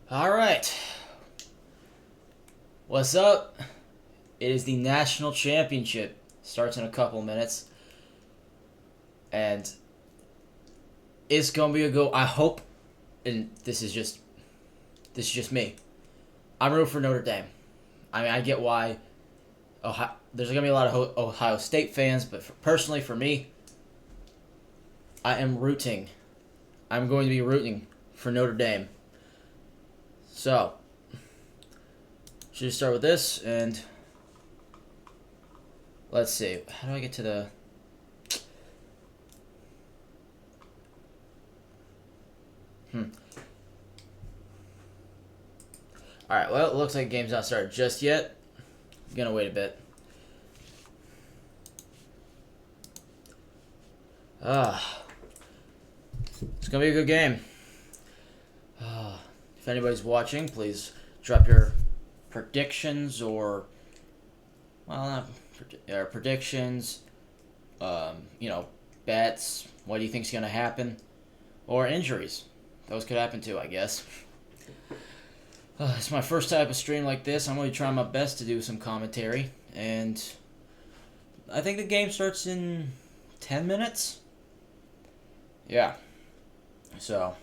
All right. What's up? It is the national championship. Starts in a couple minutes. And it's going to be a go. I hope, and this is just me. I'm rooting for Notre Dame. I mean, I get why there's going to be a lot of Ohio State fans, but personally for me, I'm going to be rooting for Notre Dame. So, should start with this, and let's see. How do I get to the... Alright, well, it looks like the game's not started just yet. I'm gonna wait a bit. It's gonna be a good game. If anybody's watching, please drop your predictions or... Well, not predictions. Bets. What do you think's gonna happen? Or injuries. Those could happen too, I guess. It's my first type of stream like this. I'm really trying my best to do some commentary. And I think the game starts in 10 minutes. Yeah. So.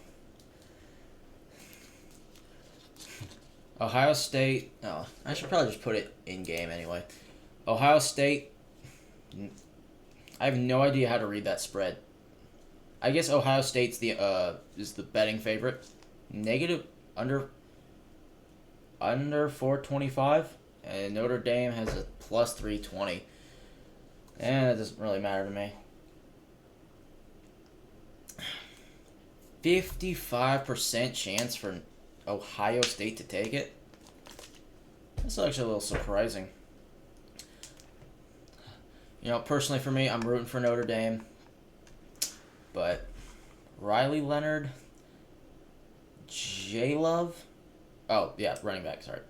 Ohio State. Oh, I should probably just put it in game anyway. Ohio State. I have no idea how to read that spread. I guess Ohio State's is the betting favorite. Negative under 425, and Notre Dame has a plus 320. And it doesn't really matter to me. 55% chance for Ohio State to take it. That's actually a little surprising. Personally for me, I'm rooting for Notre Dame. But Riley Leonard, J-Love, running back, sorry.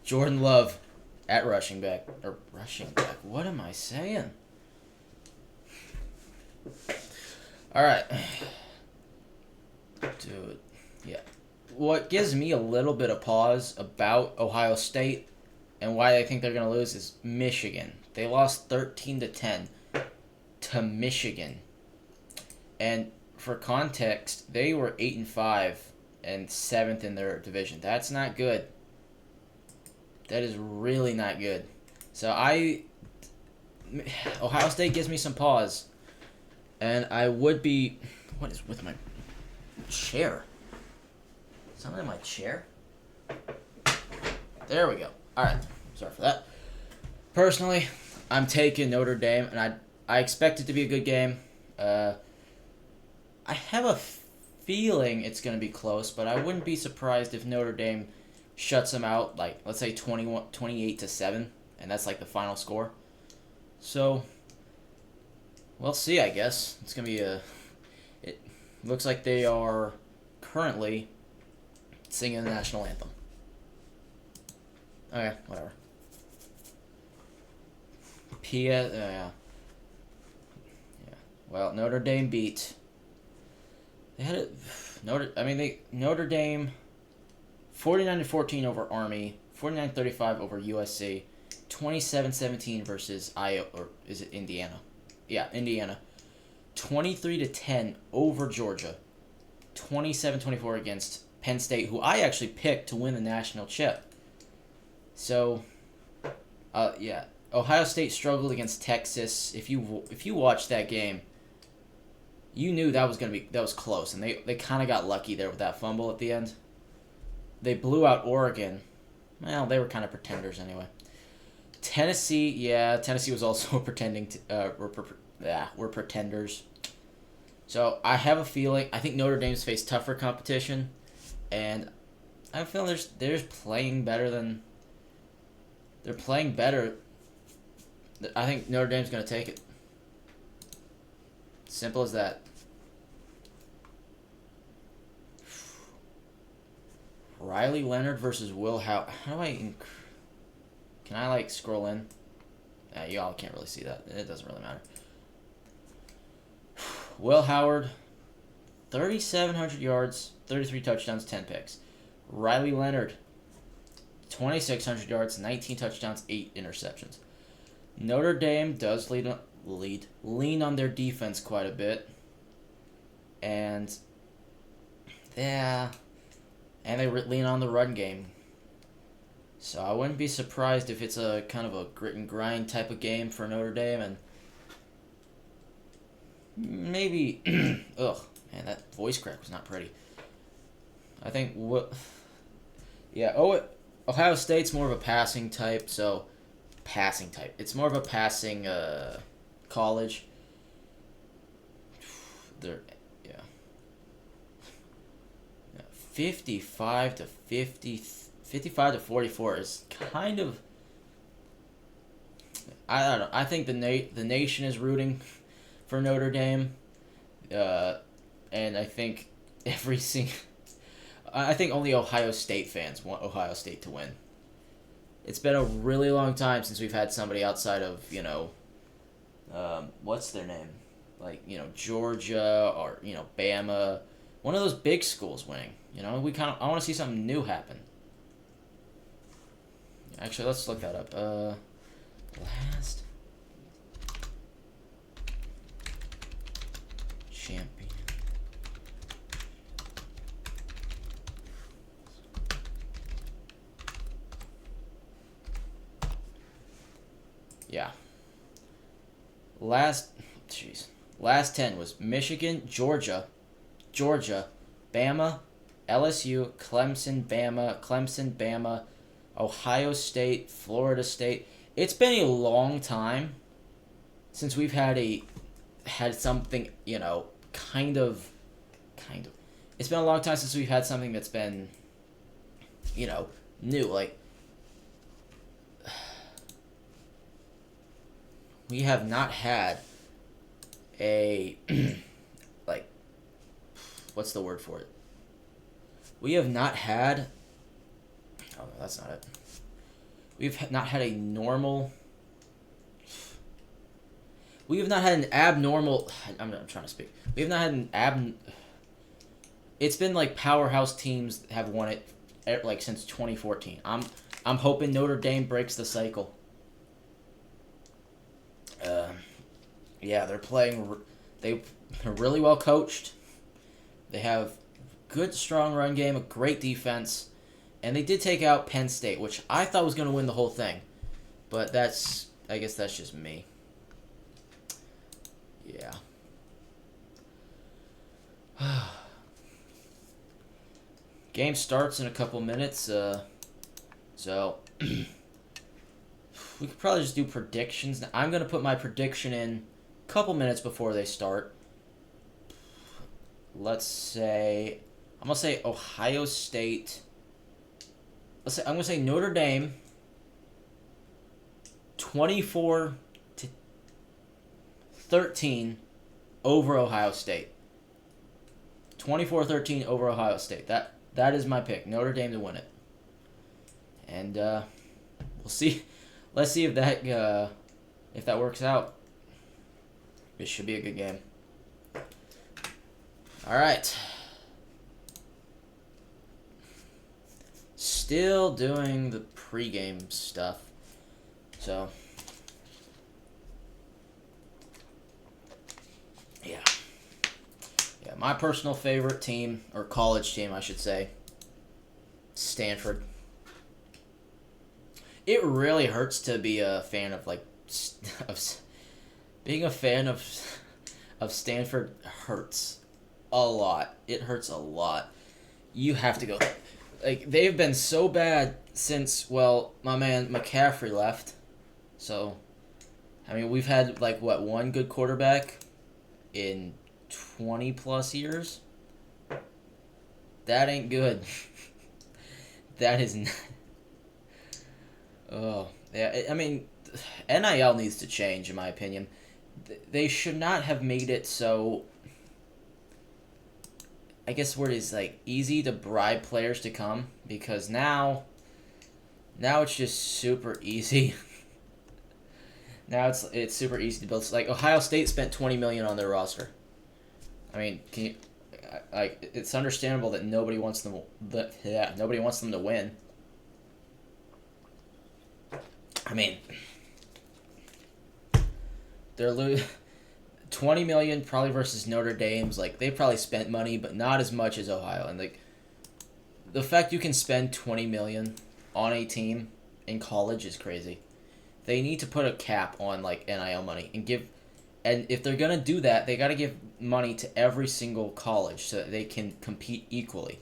Jordan Love at rushing back. What am I saying? Alright. Dude, yeah. What gives me a little bit of pause about Ohio State and why I think they're going to lose is Michigan. They lost 13-10 to Michigan. And for context, they were 8-5 and 7th in their division. That's not good. That is really not good. So Ohio State gives me some pause. And I would be... What is with my chair? Something in my chair? There we go. Alright. Sorry for that. Personally, I'm taking Notre Dame, and I expect it to be a good game. I have a feeling it's going to be close, but I wouldn't be surprised if Notre Dame shuts them out, like, let's say 28-7, and that's like the final score. So, we'll see, I guess. It's going to be it looks like they are currently singing the national anthem. Okay, whatever. Yeah. Well, Notre Dame beat... They had Notre Dame 49-14 over Army, 49-35 over USC, 27-17 versus Iowa, or is it Indiana? Yeah, Indiana. 23-10 over Georgia. 27-24 against Penn State, who I actually picked to win the national chip. So, Ohio State struggled against Texas. If you watched that game, you knew that was close, and they kind of got lucky there with that fumble at the end. They blew out Oregon. Well, they were kind of pretenders anyway. Tennessee was also were pretenders. So I have a feeling. I think Notre Dame's faced tougher competition, and I have a feeling they're playing better than. They're playing better. I think Notre Dame's going to take it. Simple as that. Riley Leonard versus Will Howard. How do I... Can I, scroll in? Y'all can't really see that. It doesn't really matter. Will Howard, 3,700 yards, 33 touchdowns, 10 picks. Riley Leonard, 2,600 yards, 19 touchdowns, 8 interceptions. Notre Dame does lean on their defense quite a bit. And, yeah, and they lean on the run game. So I wouldn't be surprised if it's a kind of a grit and grind type of game for Notre Dame. And maybe, ugh, man, that voice crack was not pretty. I think Ohio State's more of a passing type, so it's more of a passing college. They're 55 to 44 is kind of, I don't know. I think the nation is rooting for Notre Dame, and I think I think only Ohio State fans want Ohio State to win. It's been a really long time since we've had somebody outside of, what's their name? Like, Georgia or, Bama. One of those big schools winning. I want to see something new happen. Actually, let's look that up. Last champion. Yeah. Last 10 was Michigan, Georgia, Bama, LSU, Clemson, Bama, Ohio State, Florida State. It's been a long time since we've had something, kind of. It's been a long time since we've had something that's been, new. Like, we have not had a, like, what's the word for it? We have not had, oh, no, that's not it. We've not had a normal, we have not had an abnormal, I'm trying to speak. We have not had an it's been like powerhouse teams have won it, like, since 2014. I'm hoping Notre Dame breaks the cycle. Yeah, they're really well coached. They have good, strong run game, a great defense, and they did take out Penn State, which I thought was going to win the whole thing. But I guess that's just me. Yeah. Game starts in a couple minutes, so we could probably just do predictions. I'm going to put my prediction in a couple minutes before they start. Let's say, I'm going to say Ohio State. I'm going to say Notre Dame 24-13 over Ohio State. 24-13 over Ohio State. That is my pick. Notre Dame to win it. And we'll see. Let's see if that works out. It should be a good game. All right. Still doing the pregame stuff. So, yeah. Yeah, my personal favorite team, or college team, I should say, Stanford. It really hurts to be a fan of, like, being a fan of Stanford hurts a lot. It hurts a lot. You have to go. Like, they've been so bad since, well, my man McCaffrey left. So, I mean, we've had, like, what, one good quarterback in 20-plus years? That ain't good. That is not. Oh, yeah, I mean, NIL needs to change, in my opinion. They should not have made it so, I guess word is, like, easy to bribe players to come, because now it's just super easy. Now it's super easy to build. Like, Ohio State spent $20 million on their roster. I mean, like it's understandable that nobody wants them. Nobody wants them to win. I mean, they're 20 million probably versus Notre Dame's. Like they probably spent money, but not as much as Ohio. And like the fact you can spend 20 million on a team in college is crazy. They need to put a cap on like NIL money and give. And if they're gonna do that, they got to give money to every single college so that they can compete equally.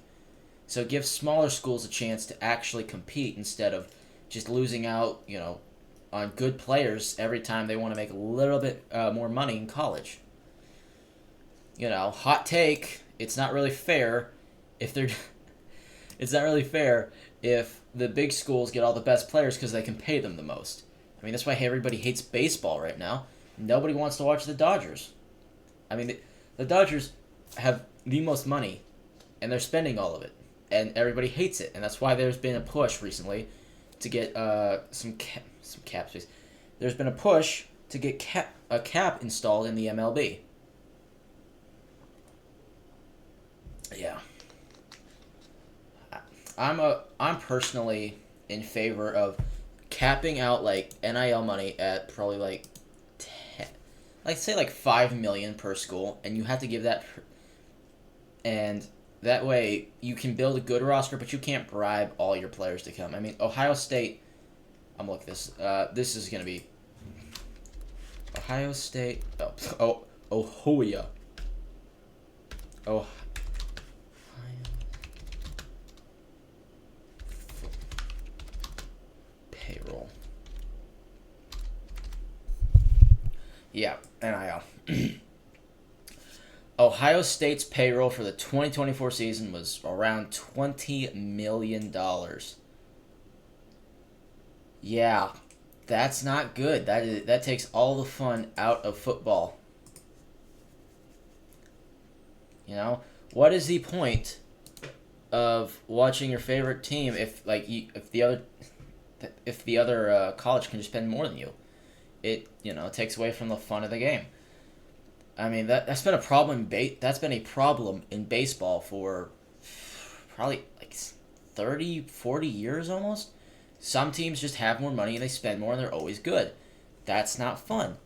So give smaller schools a chance to actually compete instead of just losing out, on good players every time they want to make a little bit more money in college. Hot take. It's not really fair if they're. It's not really fair if the big schools get all the best players because they can pay them the most. I mean, that's why everybody hates baseball right now. Nobody wants to watch the Dodgers. I mean, the Dodgers have the most money, and they're spending all of it, and everybody hates it. And that's why there's been a push recently to get some cap space. There's been a push to get a cap installed in the MLB. Yeah, I'm personally in favor of capping out like NIL money at probably like say like 5 million per school, and you have to give that, and that way you can build a good roster, but you can't bribe all your players to come. I mean, Ohio State. I'm looking at this. This is gonna be Ohio State. Ohio. Payroll. Yeah, NIL. Ohio State's payroll for the 2024 season was around $20 million. Yeah, that's not good. That takes all the fun out of football. What is the point of watching your favorite team if the other college can just spend more than you? It takes away from the fun of the game. I mean that's been a problem. That's been a problem in baseball for probably like 30, 40 years almost. Some teams just have more money and they spend more and they're always good. That's not fun.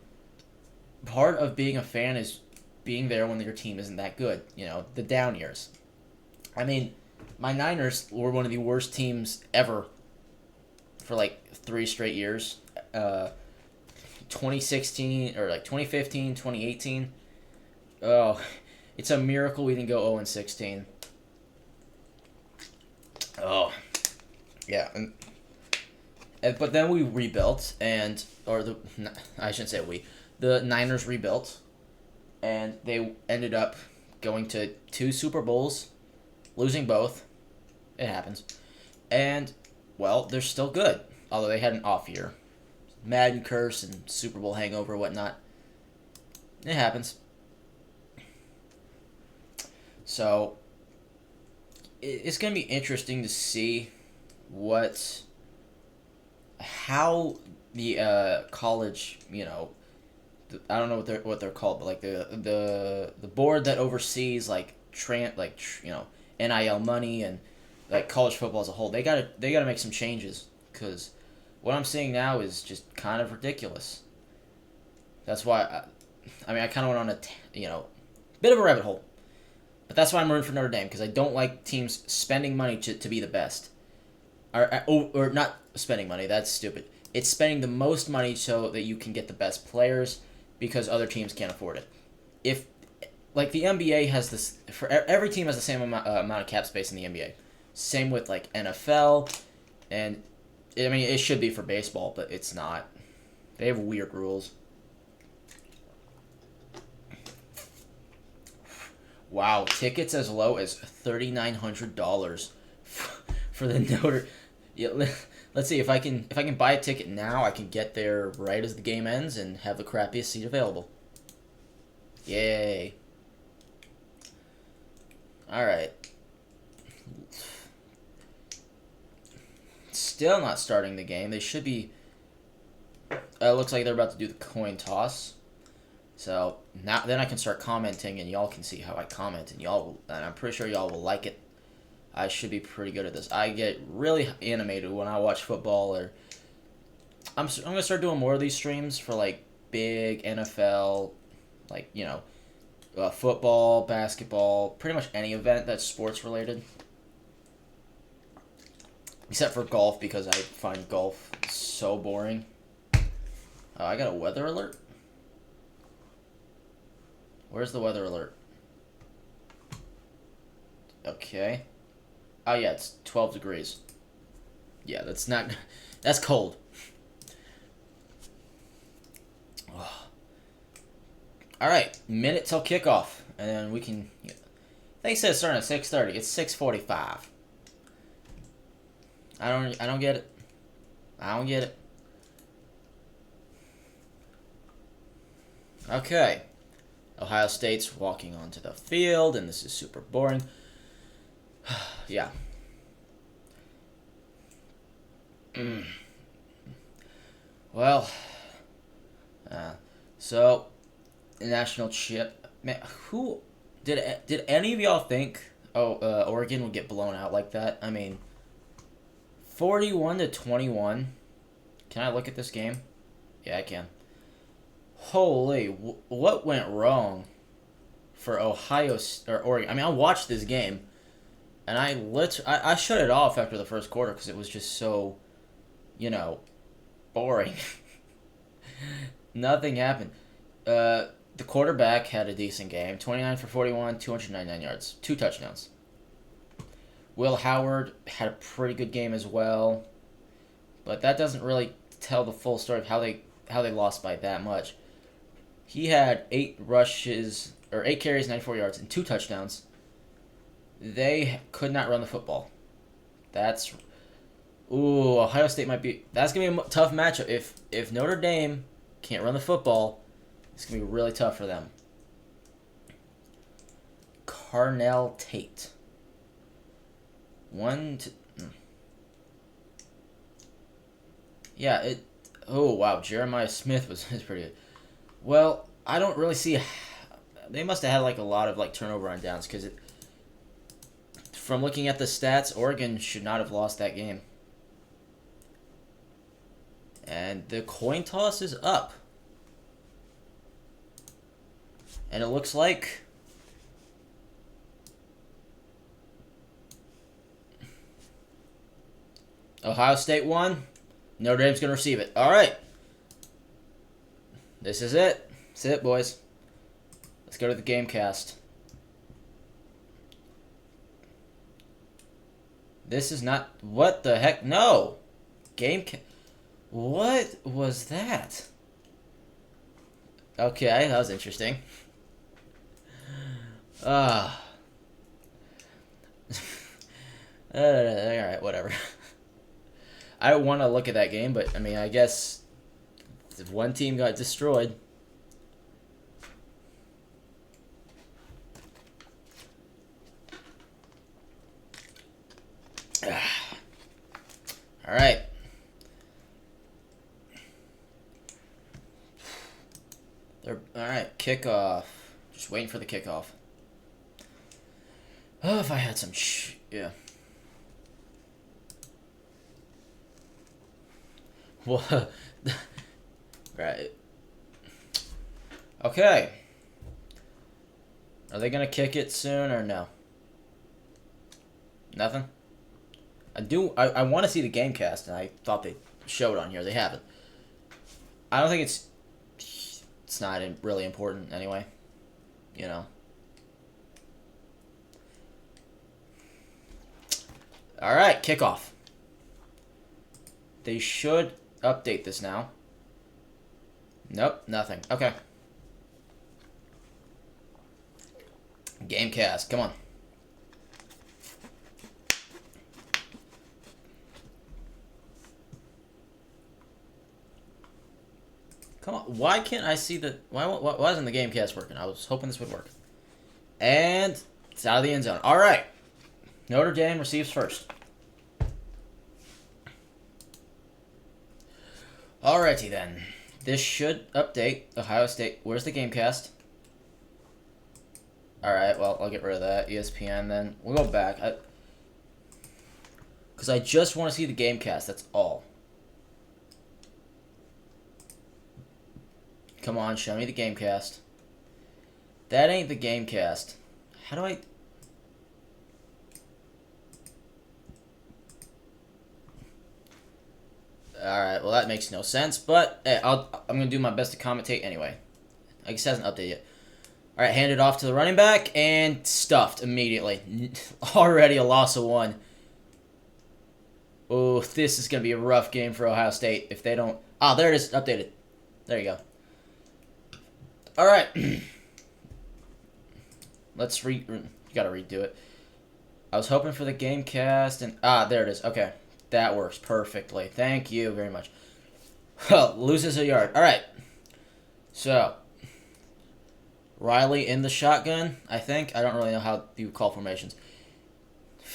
Part of being a fan is being there when your team isn't that good. The down years. I mean, my Niners were one of the worst teams ever for like 3 straight years. 2016 or like 2015, 2018. Oh, it's a miracle we didn't go 0-16. Oh, yeah. But then we rebuilt, I shouldn't say we. The Niners rebuilt, and they ended up going to 2 Super Bowls, losing both. It happens. And, well, they're still good, although they had an off year. Madden curse and Super Bowl hangover, whatnot. It happens. So, it's going to be interesting to see how the college, I don't know what they're called, but like the board that oversees NIL money and like college football as a whole, they gotta make some changes, because what I'm seeing now is just kind of ridiculous. That's why I kind of went on a bit of a rabbit hole, but that's why I'm rooting for Notre Dame, because I don't like teams spending money to be the best, or not spending money. That's stupid. It's spending the most money so that you can get the best players, because other teams can't afford it. If like the NBA has this, for every team has the same amount of cap space in the NBA. Same with like NFL, and I mean it should be for baseball, but it's not. They have weird rules. Wow, tickets as low as $3,900 for the Notre. Yeah, let's see if I can buy a ticket now. I can get there right as the game ends and have the crappiest seat available. Yay! All right. Still not starting the game. They should be. Looks like they're about to do the coin toss. So now then I can start commenting, and y'all can see how I comment, and I'm pretty sure y'all will like it. I should be pretty good at this. I get really animated when I watch football, or I'm gonna start doing more of these streams for like big NFL, like football, basketball, pretty much any event that's sports related. Except for golf, because I find golf so boring. Oh, I got a weather alert? Where's the weather alert? Okay. Oh, yeah, it's 12 degrees. Yeah, that's not... That's cold. Alright, minute till kickoff. And then we can... They said starting at 6:30. It's 6:45. I don't get it. I don't get it. Okay. Ohio State's walking onto the field, and this is super boring. Yeah. Well, so national chip. Man, who did any of y'all think Oregon would get blown out like that? I mean, 41-21. Can I look at this game? Yeah, I can. Holy, what went wrong for Ohio or Oregon? I mean, I watched this game, and I shut it off after the first quarter because it was just so, boring. Nothing happened. The quarterback had a decent game. 29 for 41, 299 yards. 2 touchdowns. Will Howard had a pretty good game as well. But that doesn't really tell the full story of how they lost by that much. He had 8 carries, 94 yards, and 2 touchdowns. They could not run the football. Ohio State might be... That's going to be a tough matchup. If Notre Dame can't run the football, it's going to be really tough for them. Carnell Tate. Yeah, oh, wow. Jeremiah Smith was pretty good. Well, I don't really see... They must have had, a lot of, turnover on downs, because from looking at the stats, Oregon should not have lost that game. And the coin toss is up. And it looks like... Ohio State won. Notre Dame's going to receive it. All right. This is it. That's it, boys. Let's go to the game cast. This is not... What the heck? No! What was that? Okay, that was interesting. Alright, whatever. I don't want to look at that game, but, I mean, I guess one team got destroyed. Alright. Alright, kickoff. Just waiting for the kickoff. Oh, if I had some yeah. What? Right. Okay. Are they gonna kick it soon or no? Nothing? I want to see the game cast, and I thought they showed on here. They haven't. I don't think it's not really important anyway. Alright, kickoff. They should update this now. Nope, nothing. Okay. Game cast, come on. Come on, why can't I see the... Why isn't the game cast working? I was hoping this would work. And it's out of the end zone. All right. Notre Dame receives first. Alrighty then. this should update Ohio State. Where's the Gamecast? Alright, well, I'll get rid of that. ESPN then. We'll go back. Because I just want to see the Gamecast. That's all. Come on, show me the Gamecast. That ain't the Gamecast. How do I... Alright, well that makes no sense, but hey, I'm going to do my best to commentate anyway. I guess it hasn't updated yet. Alright, handed off to the running back, and stuffed immediately. Already a loss of 1. Oh, this is going to be a rough game for Ohio State if they don't... Ah, there it is, updated. There you go. Alright. Let's you gotta redo it. I was hoping for the Gamecast, and... Ah, there it is. Okay. That works perfectly. Thank you very much. Loses a yard. Alright. So. Riley in the shotgun, I think. I don't really know how you call formations.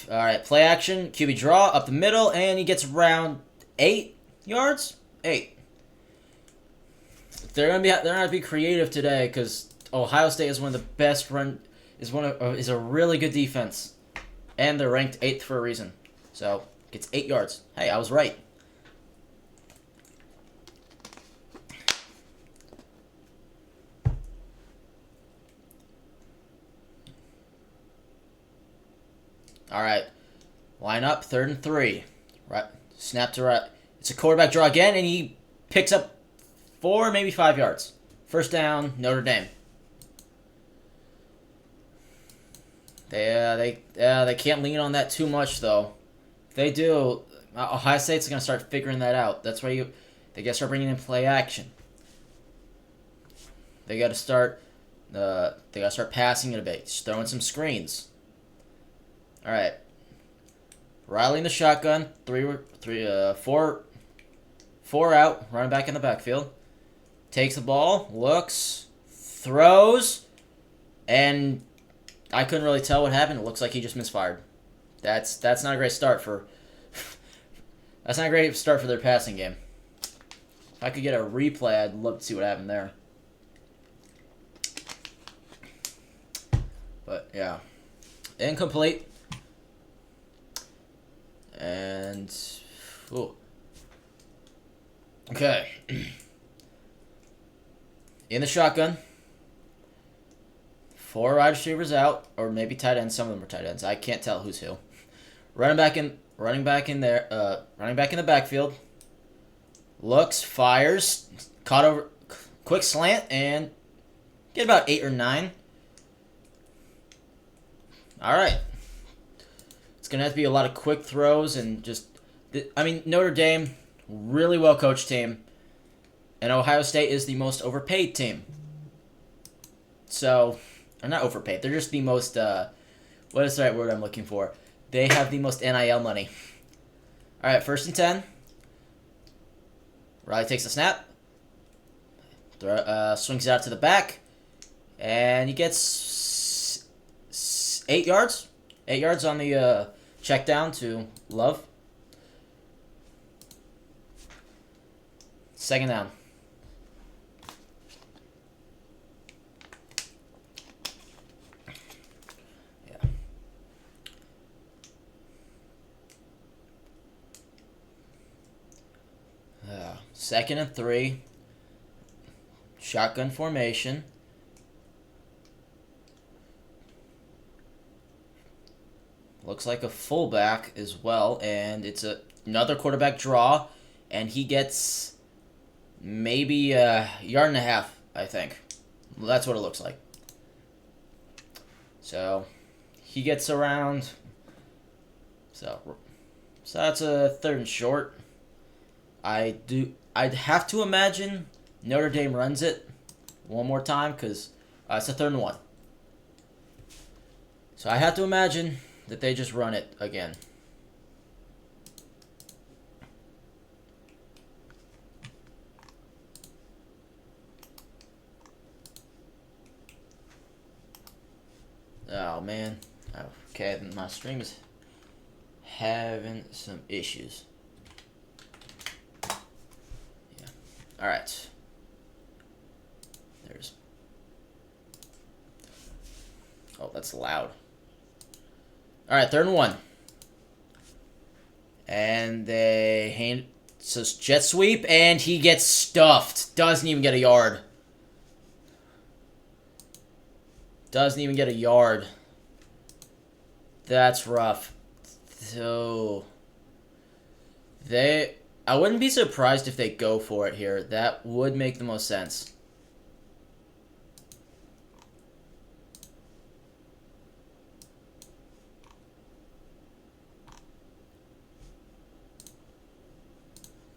Alright, play action. QB draw up the middle, and he gets around 8 yards? 8. They're gonna be creative today because Ohio State is one of the best is a really good defense, and they're ranked 8th for a reason. So gets 8 yards. Hey, I was right. All right, line up 3rd and 3. Right, snap to right. It's a quarterback draw again, and he picks up 4, maybe 5 yards. First down, Notre Dame. They can't lean on that too much though. If they do, Ohio State's gonna start figuring that out. That's why they gotta start bringing in play action. They gotta start passing it a bit, just throwing some screens. All right, Riley in the shotgun, 4 out, running back in the backfield. Takes the ball, looks, throws, and I couldn't really tell what happened. It looks like he just misfired. That's not a great start for that's not a great start for their passing game. If I could get a replay, I'd love to see what happened there. But yeah, incomplete. And ooh. Okay. In the shotgun. 4 wide receivers out, or maybe tight ends. Some of them are tight ends. I can't tell who's who. Running back in the backfield. Looks, fires, caught over, quick slant, and get about 8 or 9. All right. It's gonna have to be a lot of quick throws and just. I mean, Notre Dame, really well coached team, and Ohio State is the most overpaid team. So. Or not overpaid. They're just the most, what is the right word I'm looking for? They have the most NIL money. All right, 1st and 10. Riley takes the snap. Swings it out to the back. And he gets 8 yards. 8 yards on the check down to Love. 2nd down. Second and 3. Shotgun formation. Looks like a fullback as well, and it's another quarterback draw, and he gets maybe a yard and a half, I think. Well, that's what it looks like. So he gets around. So that's a 3rd and short. I'd have to imagine Notre Dame runs it one more time because it's a 3rd and 1. So I have to imagine that they just run it again. Oh man. Okay, my stream is having some issues. All right. Panthers. Oh, that's loud. All right, 3rd and 1. And they hand... So it's jet sweep, and he gets stuffed. Doesn't even get a yard. Doesn't even get a yard. That's rough. So... I wouldn't be surprised if they go for it here. That would make the most sense.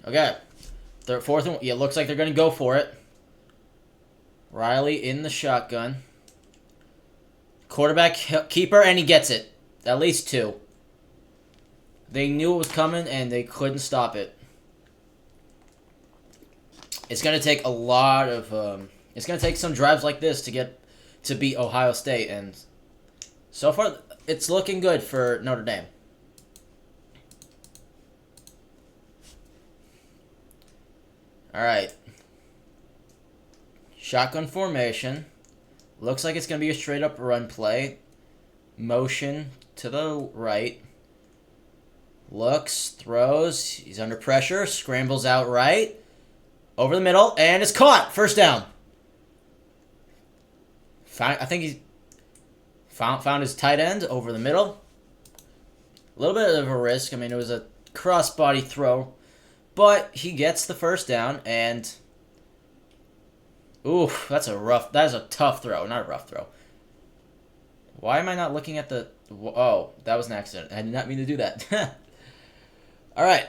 Okay. 4th and... Yeah, looks like they're going to go for it. Riley in the shotgun. Quarterback keeper, and he gets it. At least 2. They knew it was coming, and they couldn't stop it. It's going to take a lot of... it's going to take some drives like this to beat Ohio State, and so far, it's looking good for Notre Dame. All right. Shotgun formation. Looks like it's going to be a straight-up run play. Motion to the right. Looks, throws. He's under pressure. Scrambles out right. Over the middle, and it's caught. 1st down. I think he's found his tight end over the middle. A little bit of a risk. I mean, it was a cross-body throw. But he gets the 1st down, and... Ooh, that is a tough throw, not a rough throw. Why am I not looking at the... Oh, that was an accident. I did not mean to do that. All right.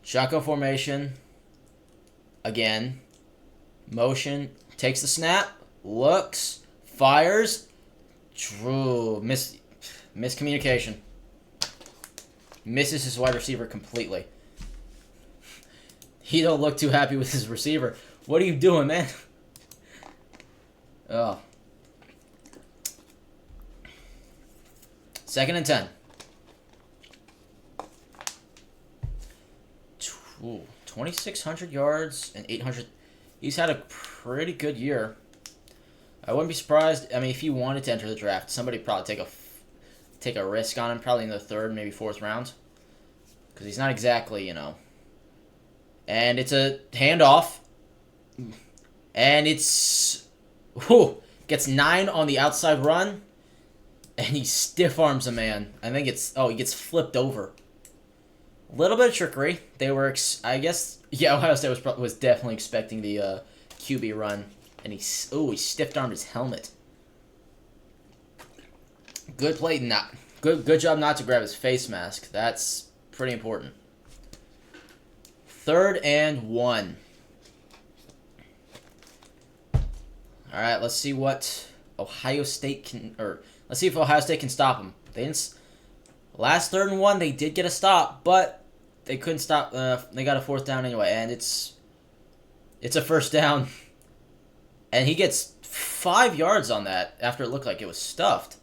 Shotgun formation. Again. Motion. Takes the snap. Looks. Fires. True. Miscommunication. Misses his wide receiver completely. He don't look too happy with his receiver. What are you doing, man? Oh. 2nd and 10. Ooh, 2,600 yards and 800. He's had a pretty good year. I wouldn't be surprised. I mean, if he wanted to enter the draft, somebody would probably take a risk on him, probably in the 3rd, maybe 4th round, because he's not exactly, you know. And it's a handoff, and it's gets 9 on the outside run, and he stiff arms a man. I think he gets flipped over. A little bit of trickery. They were, I guess, yeah, Ohio State was definitely expecting the QB run, and he stiff armed his helmet. Good play, good job not to grab his face mask. That's pretty important. 3rd and 1. All right, let's see what Ohio State can, or let's see if Ohio State can stop them. They didn't. Last 3rd and 1, they did get a stop, but they couldn't stop. They got a 4th down anyway, and it's a 1st down, and he gets 5 yards on that after it looked like it was stuffed.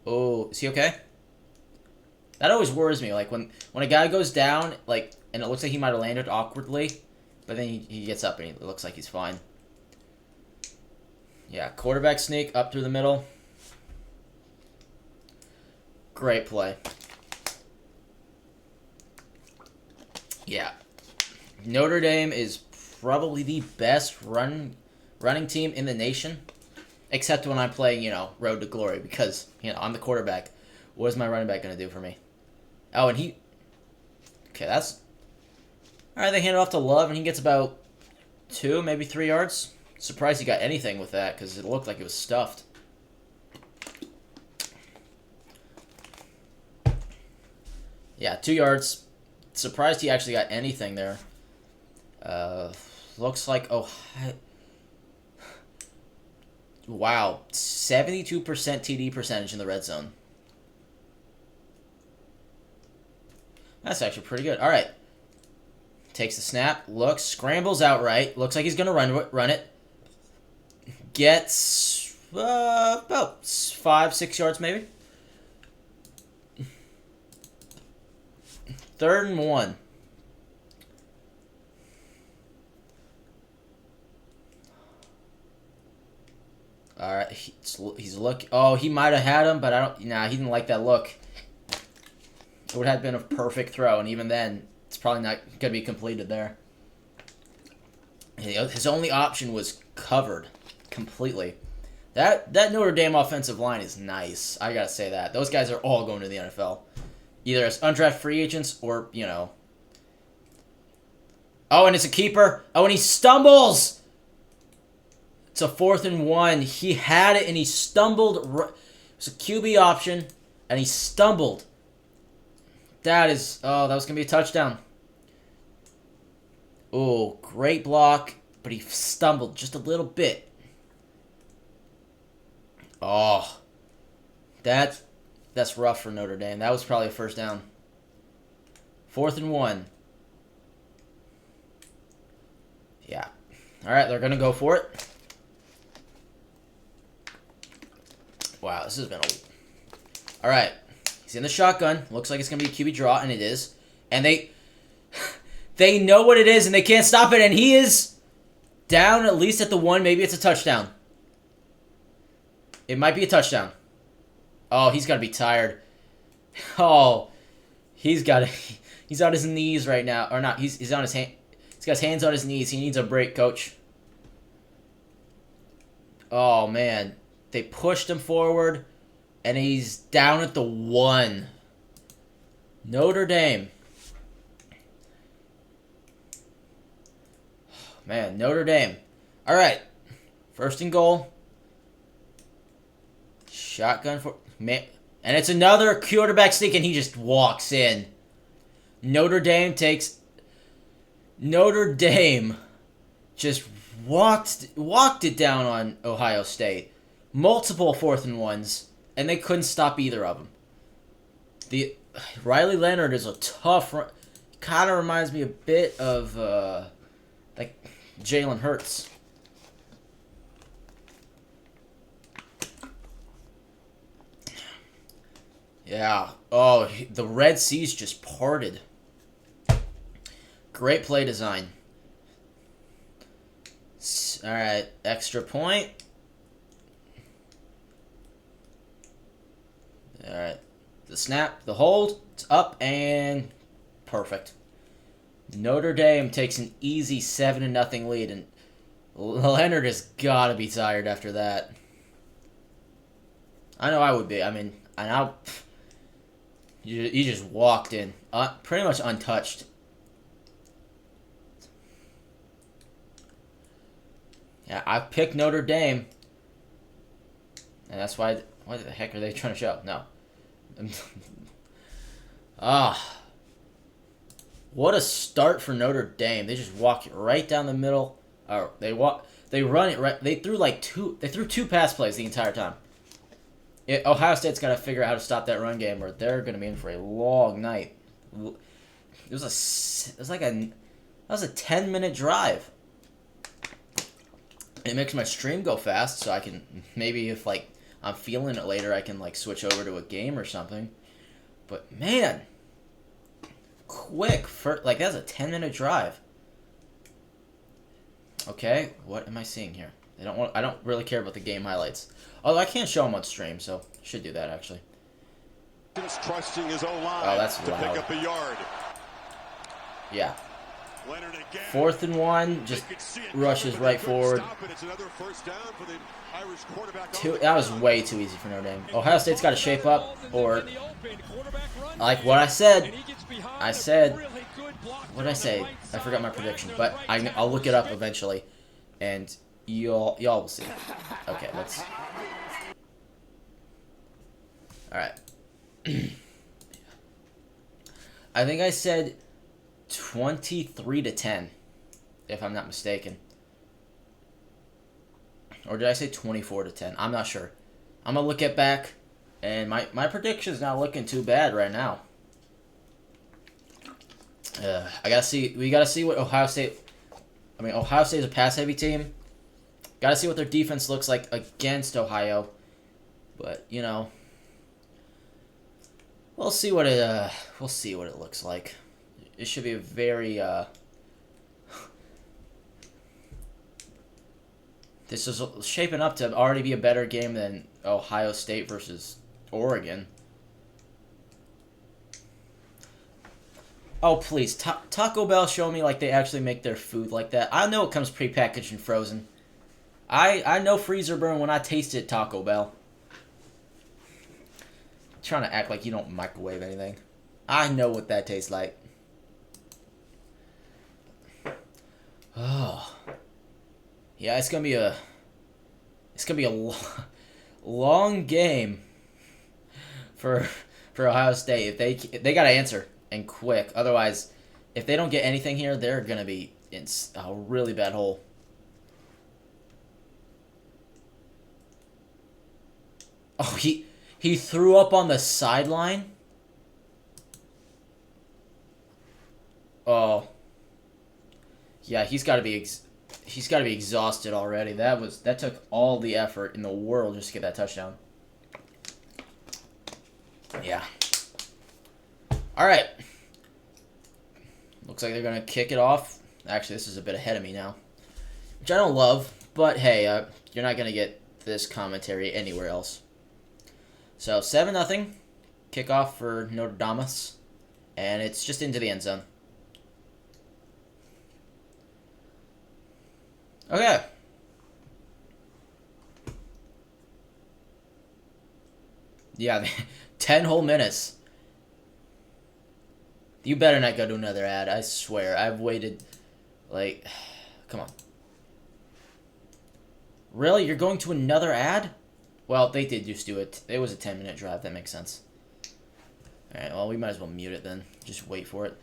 Oh, is he okay? That always worries me. Like when a guy goes down, like, and it looks like he might have landed awkwardly, but then he gets up and it looks like he's fine. Yeah, quarterback sneak up through the middle. Great play. Yeah. Notre Dame is probably the best running team in the nation, except when I'm playing, Road to Glory, because, I'm the quarterback. What is my running back going to do for me? Oh, and he... Okay, that's... All right, they hand it off to Love, and he gets about 2, maybe 3 yards. Surprised he got anything with that, because it looked like it was stuffed. Yeah, 2 yards. Surprised he actually got anything there. Looks like... Oh, wow. 72% TD percentage in the red zone. That's actually pretty good. All right. Takes the snap. Looks. Scrambles outright. Looks like he's going to run it. Gets about 5-6 yards maybe. 3rd and 1. All right, he's looking. Oh, he might have had him, but I don't. Nah, he didn't like that look. It would have been a perfect throw, and even then, it's probably not gonna be completed there. His only option was covered completely. That Notre Dame offensive line is nice. I gotta say that. Those guys are all going to the NFL, either as undrafted free agents or Oh, and it's a keeper. Oh, and he stumbles. It's a 4th and 1. He had it, and he stumbled. It was a QB option, and he stumbled. That was going to be a touchdown. Oh, great block, but he stumbled just a little bit. Oh, that's rough for Notre Dame. That was probably a first down. 4th and 1. Yeah. All right, they're going to go for it. Wow, this has been a... All right. He's in the shotgun. Looks like it's going to be a QB draw, and it is. And they know what it is, and they can't stop it, and he is down at least at the 1. Maybe it's a touchdown. It might be a touchdown. Oh, he's got to be tired. Oh, he's on his knees right now. Or not, he's on his hand. He's got his hands on his knees. He needs a break, coach. Oh, man. They pushed him forward, and he's down at the 1. Notre Dame. Man, Notre Dame. All right. 1st and goal. Shotgun for... Man. And it's another quarterback sneak, and he just walks in. Notre Dame just walked it down on Ohio State. Multiple 4th and 1s, and they couldn't stop either of them. Riley Leonard is a tough run. Kind of reminds me a bit of like Jalen Hurts. Yeah. Oh, the Red Sea's just parted. Great play design. All right, extra point. All right, the snap, the hold, it's up and perfect. Notre Dame takes an easy 7-0 lead, and Leonard has got to be tired after that. I know I would be. I mean, you just walked in, pretty much untouched. Yeah, I picked Notre Dame, and that's why. What the heck are they trying to show? No. What a start for Notre Dame. They just walk right down the middle. They run it right. They threw 2 pass plays the entire time. Ohio State's got to figure out how to stop that run game, or they're going to be in for a long night. That was a 10-minute drive. It makes my stream go fast, so I can maybe if I'm feeling it later, I can switch over to a game or something. But man, quick that's a 10-minute drive. Okay, what am I seeing here? I don't really care about the game highlights. Although I can't show them on stream, so should do that actually. Trusting his own line oh, that's to loud. pick up a yard. Yeah. 4th and 1, just rushes right forward. That was way too easy for Notre Dame. Ohio State's got to shape up, or like what I said. What did I say? I forgot my prediction, but I'll look it up eventually, and y'all will see. Okay, let's. All right. I think I said 23-10, if I'm not mistaken. Or did I say 24-10? I'm not sure. I'm going to look it back, and my prediction's not looking too bad right now. We got to see what Ohio State... Ohio State is a pass-heavy team. Got to see what their defense looks like against Ohio. But, we'll see what it looks like. It should be a very This is shaping up to already be a better game than Ohio State versus Oregon. Oh, please. Taco Bell show me like they actually make their food like that. I know it comes prepackaged and frozen. I know freezer burn when I taste it, Taco Bell. Trying to act like you don't microwave anything. I know what that tastes like. Oh. Yeah, it's gonna be a long game for Ohio State. If they gotta answer and quick. Otherwise, if they don't get anything here, they're gonna be in a really bad hole. Oh, he threw up on the sideline. Oh. Yeah, he's got to be exhausted already. That took all the effort in the world just to get that touchdown. Yeah. All right. Looks like they're going to kick it off. Actually, this is a bit ahead of me now, which I don't love, but hey, you're not going to get this commentary anywhere else. So 7-0 kickoff for Notre Dame, and it's just into the end zone. Okay. Yeah, 10 whole minutes. You better not go to another ad, I swear. I've waited, like, come on. Really? You're going to another ad? Well, they did just do it. It was a 10-minute drive. That makes sense. Alright, well, we might as well mute it then. Just wait for it.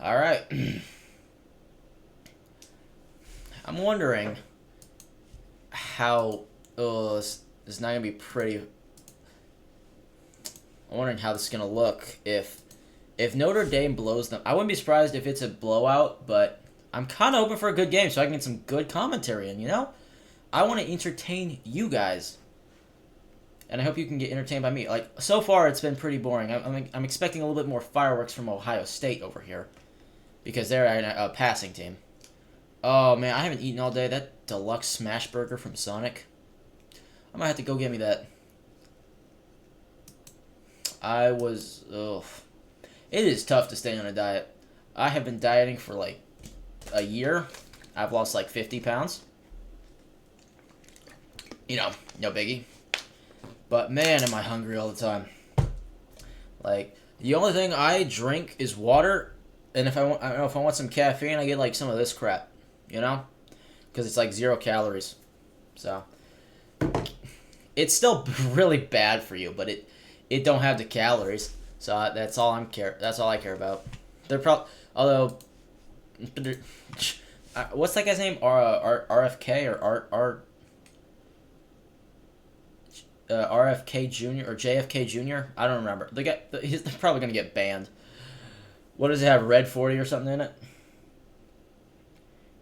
Alright. I'm wondering how... Oh, this is not going to be pretty... I'm wondering how this is going to look if Notre Dame blows them. I wouldn't be surprised if it's a blowout, but I'm kind of hoping for a good game so I can get some good commentary in, you know? I want to entertain you guys. And I hope you can get entertained by me. Like, so far it's been pretty boring. I'm expecting a little bit more fireworks from Ohio State over here. Because they're a passing team. Oh, man, I haven't eaten all day. That deluxe smash burger from Sonic. I might have to go get me that. Ugh. It is tough to stay on a diet. I have been dieting for like a year. I've lost like 50 pounds. You know, no biggie. But man, am I hungry all the time. Like, the only thing I drink is water, and if I want some caffeine, I get like some of this crap, you know? Because it's like 0 calories. So, it's still really bad for you, but it don't have the calories. So that's all I care about. They're although what's that guy's name? RFK or RFK Jr. or JFK Jr. I don't remember. He's probably gonna get banned. What does it have? Red 40 or something in it?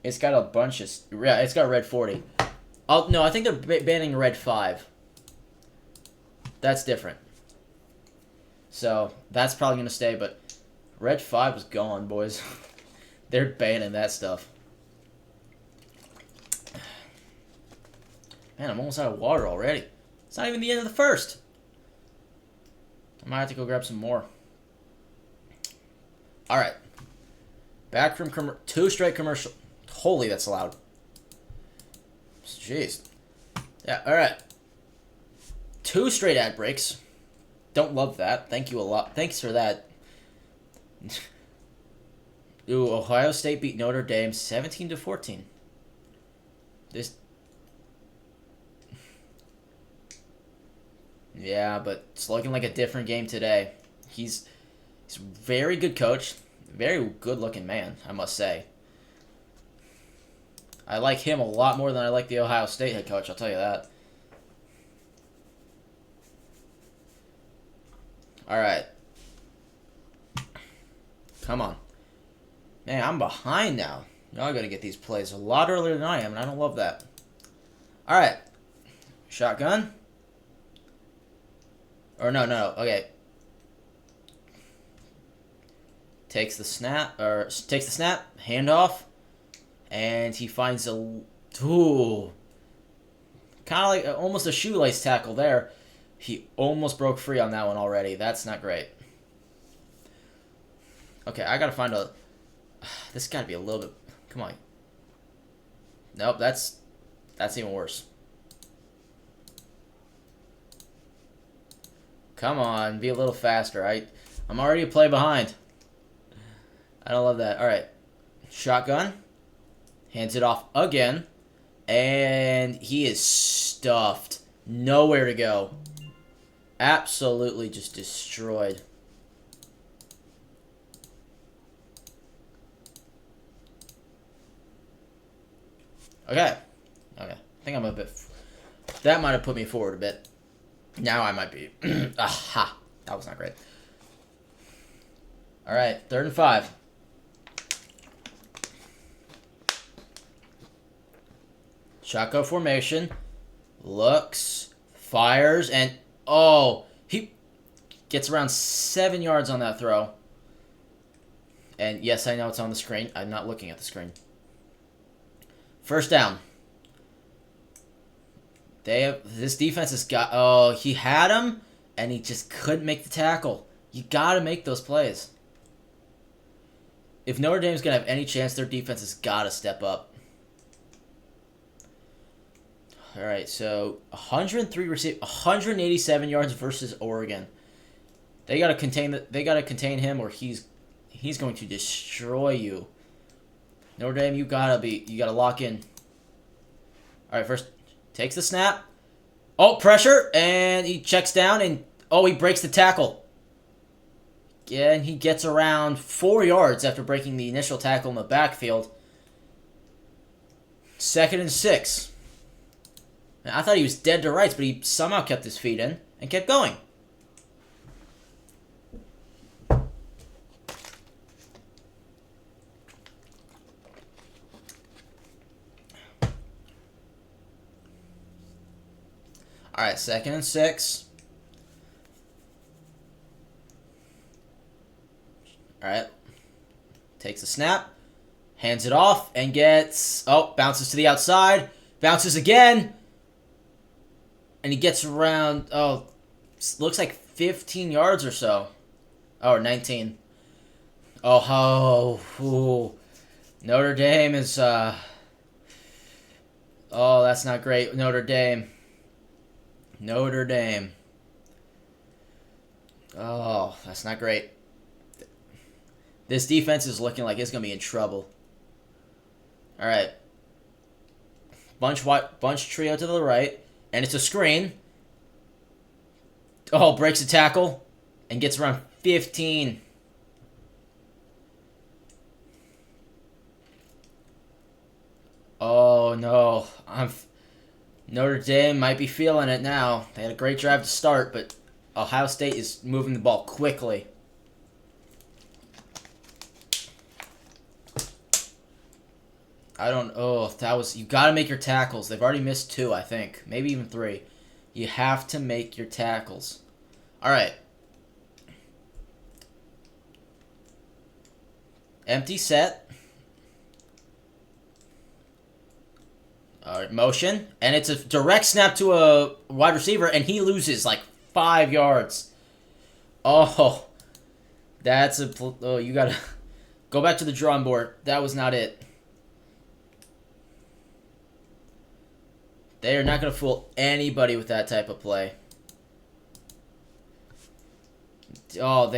It's got a bunch of it's got Red 40. Oh no, I think they're banning Red 5. That's different. So that's probably gonna stay, but Red 5 is gone, boys. They're banning that stuff. Man, I'm almost out of water already. It's not even the end of the first. I might have to go grab some more. Alright. Back from 2 straight commercial. Holy, that's loud. Jeez. Yeah, alright. 2 straight ad breaks. Don't love that. Thank you a lot. Thanks for that. Ooh, Ohio State beat Notre Dame 17-14. This... Yeah, but it's looking like a different game today. He's a very good coach. Very good-looking man, I must say. I like him a lot more than I like the Ohio State head coach, I'll tell you that. Alright. Come on. Man, I'm behind now. Y'all gotta get these plays a lot earlier than I am, and I don't love that. Alright. Shotgun. Or no. Okay. Takes the snap. Handoff. And he finds a Ooh. Kind of like almost a shoelace tackle there. He almost broke free on that one already. That's not great. Okay, I gotta find a... This gotta be a little bit... Come on. Nope, that's even worse. Come on, be a little faster. I'm already a play behind. I don't love that. All right. Shotgun. Hands it off again. And he is stuffed. Nowhere to go. Absolutely just destroyed. Okay. Okay. I think I'm a bit... That might have put me forward a bit. Now I might be. Aha. That was not great. All right. 3rd and 5. Shotgun formation. Looks. Fires. And, oh, he gets around 7 yards on that throw. And, yes, I know it's on the screen. I'm not looking at the screen. 1st down. This defense has got... Oh, he had him, and he just couldn't make the tackle. You got to make those plays. If Notre Dame's going to have any chance, their defense has got to step up. All right, so 187 yards versus Oregon. They got to contain him, or he's going to destroy you. Notre Dame, you gotta lock in. All right, first takes the snap. Oh, pressure, and he checks down, and oh, he breaks the tackle. Yeah, and he gets around 4 yards after breaking the initial tackle in the backfield. 2nd and 6. I thought he was dead to rights, but he somehow kept his feet in and kept going. All right, 2nd and 6. All right. Takes a snap. Hands it off and gets... Oh, bounces to the outside. Bounces again. And he gets around... Oh, looks like 15 yards or so. Oh, or 19. Oh, ooh. Notre Dame is... Oh, that's not great. Notre Dame. Notre Dame. Oh, that's not great. This defense is looking like it's going to be in trouble. All right. Bunch trio to the right. And it's a screen. Oh, breaks a tackle. And gets around 15. Oh, no. Notre Dame might be feeling it now. They had a great drive to start, but Ohio State is moving the ball quickly. You got to make your tackles. They've already missed 2, I think. Maybe even 3. You have to make your tackles. All right. Empty set. All right, motion. And it's a direct snap to a wide receiver, and he loses like 5 yards. Oh, that's a... Oh, you got to go back to the drawing board. That was not it. They are not going to fool anybody with that type of play. Oh,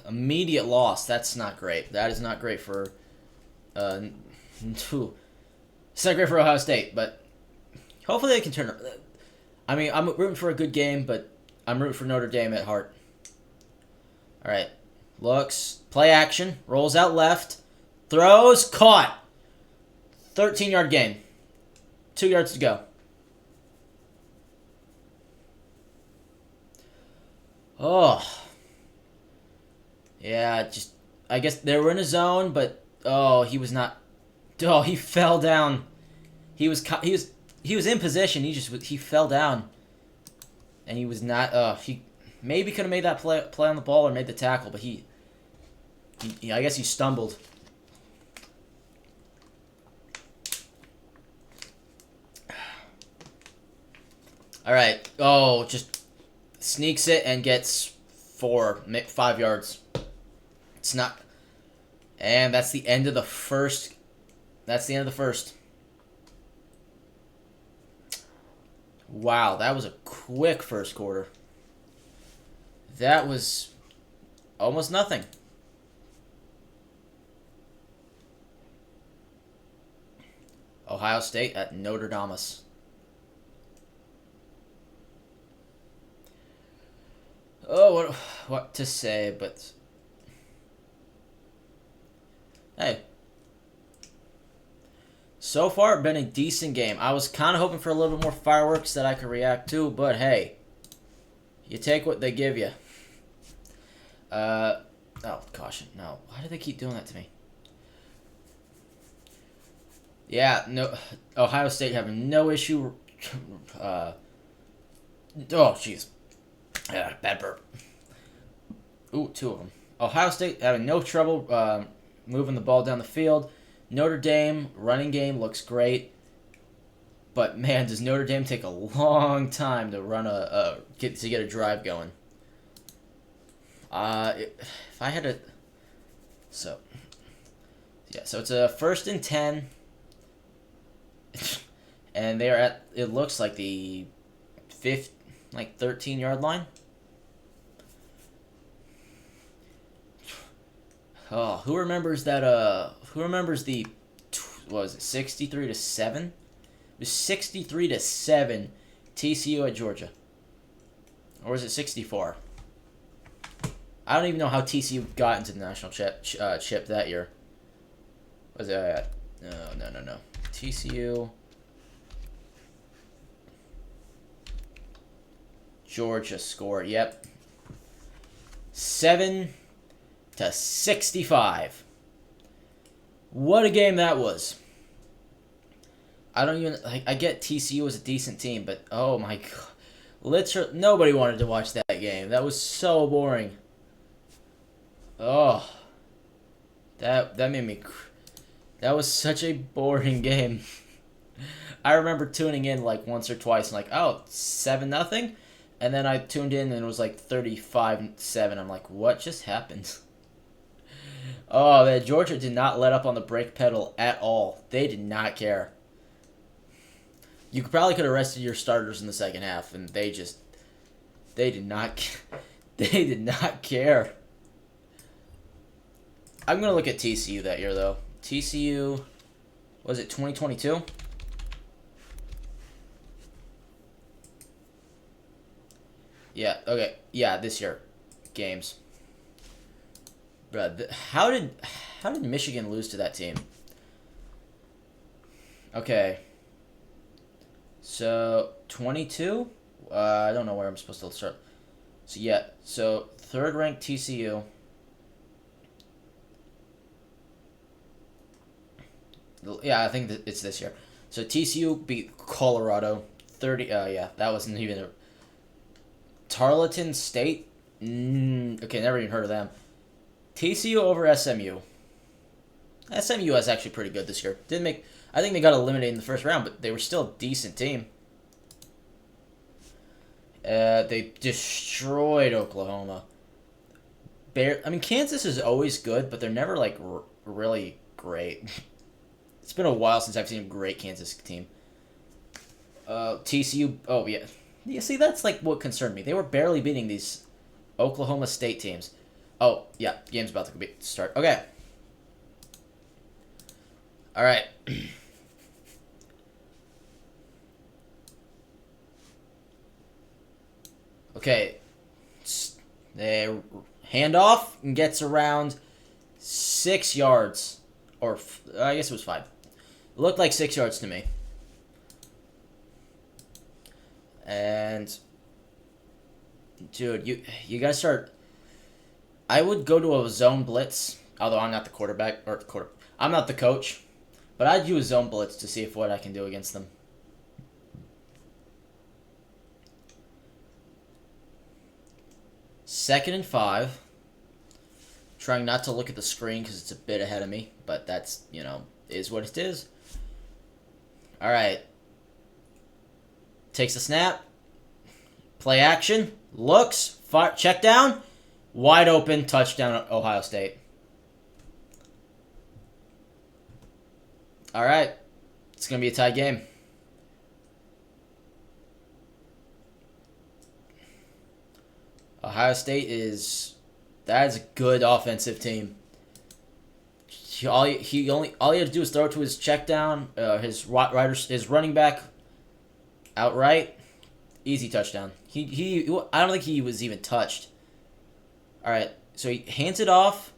immediate loss. That's not great. That is not great for... It's not great for Ohio State, but hopefully they can turn it. I mean, I'm rooting for a good game, but I'm rooting for Notre Dame at heart. All right. Looks. Play action. Rolls out left. Throws. Caught. 13-yard gain. 2 yards to go. Oh. Yeah, I guess they were in a zone, but he was not. Oh, he fell down. He was in position. He fell down, and he was not. He maybe could have made that play on the ball or made the tackle, but he I guess he stumbled. All right. Oh, just sneaks it and gets 5 yards. It's not. And that's the end of the first. That's the end of the first. Wow, that was a quick first quarter. That was almost nothing. Ohio State at Notre Dame. Oh, what to say, but hey. So far, been a decent game. I was kind of hoping for a little bit more fireworks that I could react to, but hey, you take what they give you. Oh, caution. No. Why do they keep doing that to me? Yeah, no. Ohio State having no issue. Oh, jeez. Yeah, bad burp. Ooh, 2 of them. Ohio State having no trouble moving the ball down the field. Notre Dame running game looks great, but man, does Notre Dame take a long time to run get a drive going. If I had so it's a 1st and 10, and they are at, it looks like the 13-yard line. Oh, who remembers that? Who remembers the? What was it? 63-7. It was 63-7. TCU at Georgia. Or was it 64? I don't even know how TCU got into the national chip that year. Was it at? No. TCU. Georgia score. Yep. 7-65. What a game that was. I don't even I get TCU was a decent team, but oh my god. Literally nobody wanted to watch that game. That was so boring. Oh. That made me that was such a boring game. I remember tuning in like once or twice and like, oh, 7-0. And then I tuned in and it was like 35-7. I'm like, what just happened? Oh, man, Georgia did not let up on the brake pedal at all. They did not care. You probably could have rested your starters in the second half, and they did not care. I'm gonna look at TCU that year though. TCU, was it 2022? Yeah. Okay. Yeah, this year, games. Bruh, how did Michigan lose to that team? Okay. So 22. I don't know where I'm supposed to start. So yeah. So 3rd ranked TCU. Yeah, I think it's this year. So TCU beat Colorado 30. Yeah, that wasn't even a. Tarleton State. Okay, never even heard of them. TCU over SMU. SMU is actually pretty good this year. I think they got eliminated in the first round, but they were still a decent team. They destroyed Oklahoma. Kansas is always good, but they're never like really great. It's been a while since I've seen a great Kansas team. TCU. Oh yeah. You see, that's like what concerned me. They were barely beating these Oklahoma State teams. Oh, yeah, game's about to start. Okay. All right. Okay. Handoff and gets around 6 yards. Or, I guess it was 5. It looked like 6 yards to me. And, dude, you gotta start. I would go to a zone blitz, although I'm not the quarterback I'm not the coach, but I'd do a zone blitz to see what I can do against them. Second and 5. Trying not to look at the screen because it's a bit ahead of me, but that's is what it is. All right. Takes a snap, Play action. Looks. Fire, check down. Wide open. Touchdown, Ohio State. All right. It's going to be a tie game. Ohio State that's a good offensive team. All he had to do is throw it to his check down, his running back outright, easy touchdown. I don't think he was even touched. All right, so he hands it off,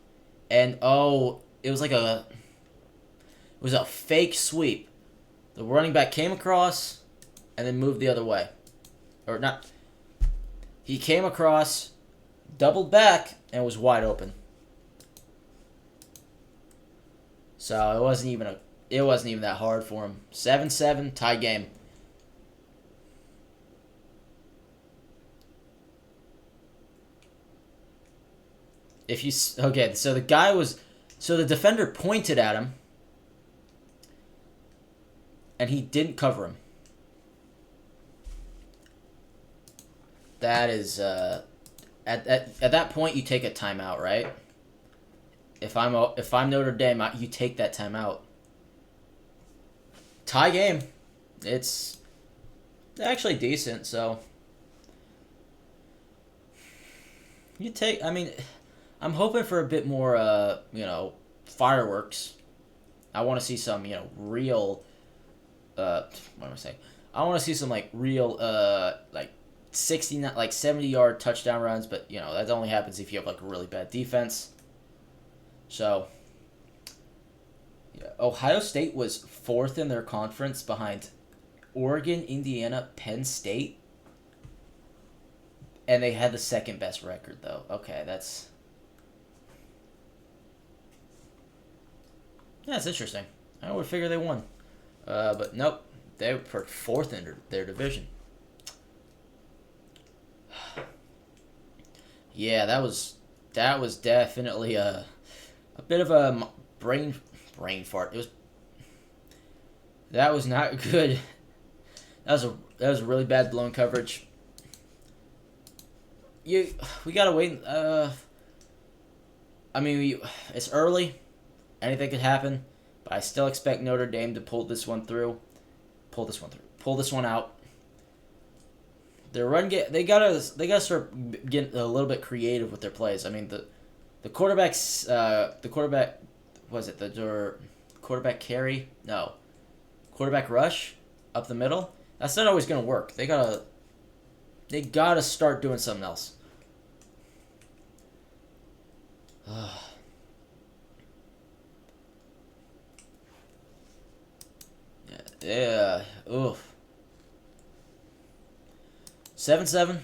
and it was a fake sweep. The running back came across, and then moved the other way, or not. He came across, doubled back, and was wide open. So it wasn't even that hard for him. 7-7, tie game. So the defender pointed at him, and he didn't cover him. That is at that point you take a timeout, right? If I'm Notre Dame, you take that timeout. Tie game. It's actually decent, so you take. I mean, I'm hoping for a bit more, fireworks. I want to see some, real. What am I saying? I want to see some real, 70-yard touchdown runs, but that only happens if you have a really bad defense. So, Ohio State was 4th in their conference behind Oregon, Indiana, Penn State, and they had the 2nd best record though. Okay, that's interesting. I would figure they won, but nope, they were 4th in their division. Yeah, that was definitely a bit of a brain fart. That was not good. That was a really bad blown coverage. We gotta wait. It's early. Anything could happen, but I still expect Notre Dame to pull this one out. Their run they gotta start getting a little bit creative with their plays. I mean the quarterback carry? No. Quarterback rush up the middle? That's not always gonna work. They gotta start doing something else. Yeah. Oof. 7-7.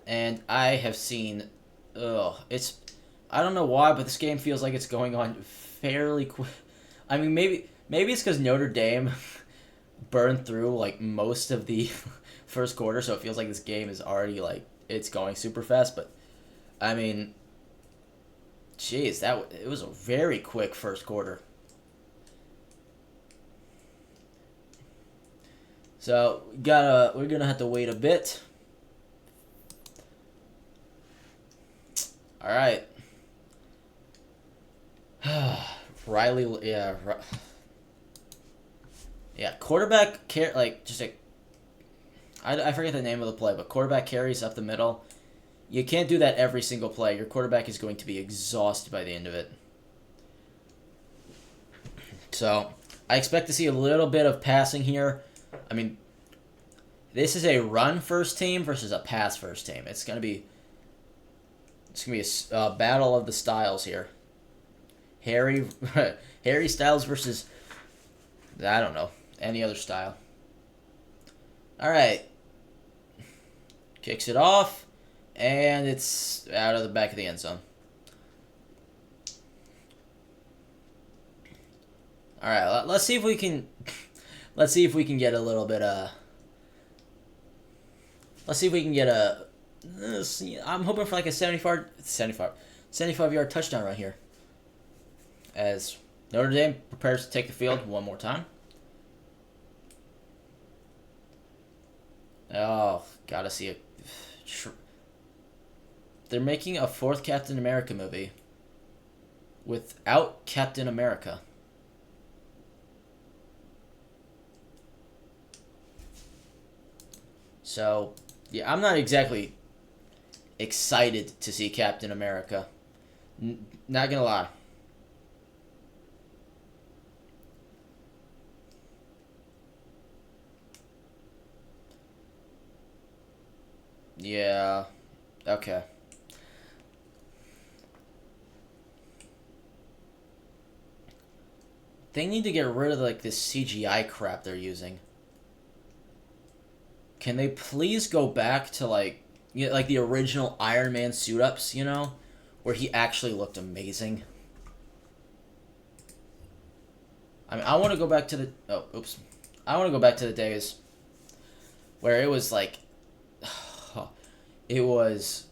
And I have seen I don't know why, but this game feels like it's going on fairly quick. I mean, maybe it's because Notre Dame burned through most of the first quarter, so it feels like this game is already it's going super fast. But I mean, jeez, it was a very quick first quarter. So we're gonna have to wait a bit. All right. Riley, yeah, quarterback I forget the name of the play, but quarterback carries up the middle. You can't do that every single play. Your quarterback is going to be exhausted by the end of it. So I expect to see a little bit of passing here. I mean, this is a run first team versus a pass first team. It's gonna be a battle of the styles here. Harry Styles versus, I don't know, any other style. All right. Kicks it off, and it's out of the back of the end zone. All right, let's see if we can get a little bit let's see if we can get I'm hoping for a 75-yard touchdown right here, as Notre Dame prepares to take the field one more time. Oh, Gotta see it. They're making a 4th Captain America movie without Captain America. So, yeah, I'm not exactly excited to see Captain America. Not gonna lie. Yeah. Okay. They need to get rid of like this CGI crap they're using. Can they please go back to like like the original Iron Man suit ups, you know, where he actually looked amazing? I mean, I want to go back to the I want to go back to the days where it was like it was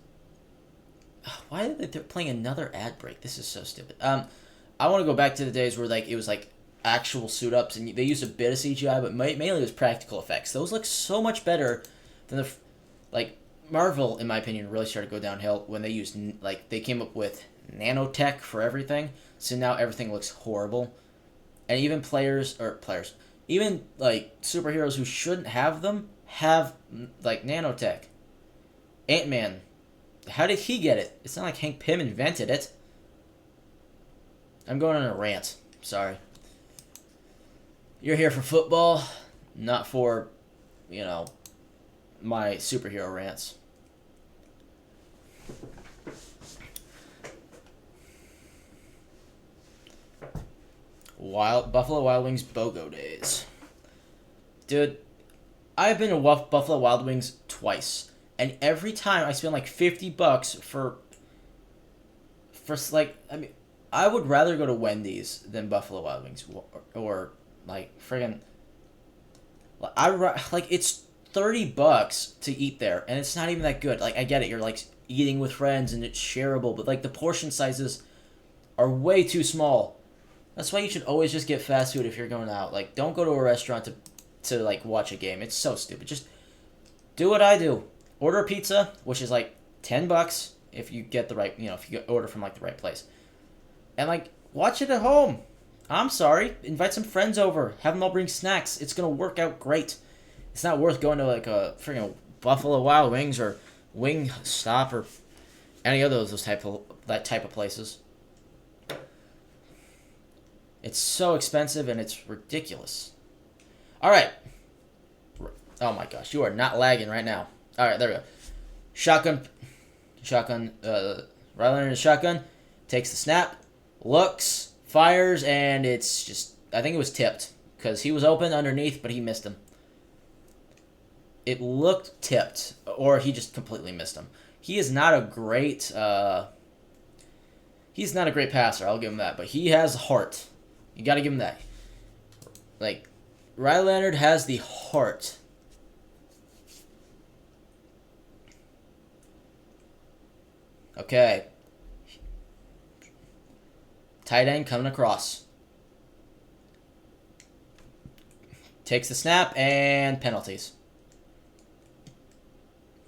why are they playing another ad break? This is so stupid. I want to go back to the days where like it was like actual suit ups and they used a bit of CGI, but mainly it was practical effects. Those look so much better than the like Marvel, in my opinion, really started to go downhill when they used like they came up with nanotech for everything. So now everything looks horrible, and even even like superheroes who shouldn't have them have like nanotech. Ant-Man, how did he get it? It's not like Hank Pym invented it. I'm going on a rant. Sorry. You're here for football, not for, you know, my superhero rants. Buffalo Wild Wings BOGO days. Dude, I've been to Buffalo Wild Wings twice. And every time I spend like $50 for like, I mean, I would rather go to Wendy's than Buffalo Wild Wings or like friggin' like it's $30 to eat there and it's not even that good. Like I get it, you're like eating with friends and it's shareable, but like the portion sizes are way too small. That's why you should always just get fast food if you're going out. Like don't go to a restaurant to like watch a game. It's so stupid. Just do what I do. Order a pizza, which is like $10 if you get the right, you know, if you order from like the right place. And like watch it at home. I'm sorry. Invite some friends over. Have them all bring snacks. It's gonna work out great. It's not worth going to like a freaking Buffalo Wild Wings or Wing Stop or any of those type of places. It's so expensive and it's ridiculous. All right. Oh my gosh, you are not lagging right now. All right, there we go. Shotgun. Rylander in the shotgun takes the snap, looks, fires, and it's just. I think it was tipped because he was open underneath, but he missed him. It looked tipped, or he just completely missed him. He is not a great. He's not a great passer. I'll give him that, but he has heart. You got to give him that. Like, Rylander has the heart. Okay. Tight end coming across. Takes the snap and penalties.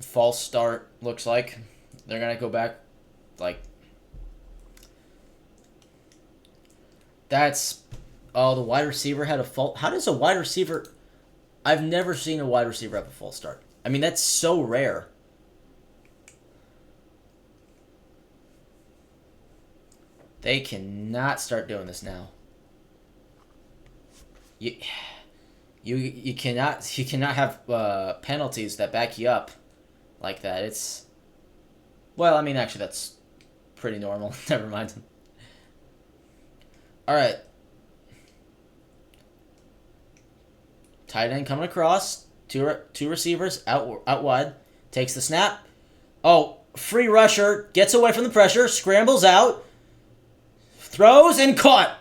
False start, looks like. They're going to go back. Like. That's. Oh, the wide receiver had a fault. How does a wide receiver. I've never seen a wide receiver have a false start. I mean, that's so rare. They cannot start doing this now. You cannot have penalties that back you up like that. It's well, I mean, actually, that's pretty normal. Never mind. All right. Tight end coming across. Two receivers out wide. Takes the snap. Oh, free rusher gets away from the pressure. Scrambles out. Throws and caught.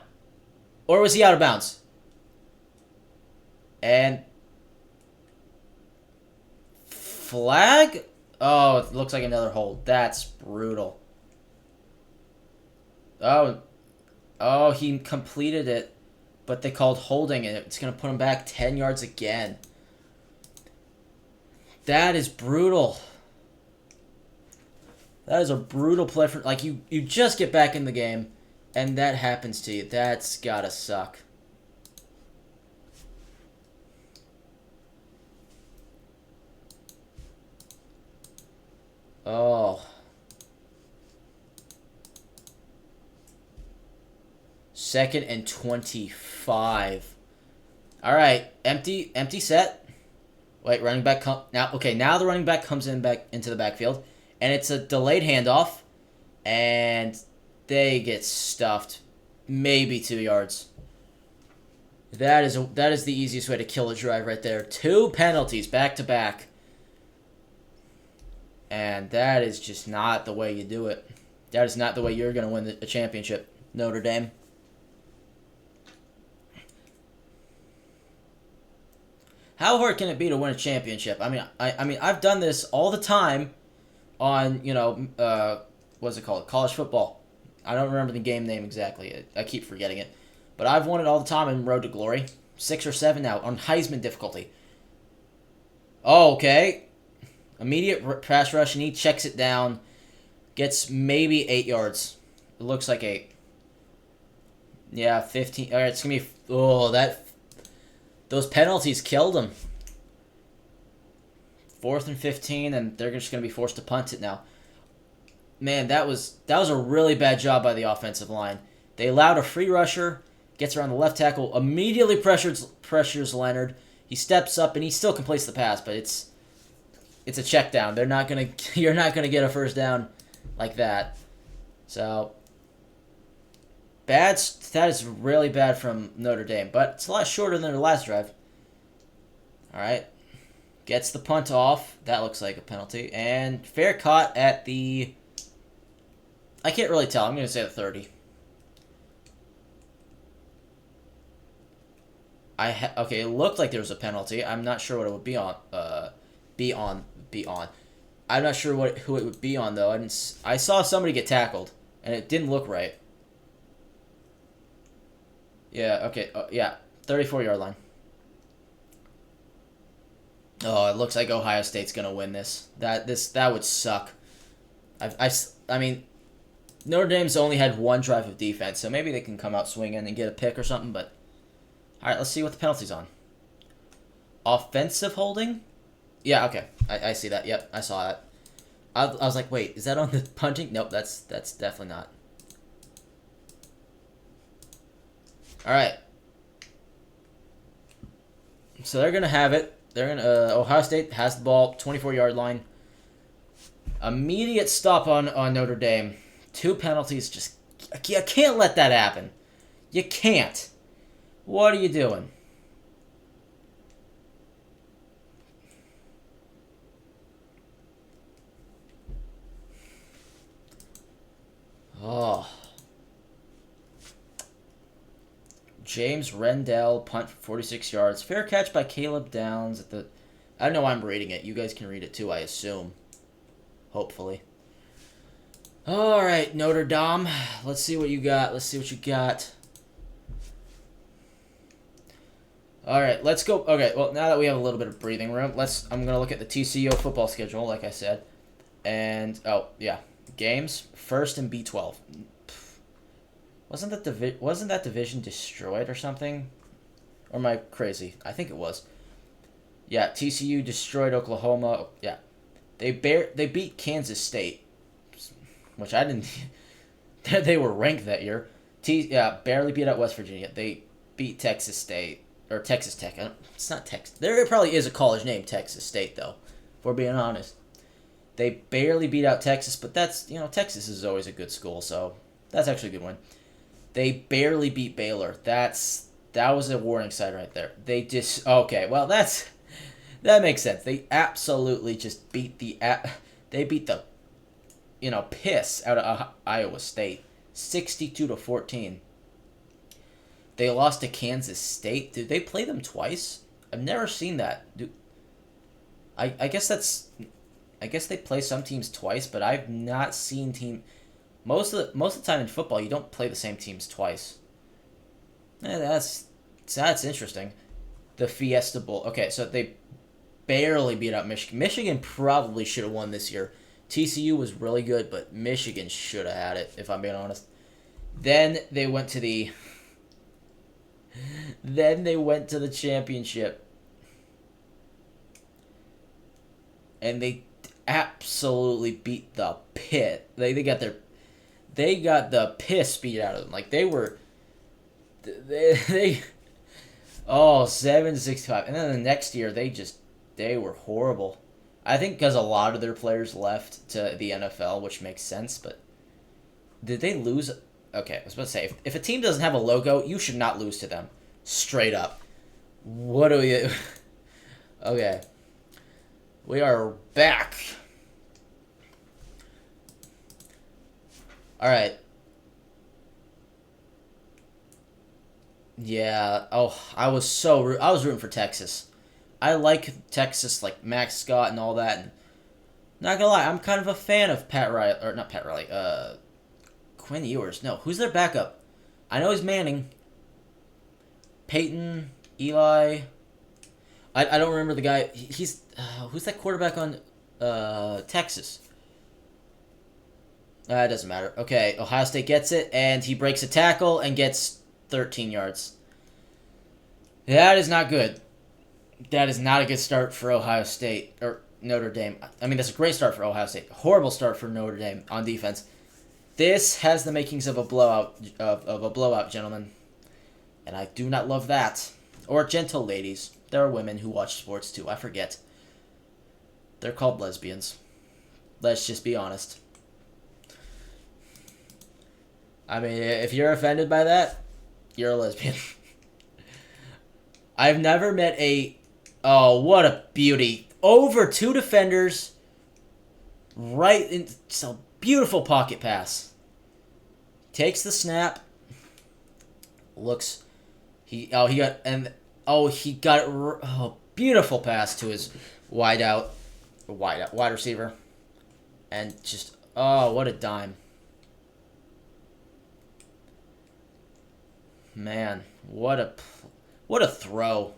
Or was he out of bounds? And flag? Oh, it looks like another hold. That's brutal. Oh, he completed it, but they called holding and it's going to put him back 10 yards again. That is brutal. That is a brutal play for, like, you just get back in the game and that happens to you. That's gotta suck. Oh. Second and 25. All right, empty set. Wait, running back now. Okay, now the running back comes in back into the backfield, and it's a delayed handoff, and they get stuffed, maybe 2 yards. That is the easiest way to kill a drive right there. 2 penalties back to back, and that is just not the way you do it. That is not the way you're gonna win a championship, Notre Dame. How hard can it be to win a championship? I mean, I've done this all the time on, what's it called? College football. I don't remember the game name exactly. I keep forgetting it. But I've won it all the time in Road to Glory. 6 or 7 now on Heisman difficulty. Oh, okay. Immediate pass rush, and he checks it down. Gets maybe 8 yards. It looks like 8. Yeah, 15. All right, it's going to be... Oh, those penalties killed him. 4th and 15, and they're just going to be forced to punt it now. Man, that was a really bad job by the offensive line. They allowed a free rusher, gets around the left tackle, immediately pressures Leonard. He steps up and he still completes the pass, but it's a check down. You're not gonna get a first down like that. So that is really bad from Notre Dame, but it's a lot shorter than their last drive. All right. Gets the punt off. That looks like a penalty. And fair caught at the... I can't really tell. I'm going to say the 30. Okay, it looked like there was a penalty. I'm not sure what it would be on. Be on. I'm not sure who it would be on, though. I saw somebody get tackled, and it didn't look right. Yeah, okay. Yeah, 34-yard line. Oh, it looks like Ohio State's gonna win this. That would suck. I mean, Notre Dame's only had 1 drive of defense, so maybe they can come out swinging and get a pick or something. But all right, let's see what the penalty's on. Offensive holding. Yeah, okay, I see that. Yep, I saw that. I was like, wait, is that on the punting? Nope, that's definitely not. All right. So they're gonna have it. Ohio State has the ball, 24-yard line. Immediate stop on Notre Dame. 2 penalties. Just you can't let that happen. You can't. What are you doing? Oh. James Rendell, punt for 46 yards. Fair catch by Caleb Downs at the... I don't know why I'm reading it. You guys can read it too, I assume. Hopefully. All right, Notre Dame. Let's see what you got. All right, let's go. Okay, well, now that we have a little bit of breathing room, I'm going to look at the TCU football schedule, like I said. And, oh, yeah. Games, first and B12. Wasn't that division destroyed or something? Or am I crazy? I think it was. Yeah, TCU destroyed Oklahoma. Yeah, they beat Kansas State, which I didn't. They were ranked that year. Barely beat out West Virginia. They beat Texas State or Texas Tech. It's not Texas. There probably is a college named Texas State though. If we're being honest, they barely beat out Texas, but that's Texas is always a good school, so that's actually a good win. They barely beat Baylor. That was a warning sign right there. Okay. Well, that makes sense. They absolutely just beat the piss out of Iowa State, 62-14. They lost to Kansas State. Did they play them twice? I've never seen that. I guess they play some teams twice, but I've not seen most of the time in football, you don't play the same teams twice. That's interesting. The Fiesta Bowl. Okay, so barely beat out Michigan. Michigan probably should have won this year. TCU was really good, but Michigan should have had it, if I'm being honest. Then they went to the championship. And they absolutely beat the pit. They got the piss beat out of them. Like they were 7-65. And then the next year they were horrible. I think because a lot of their players left to the NFL, which makes sense, but did they lose? Okay, I was about to say, if a team doesn't have a logo, you should not lose to them. Straight up. What do we... Okay. We are back. Alright. Yeah. Oh, I was rooting for Texas. I like Texas, like Max Scott and all that. And not gonna lie, I'm kind of a fan of Pat Riley, or not Pat Riley, Quinn Ewers. No, who's their backup? I know he's Manning. Peyton, Eli. I don't remember the guy. He's who's that quarterback on Texas? It doesn't matter. Okay, Ohio State gets it, and he breaks a tackle and gets 13 yards. That is not good. That is not a good start for Ohio State or Notre Dame. I mean, that's a great start for Ohio State. Horrible start for Notre Dame on defense. This has the makings of a blowout, gentlemen, and I do not love that. Or gentle ladies. There are women who watch sports too. I forget. They're called lesbians. Let's just be honest. I mean, if you're offended by that, you're a lesbian. I've never met a... Oh, what a beauty. Over two defenders. Right in... Just a beautiful pocket pass. Takes the snap. Looks... He got it... Oh, beautiful pass to his wide receiver. And just... Oh, what a dime. Man, what a throw.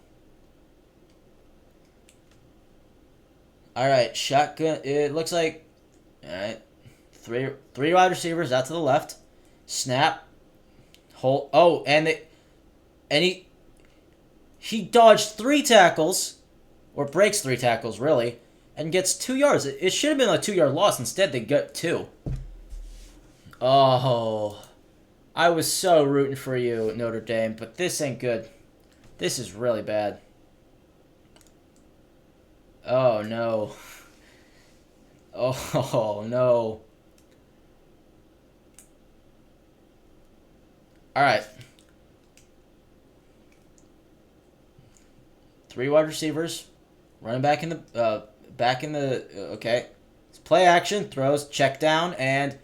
Alright, shotgun. It looks like... Alright. Three wide receivers out to the left. Snap. Hold. Oh, and he dodged 3 tackles. Or breaks 3 tackles, really. And gets 2 yards. It should have been a 2-yard loss. Instead, they got 2. Oh... I was so rooting for you, Notre Dame, but this ain't good. This is really bad. Oh, no. Oh, no. Alright. 3 wide receivers. Running back in the... okay. It's play action. Throws. Check down. And...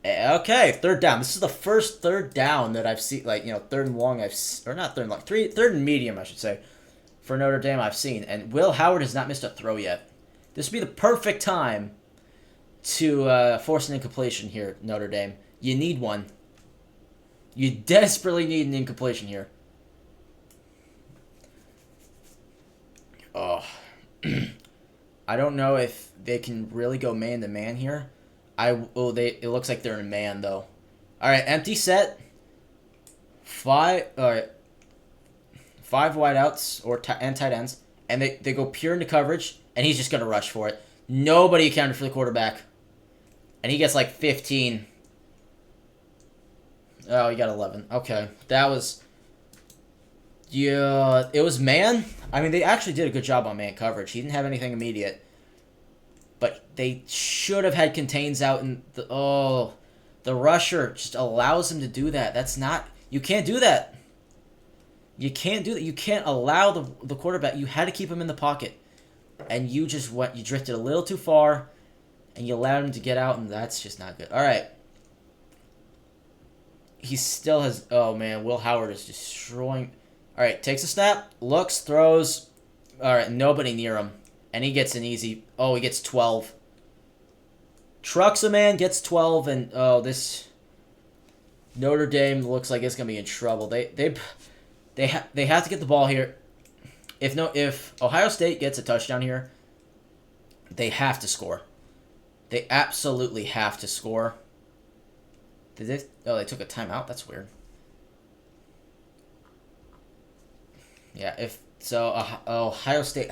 Okay, 3rd down. This is the first 3rd down that I've seen, like, 3rd and long or not 3rd and long, 3rd and medium, I should say, for Notre Dame I've seen. And Will Howard has not missed a throw yet. This would be the perfect time to force an incompletion here, Notre Dame. You need one. You desperately need an incompletion here. Oh. I don't know if they can really go man-to-man here. It looks like they're in a man, though. Alright, empty set. 5 wideouts and tight ends. And they go pure into coverage, and he's just going to rush for it. Nobody accounted for the quarterback. And he gets like 15. Oh, he got 11. Okay. That was... Yeah, it was man. I mean, they actually did a good job on man coverage. He didn't have anything immediate. But they should have had contains out in the... Oh, the rusher just allows him to do that. That's not... You can't do that. You can't do that. You can't allow the quarterback... You had to keep him in the pocket. And you just went... You drifted a little too far. And you allowed him to get out, and that's just not good. All right. He still has... Oh, man. Will Howard is destroying... All right. Takes a snap. Looks. Throws. All right. Nobody near him. And he gets an easy... Oh, he gets 12. Trucks a man, gets 12, and... Oh, this... Notre Dame looks like it's going to be in trouble. They have to get the ball here. if Ohio State gets a touchdown here, they have to score. They absolutely have to score. Did they? Oh, they took a timeout. That's weird. Yeah, if so, Ohio State,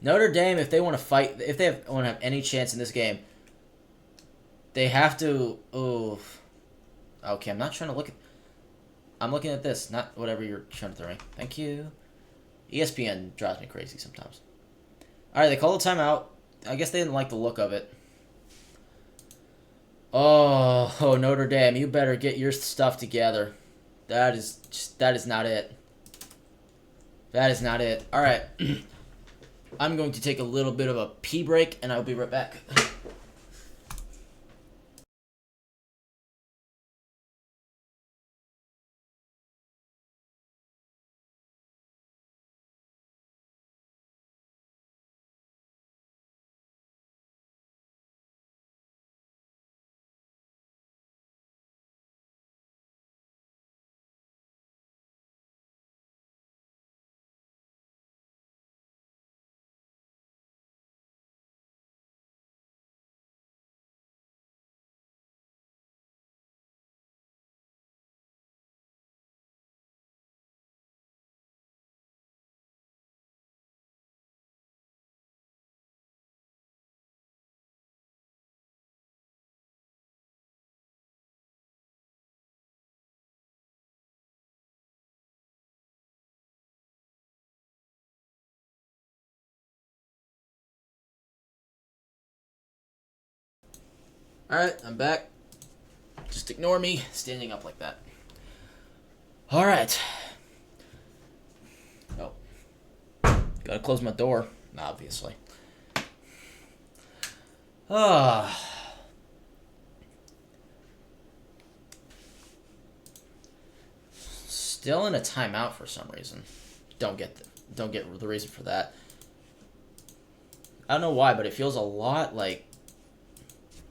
Notre Dame, if they want to fight, if they want to have any chance in this game, they have to. Oh, okay. I'm not trying to look at. I'm looking at this, not whatever you're trying to throw me. Thank you. ESPN drives me crazy sometimes. All right, they called a timeout. I guess they didn't like the look of it. Oh, Notre Dame, you better get your stuff together. That is not it. That is not it. All right. I'm going to take a little bit of a pee break, and I'll be right back. All right, I'm back. Just ignore me standing up like that. All right. Oh, gotta close my door, obviously. Still in a timeout for some reason. Don't get the reason for that. I don't know why, but it feels a lot like.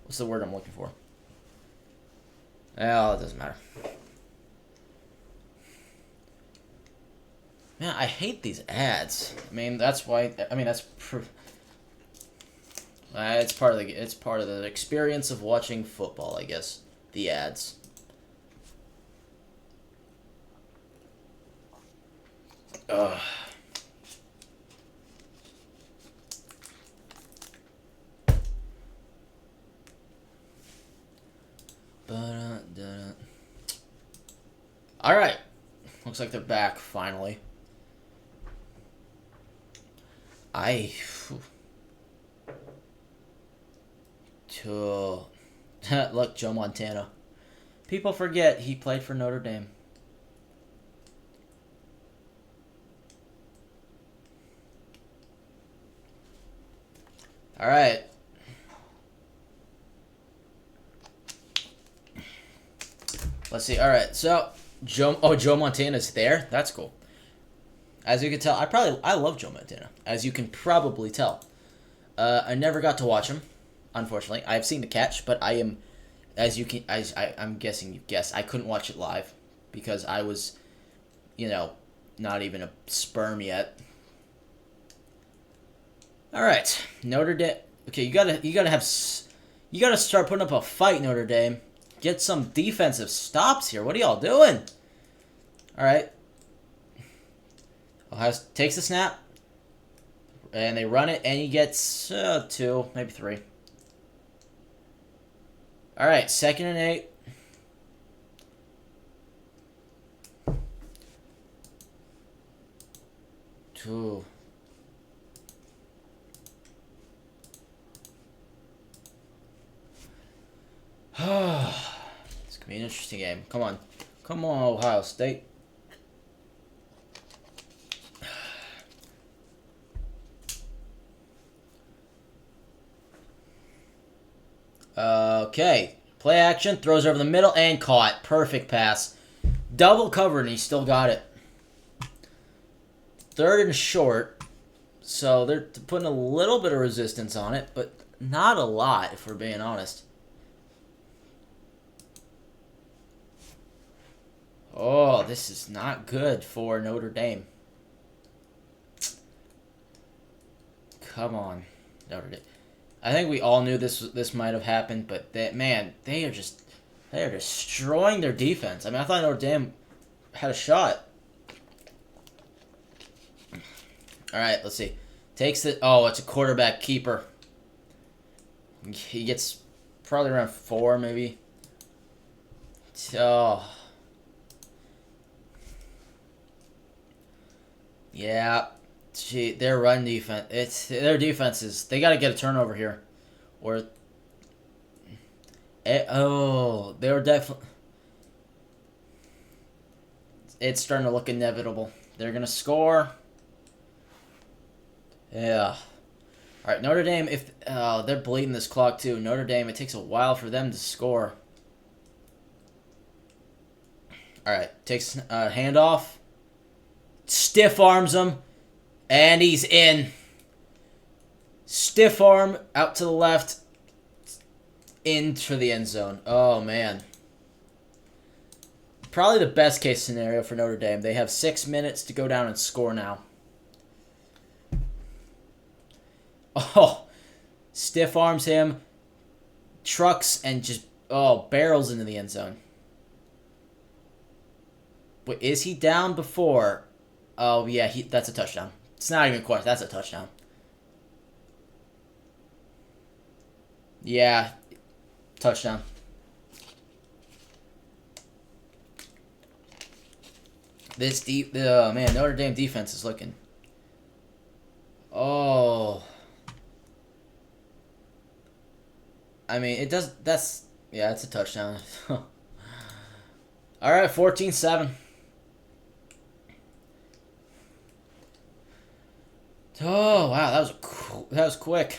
What's the word I'm looking for? Well, it doesn't matter. Man, I hate these ads. I mean, that's why. I mean, that's. It's part of the experience of watching football, I guess. The ads. Ugh. All right. Looks like they're back finally. Look, Joe Montana. People forget he played for Notre Dame. All right. Let's see. All right. So Joe Montana's there. That's cool. As you can tell, I love Joe Montana. As you can probably tell, I never got to watch him. Unfortunately, I've seen the catch, but I'm guessing you guessed. I couldn't watch it live because I was, not even a sperm yet. All right, Notre Dame. Okay, you gotta start putting up a fight, Notre Dame. Get some defensive stops here. What are y'all doing? All right. Ohio takes the snap, and they run it, and he gets 2, maybe 3. All right, 2nd and 8. Two. It's gonna be an interesting game. Come on, Ohio State. Okay. Play action. Throws over the middle and caught. Perfect pass. Double covered and he still got it. 3rd and short. So they're putting a little bit of resistance on it, but not a lot if we're being honest. Oh, this is not good for Notre Dame. come on, Notre Dame. I think we all knew this might have happened, but they are destroying their defense. I mean, I thought Notre Dame had a shot. All right, let's see. Takes it. Oh, it's a quarterback keeper. He gets probably around 4, maybe. Oh. Yeah. Gee, their run defense. Their defenses. They got to get a turnover here, or. They were definitely. It's starting to look inevitable. They're gonna score. Yeah. All right, Notre Dame. If they're bleeding this clock too. Notre Dame. It takes a while for them to score. All right, takes a handoff. Stiff arms him, and he's in. Stiff arm out to the left, into the end zone. Oh man. Probably the best case scenario for Notre Dame. They have 6 minutes to go down and score now. Oh, stiff arms him, trucks, and just, barrels into the end zone. But is he down before? Oh, yeah, that's a touchdown. It's not even a question. That's a touchdown. Yeah, touchdown. Man, Notre Dame defense is looking. Oh. I mean, it does. It's a touchdown. All right, 14-7. Oh wow, that was quick.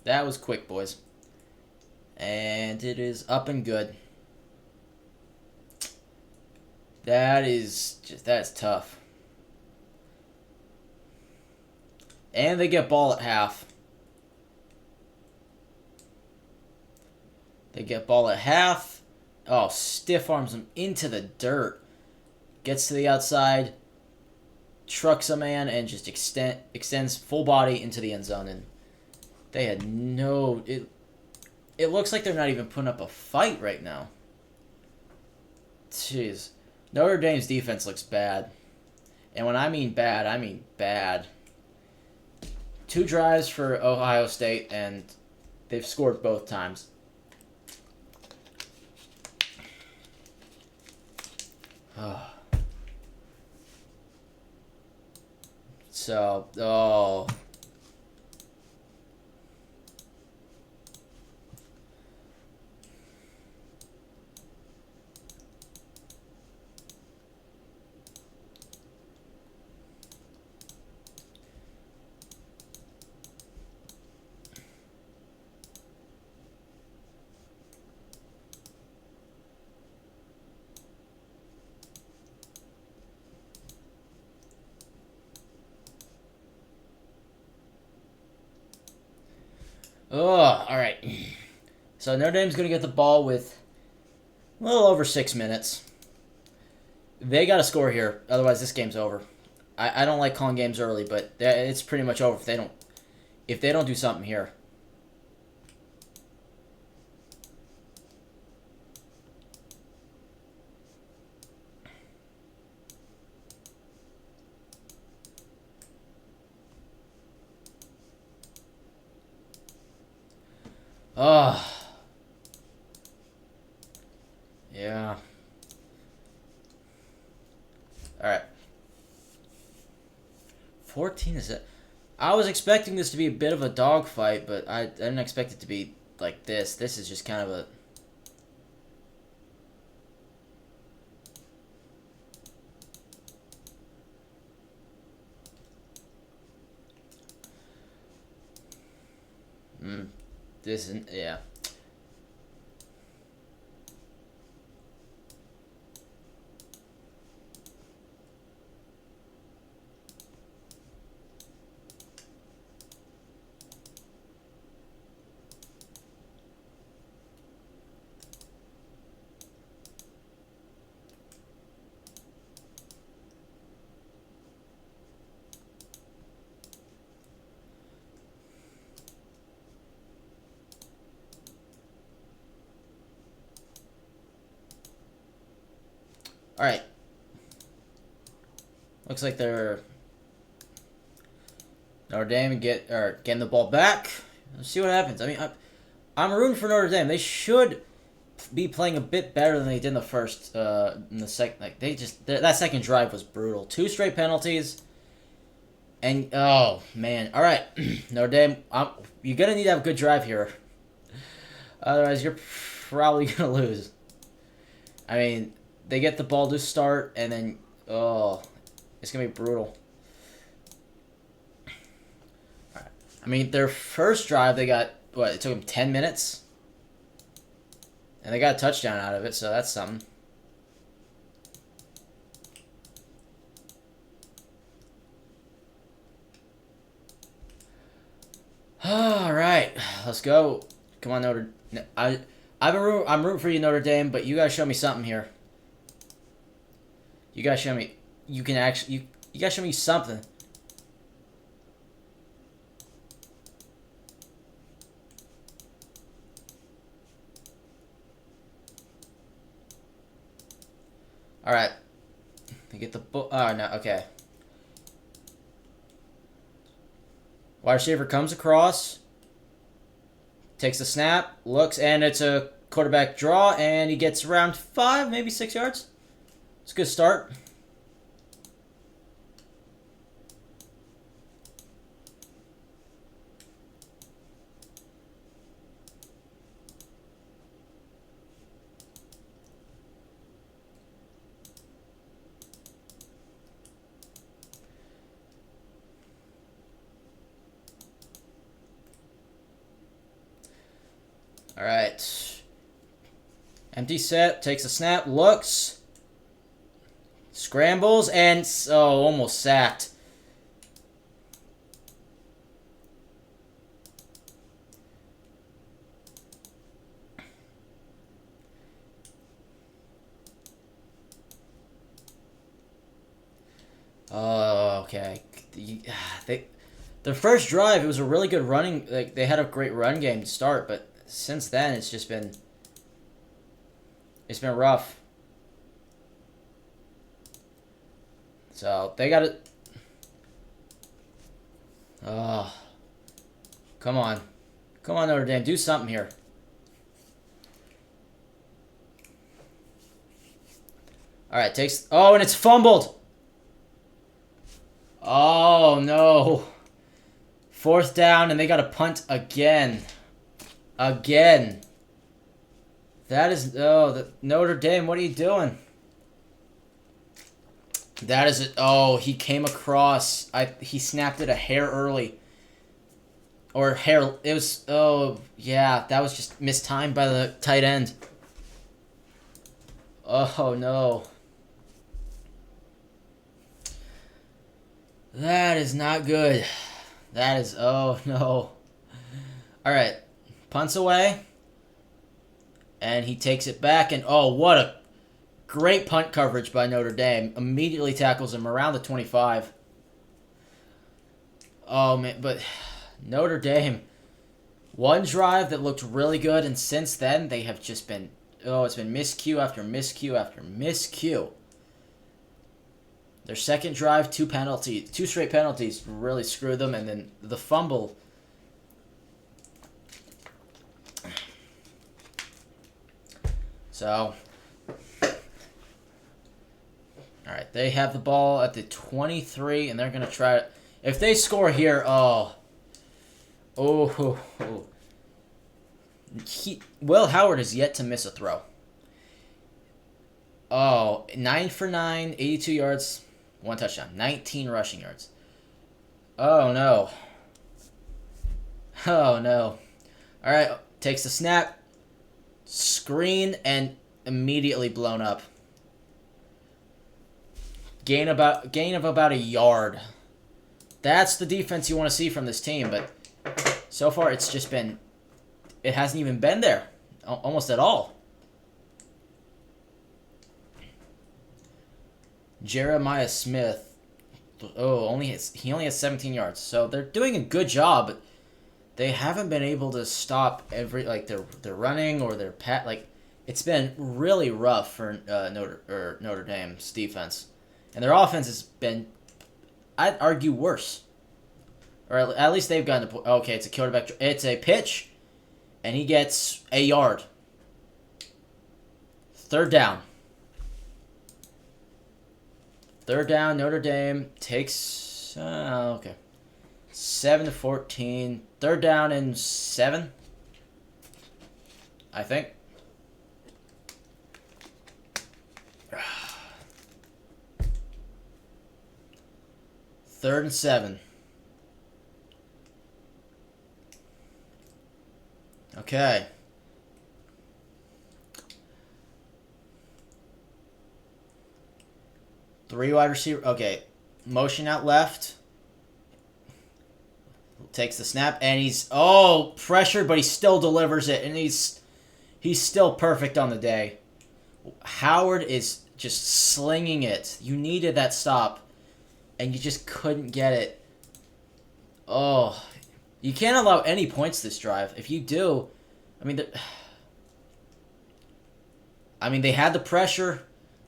That was quick, boys. And it is up and good. That's tough. And they get ball at half. They get ball at half. Oh, stiff arms him into the dirt. Gets to the outside. Trucks a man and just extends full body into the end zone. And they had no... It looks like they're not even putting up a fight right now. Jeez. Notre Dame's defense looks bad. And when I mean bad, I mean bad. 2 drives for Ohio State, and they've scored both times. So, all right. So Notre Dame's going to get the ball with a little over 6 minutes. They got to score here, otherwise this game's over. I don't like calling games early, but it's pretty much over if they don't do something here. Oh. Yeah. All right. 14 is it? I was expecting this to be a bit of a dogfight, but I didn't expect it to be like this. This is just kind of a... This isn't... Yeah. All right. Looks like they're Notre Dame getting the ball back. Let's see what happens. I mean, I'm rooting for Notre Dame. They should be playing a bit better than they did in the first, in the second. Like that second drive was brutal. 2 straight penalties, and oh man! All right, Notre Dame, you're gonna need to have a good drive here, otherwise you're probably gonna lose. I mean, they get the ball to start, and then it's gonna be brutal. All right. I mean, their first drive, they got what? It took them 10 minutes. And they got a touchdown out of it, so that's something. All right, let's go. Come on, Notre. I'm rooting for you, Notre Dame, but you gotta show me something here. You gotta show me. You can actually. You gotta show me something. All right. They get the ball. Oh, no. Okay. Wide receiver comes across. Takes the snap. Looks, and it's a quarterback draw, and he gets around 5, maybe 6 yards. It's a good start. All right. Empty set, takes a snap, looks, scrambles, and almost sacked. Oh, okay. The first drive, it was a really good running. Like they had a great run game to start, but since then it's been rough. So they got it. Oh, come on, Notre Dame, do something here. All right, takes. Oh, and it's fumbled. Oh no. 4th down, and they got to punt again. Again. That is... Oh, Notre Dame, what are you doing? That is it. Oh, he came across. He snapped it a hair early. Or hair... It was... Oh, yeah. That was just mistimed by the tight end. Oh, no. That is not good. That is... Oh, no. All right. Punts away. And he takes it back. And, oh, what a great punt coverage by Notre Dame. Immediately tackles him around the 25. Oh, man. But Notre Dame, one drive that looked really good. And since then, they have just been... Oh, it's been miscue after miscue after miscue. Their second drive, 2 straight penalties really screwed them. And then the fumble... So, all right, they have the ball at the 23, and they're going to try it. If they score here, Will Howard is yet to miss a throw. Oh, 9 for 9, 82 yards, 1 touchdown, 19 rushing yards. Oh, no. Oh, no. All right, takes the snap. Screen and immediately blown up. Gain of about a yard. That's the defense you want to see from this team, but so far it's just been... It hasn't even been there. Almost at all. Jeremiah Smith. Oh, he only has 17 yards. So they're doing a good job, but they haven't been able to stop their running or their It's been really rough for Notre Dame's defense, and their offense has been, I'd argue, worse. Or at least they've gotten to. Okay, it's a quarterback. It's a pitch, and he gets a yard. Third down. Third down. Notre Dame takes. Okay. 7-14. Third down and 7. I think. Third and 7. Okay. Three wide receiver. Okay. Motion out left. Takes the snap, and he's pressured, but he still delivers it, and he's still perfect on the day. Howard is just slinging it. You needed that stop, and you just couldn't get it. Oh, you can't allow any points this drive. If you do, I mean, they had the pressure,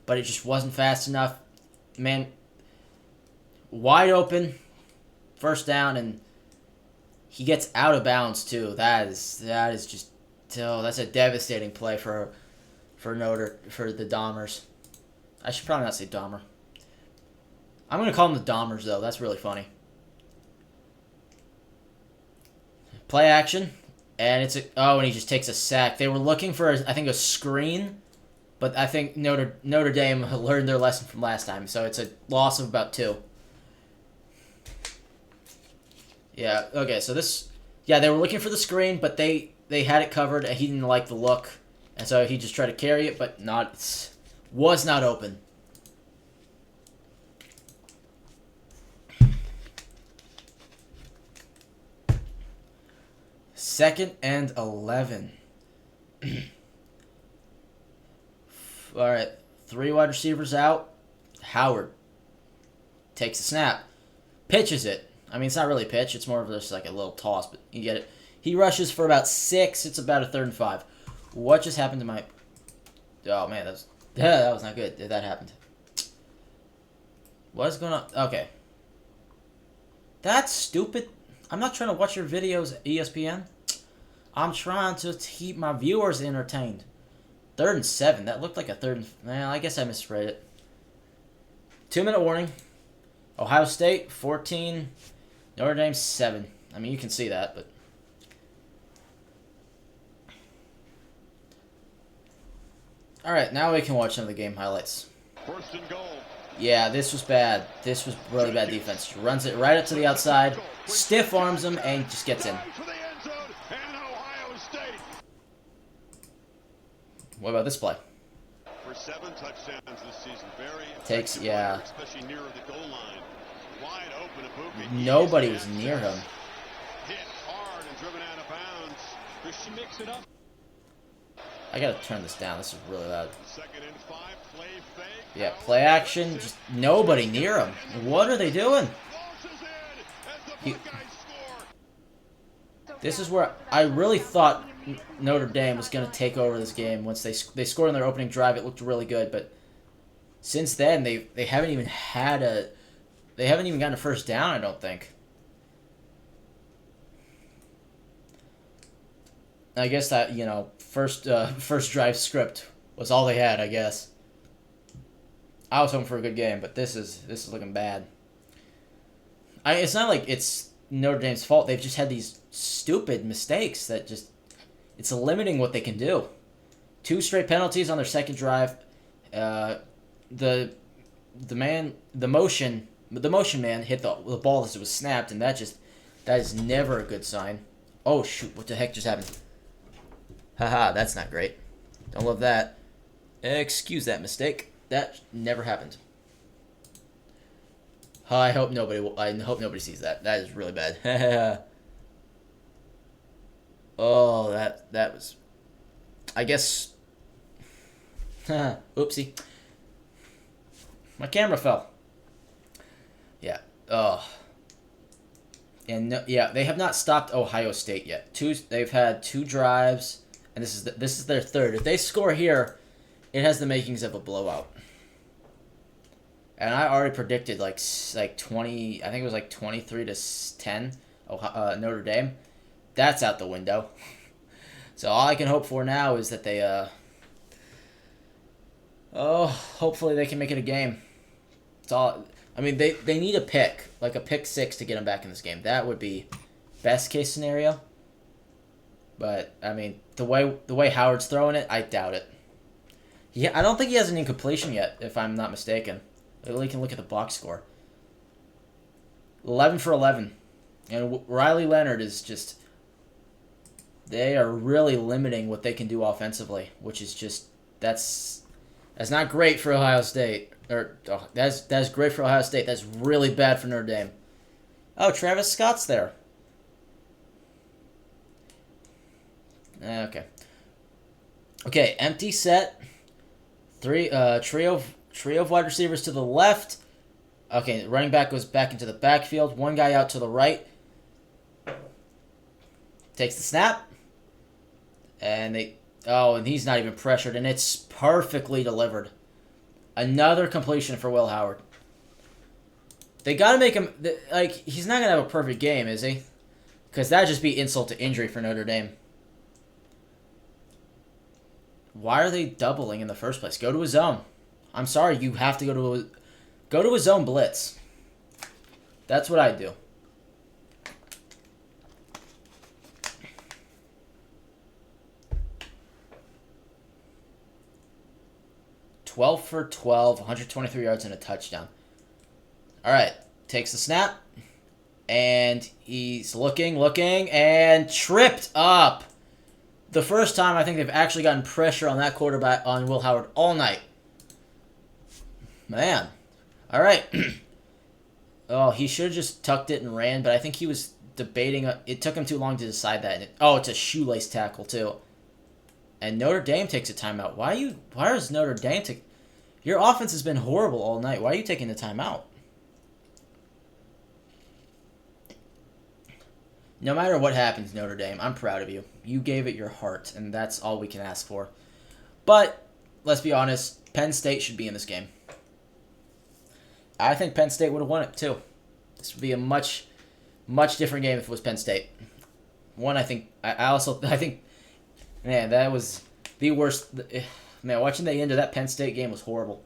but it just wasn't fast enough. Man, wide open, first down, and he gets out of bounds too. That is just, that's a devastating play for the Dahmers. I should probably not say Dahmer. I'm gonna call them the Dahmers though. That's really funny. Play action, and and he just takes a sack. They were looking for I think a screen, but I think Notre Dame learned their lesson from last time, so it's a loss of about 2. Yeah, okay, so they were looking for the screen, but they had it covered, and he didn't like the look, and so he just tried to carry it, but was not open. Second and 11. All right, 3 wide receivers out. Howard takes the snap, pitches it. I mean, it's not really a pitch. It's more of just like a little toss, but you get it. He rushes for about 6. It's about a 3rd and 5. What just happened to my... Oh, man, that was not good. That happened. What is going on? Okay. That's stupid. I'm not trying to watch your videos, ESPN. I'm trying to keep my viewers entertained. 3rd and 7. That looked like a 3rd and... Well, I guess I misread it. 2-minute warning. Ohio State, 14. Notre Dame, 7. I mean, you can see that, but... Alright, now we can watch some of the game highlights. First and goal. Yeah, this was bad. This was really bad defense. Runs it right up to the outside, stiff arms him, and just gets in. What about this play? For 7 touchdowns this season, takes, yeah. Especially near the goal line. Wide open, nobody was near him. Hit hard and driven out of bounds. Christian mix it up. I gotta turn this down. This is really loud. 2nd and 5, play fake. Yeah, play action. Just nobody near him. What are they doing? This is where I really thought Notre Dame was going to take over this game. Once they scored on their opening drive, it looked really good. But since then, they haven't even gotten a first down, I don't think. I guess that, first drive script was all they had, I guess. I was hoping for a good game, but this is looking bad. It's not like it's Notre Dame's fault. They've just had these stupid mistakes that just, it's limiting what they can do. 2 straight penalties on their second drive. The motion man hit the ball as it was snapped, and that is never a good sign. Oh shoot! What the heck just happened? Haha, that's not great. Don't love that. Excuse that mistake. That never happened. I hope nobody sees that. That is really bad. Oh, that was, I guess. Oopsie. My camera fell. Yeah. Oh. And no, yeah, they have not stopped Ohio State yet. They've had 2 drives. and this is their third. If they score here, it has the makings of a blowout. And I already predicted like 20. I think it was like 23-10. Notre Dame. That's out the window. So all I can hope for now is that they hopefully they can make it a game. It's all. I mean, they need a pick, like a pick 6 to get them back in this game. That would be best case scenario. But I mean, the way Howard's throwing it, I doubt it. I don't think he has an incompletion yet, if I'm not mistaken. We can look at the box score. 11 for 11, and Riley Leonard is just. They are really limiting what they can do offensively, which is just that's not great for Ohio State. That's great for Ohio State. That's really bad for Notre Dame. Oh, Travis Scott's there. Okay. Okay, empty set. Trio of wide receivers to the left. Okay, running back goes back into the backfield. One guy out to the right. Takes the snap. And and he's not even pressured, and it's perfectly delivered. Another completion for Will Howard. They got to make him, he's not going to have a perfect game, is he? Because that'd just be insult to injury for Notre Dame. Why are they doubling in the first place? Go to a zone. I'm sorry, you have to go to a zone blitz. That's what I do. $12 for 12, 123 yards and a touchdown. All right, takes the snap, and he's looking, and tripped up. The first time I think they've actually gotten pressure on that quarterback, on Will Howard, all night. Man. All right. Oh, he should have just tucked it and ran, but I think he was debating. It took him too long to decide that. It's a shoelace tackle, too. And Notre Dame takes a timeout. Why is Notre Dame take... Your offense has been horrible all night. Why are you taking the timeout? No matter what happens, Notre Dame, I'm proud of you. You gave it your heart, and that's all we can ask for. But, let's be honest, Penn State should be in this game. I think Penn State would have won it, too. This would be a much, much different game if it was Penn State. I think... Man, that was the worst. Man, watching the end of that Penn State game was horrible.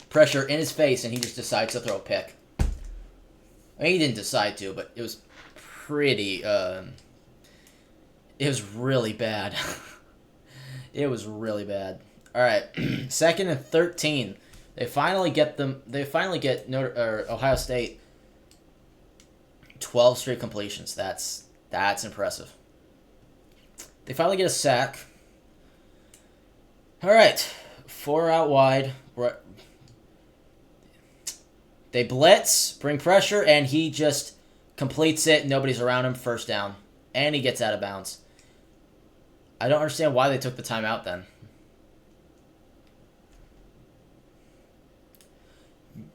Pressure in his face, and he just decides to throw a pick. I mean, he didn't decide to, but it was pretty... it was really bad. It was really bad. All right, 2nd and 13. They finally get Ohio State 12 straight completions. That's impressive. They finally get a sack. All right, 4 out wide. They blitz, bring pressure, and he just completes it. Nobody's around him. First down. And he gets out of bounds. I don't understand why they took the timeout then.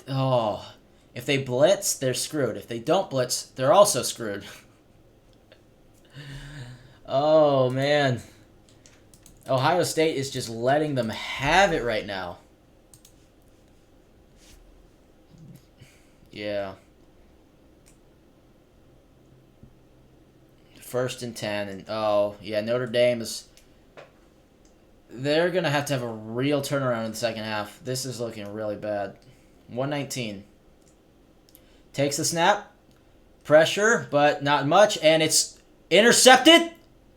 Oh, if they blitz, they're screwed. If they don't blitz, they're also screwed. Oh, man. Ohio State is just letting them have it right now. Yeah. 1st and 10. And Notre Dame is... They're going to have a real turnaround in the second half. This is looking really bad. 119. Takes the snap. Pressure, but not much. And it's intercepted.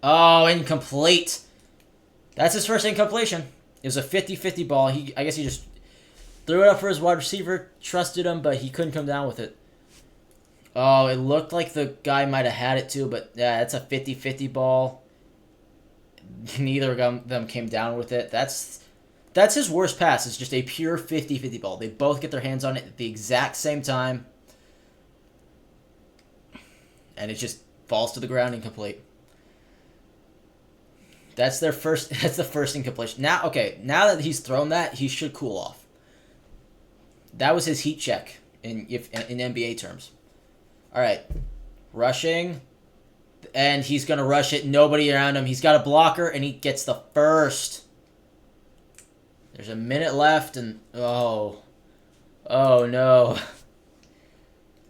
Oh, incomplete. That's his first incompletion. It was a 50-50 ball. I guess he just threw it up for his wide receiver, trusted him, but he couldn't come down with it. Oh, it looked like the guy might have had it too, but yeah, it's a 50-50 ball. Neither of them came down with it. That's his worst pass. It's just a pure 50-50 ball. They both get their hands on it at the exact same time. And it just falls to the ground incomplete. That's the first incompletion. Now that he's thrown that, he should cool off. That was his heat check in NBA terms. All right. Rushing. And he's going to rush it. Nobody around him. He's got a blocker, and he gets the first. There's a minute left, and oh no.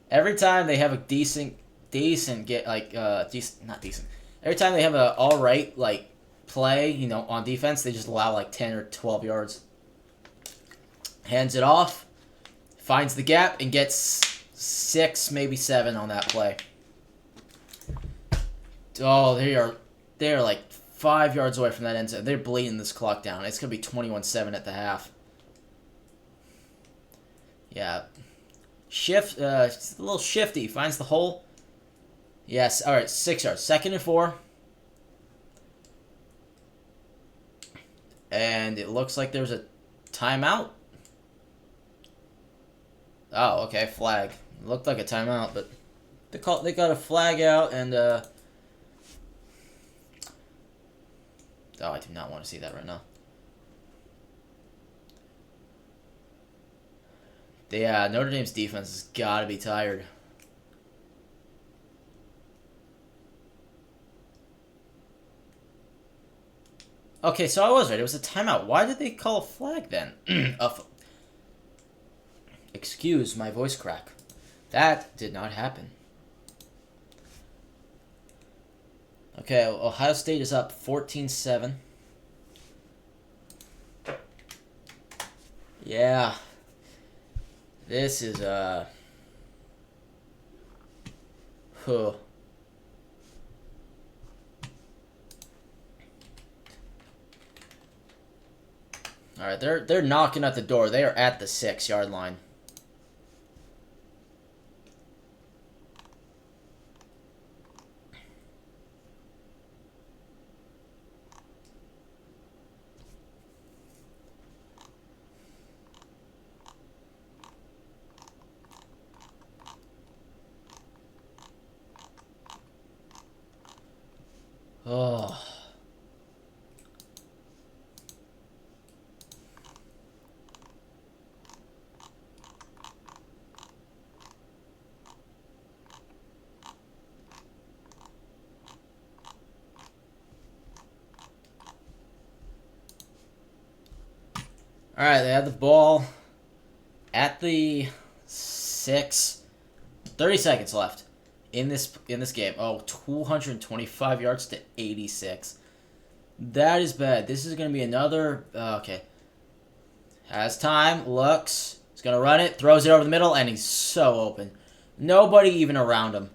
Every time they have a decent get not decent. Every time they have a all right like play, you know, on defense, they just allow like 10 or 12 yards. Hands it off, finds the gap, and gets 6, maybe 7 on that play. Oh, they are like 5 yards away from that end zone. They're bleeding this clock down. It's gonna be 21-7 at the half. Yeah, it's a little shifty. Finds the hole. Yes. All right, 6 yards. 2nd and 4. And it looks like there's a timeout. Oh, okay, flag. It looked like a timeout, but they got a flag out, and oh, I do not want to see that right now. Yeah, Notre Dame's defense has got to be tired. Okay, so I was right. It was a timeout. Why did they call a flag then? Excuse my voice crack. That did not happen. Okay, Ohio State is up 14-7. Yeah. This is, Alright, they're knocking at the door. They are at the 6-yard line. Oh. Alright, they have the ball at the 6. 30 seconds left in this game. Oh, 225 yards to 86. That is bad. This is going to be another... okay. Has time. Looks. He's going to run it. Throws it over the middle, and he's so open. Nobody even around him.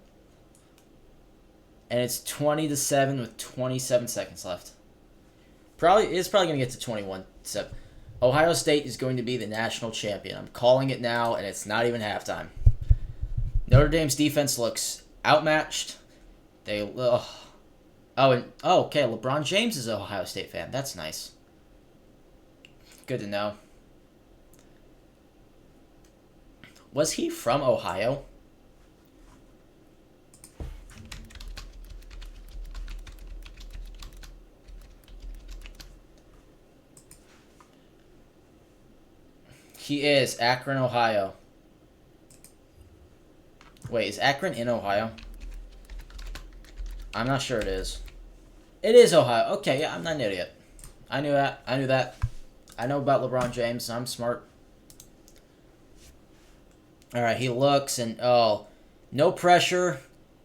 And it's 20-7 with 27 seconds left. It's probably going to get to 21-7. Ohio State is going to be the national champion. I'm calling it now, and it's not even halftime. Notre Dame's defense looks outmatched. Okay, LeBron James is an Ohio State fan. That's nice. Good to know. Was he from Ohio? He is. Akron, Ohio. Wait, is Akron in Ohio? I'm not sure it is. It is Ohio. Okay, yeah, I'm not an idiot. I knew that. I know about LeBron James. I'm smart. Alright, he looks, and no pressure,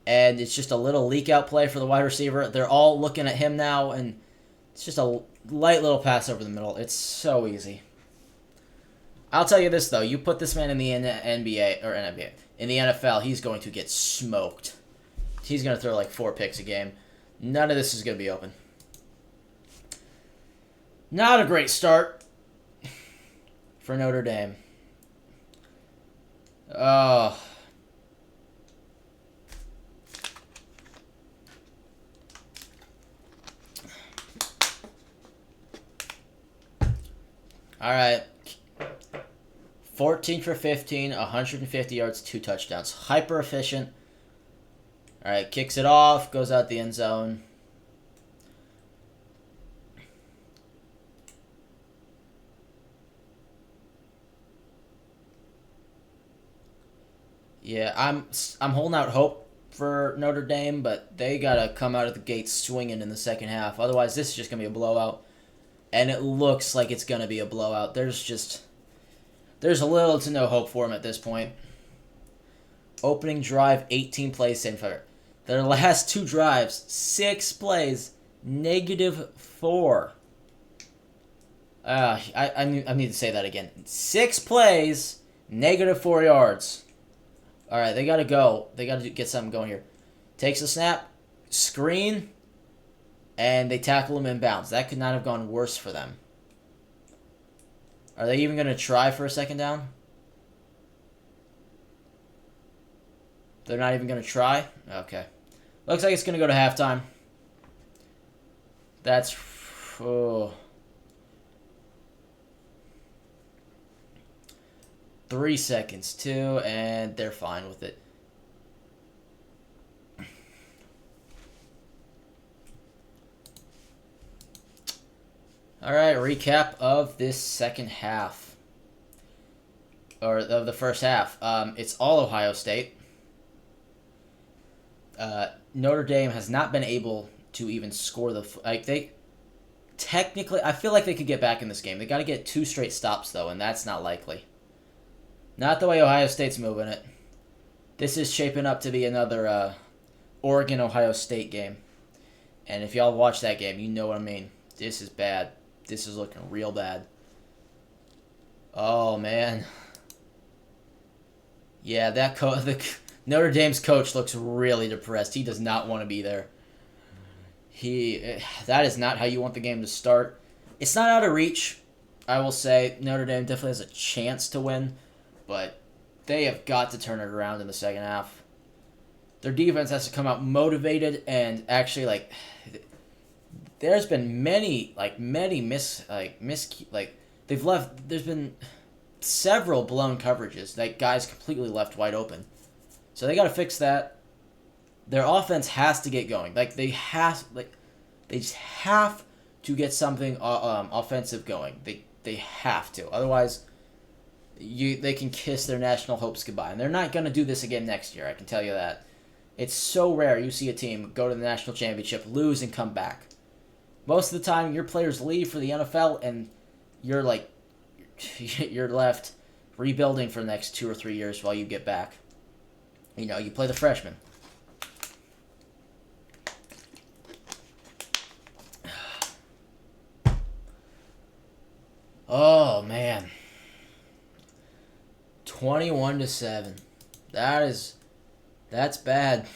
and it's just a little leak-out play for the wide receiver. They're all looking at him now, and it's just a light little pass over the middle. It's so easy. I'll tell you this, though. You put this man in the NBA, in the NFL, he's going to get smoked. He's going to throw like 4 picks a game. None of this is going to be open. Not a great start for Notre Dame. Oh. All right. 14 for 15, 150 yards, 2 touchdowns. Hyper efficient. All right, kicks it off, goes out the end zone. Yeah, I'm holding out hope for Notre Dame, but they got to come out of the gate swinging in the second half. Otherwise, this is just going to be a blowout. And it looks like it's going to be a blowout. There's a little to no hope for them at this point. Opening drive, 18 plays, same fire. Their last 2 drives, 6 plays, -4. I need to say that again. 6 plays, -4 yards. All right, they got to go. They got to get something going here. Takes a snap, screen, and they tackle him inbounds. That could not have gone worse for them. Are they even going to try for a second down? They're not even going to try? Okay. Looks like it's going to go to halftime. That's... Oh. 3 seconds, too, and they're fine with it. All right, recap of this second half. Or of the first half. It's all Ohio State. Notre Dame has not been able to even score they technically, I feel like they could get back in this game. They got to get 2 straight stops though, and that's not likely. Not the way Ohio State's moving it. This is shaping up to be another Oregon-Ohio State game. And if y'all watch that game, you know what I mean. This is bad. This is looking real bad. Oh man. Yeah, Notre Dame's coach looks really depressed. He does not want to be there. That is not how you want the game to start. It's not out of reach, I will say. Notre Dame definitely has a chance to win, but they have got to turn it around in the second half. Their defense has to come out motivated and actually there's been there's been several blown coverages that guys completely left wide open. So they got to fix that. Their offense has to get going. They just have to get something offensive going. They have to. Otherwise, they can kiss their national hopes goodbye. And they're not going to do this again next year, I can tell you that. It's so rare you see a team go to the national championship, lose, and come back. Most of the time, your players leave for the NFL, and you're left rebuilding for the next 2 or 3 years while you get back. You play the freshmen. Oh, man. 21-7. That's bad.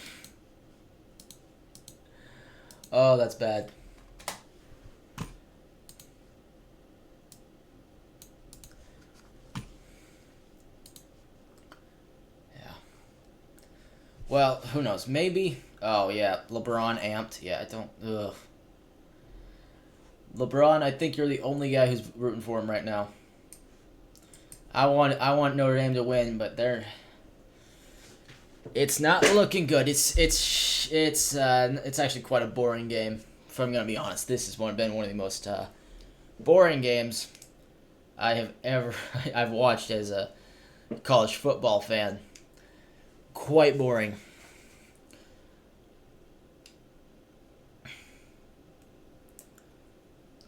Oh, that's bad. Well, who knows? Maybe. Oh, yeah. LeBron amped. Yeah, I don't... Ugh. LeBron, I think you're the only guy who's rooting for him right now. I want Notre Dame to win, but it's not looking good. It's actually quite a boring game, if I'm going to be honest. This has been one of the most boring games I've watched as a college football fan. Quite boring.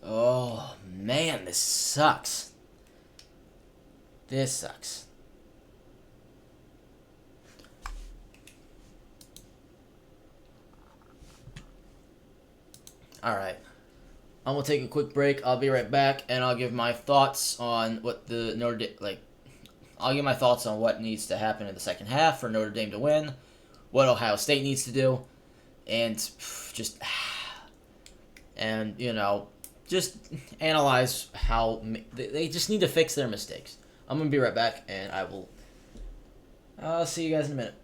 Oh, man, this sucks. This sucks. Alright. I'm going to take a quick break. I'll be right back, and I'll give my thoughts on what I'll give my thoughts on what needs to happen in the second half for Notre Dame to win, what Ohio State needs to do, and just analyze how they just need to fix their mistakes. I'm going to be right back, and I'll see you guys in a minute.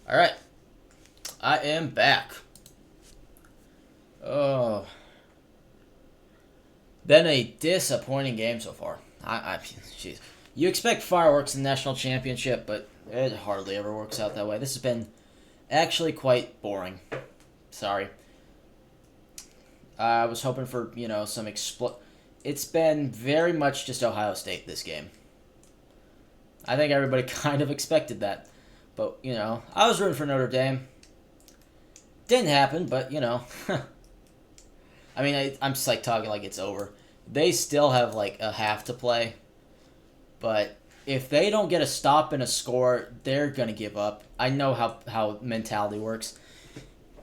All right, I am back. Oh, been a disappointing game so far. Jeez. You expect fireworks in the national championship, but it hardly ever works out that way. This has been actually quite boring. Sorry. I was hoping for, some It's been very much just Ohio State this game. I think everybody kind of expected that. But, I was rooting for Notre Dame. Didn't happen, but, I mean, I'm just, talking like it's over. They still have, a half to play. But if they don't get a stop and a score, they're going to give up. I know how mentality works.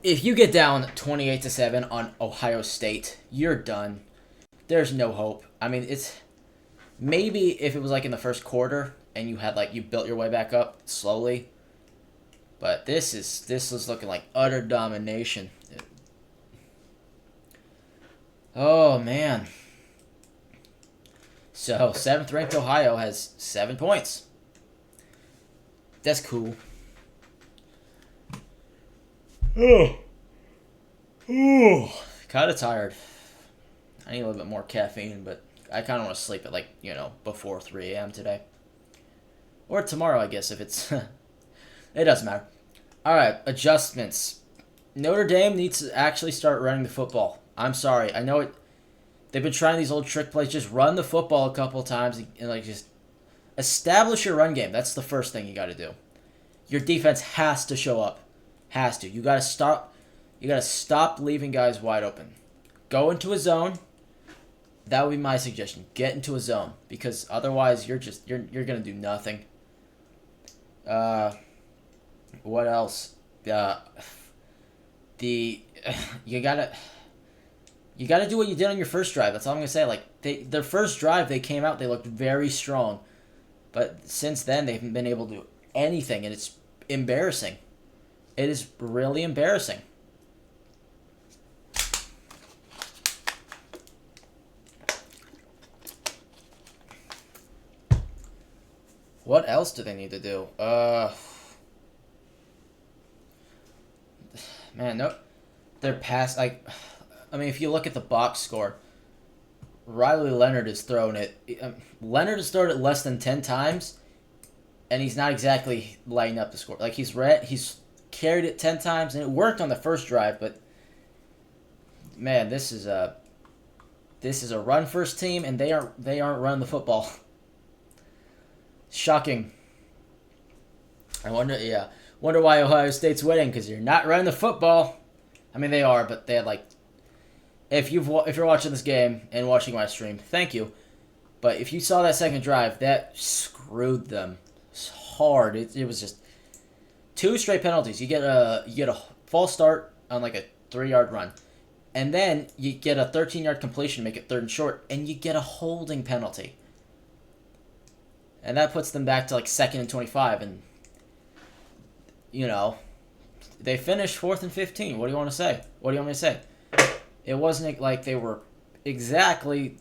If you get down 28-7 on Ohio State, you're done. There's no hope. I mean, it's maybe if it was in the first quarter and you had you built your way back up slowly. But this is looking like utter domination. Oh man. So 7th ranked Ohio has 7 points. That's cool. Oh. Kind of tired. I need a little bit more caffeine, but I kind of want to sleep at before 3 a.m. today. Or tomorrow, I guess, if it's... It doesn't matter. Alright, adjustments. Notre Dame needs to actually start running the football. I'm sorry. I know it. They've been trying these old trick plays. Just run the football a couple times and just establish your run game. That's the first thing you got to do. Your defense has to show up. Has to. You got to stop. You got to stop leaving guys wide open. Go into a zone. That would be my suggestion. Get into a zone because otherwise you're gonna do nothing. What else? You gotta do what you did on your first drive. That's all I'm gonna say. Their first drive, they came out, they looked very strong, but since then they haven't been able to do anything, and it's embarrassing. It is really embarrassing. What else do they need to do? Man, no, their pass. I mean, if you look at the box score, Riley Leonard has thrown it. Leonard has thrown it less than 10 times, and he's not exactly lighting up the score. He's carried it 10 times, and it worked on the first drive. But man, this is a run first team, and they aren't running the football. Shocking. I wonder why Ohio State's winning, because you're not running the football. I mean, they are, but they had if you're watching this game and watching my stream, thank you. But if you saw that second drive, that screwed them. It's hard. It was just 2 straight penalties. You get a false start on a 3-yard run, and then you get a 13-yard completion, make it 3rd and short, and you get a holding penalty. And that puts them back to 2nd and 25, and they finished 4th and 15. What do you want to say? What do you want me to say? It wasn't like they were exactly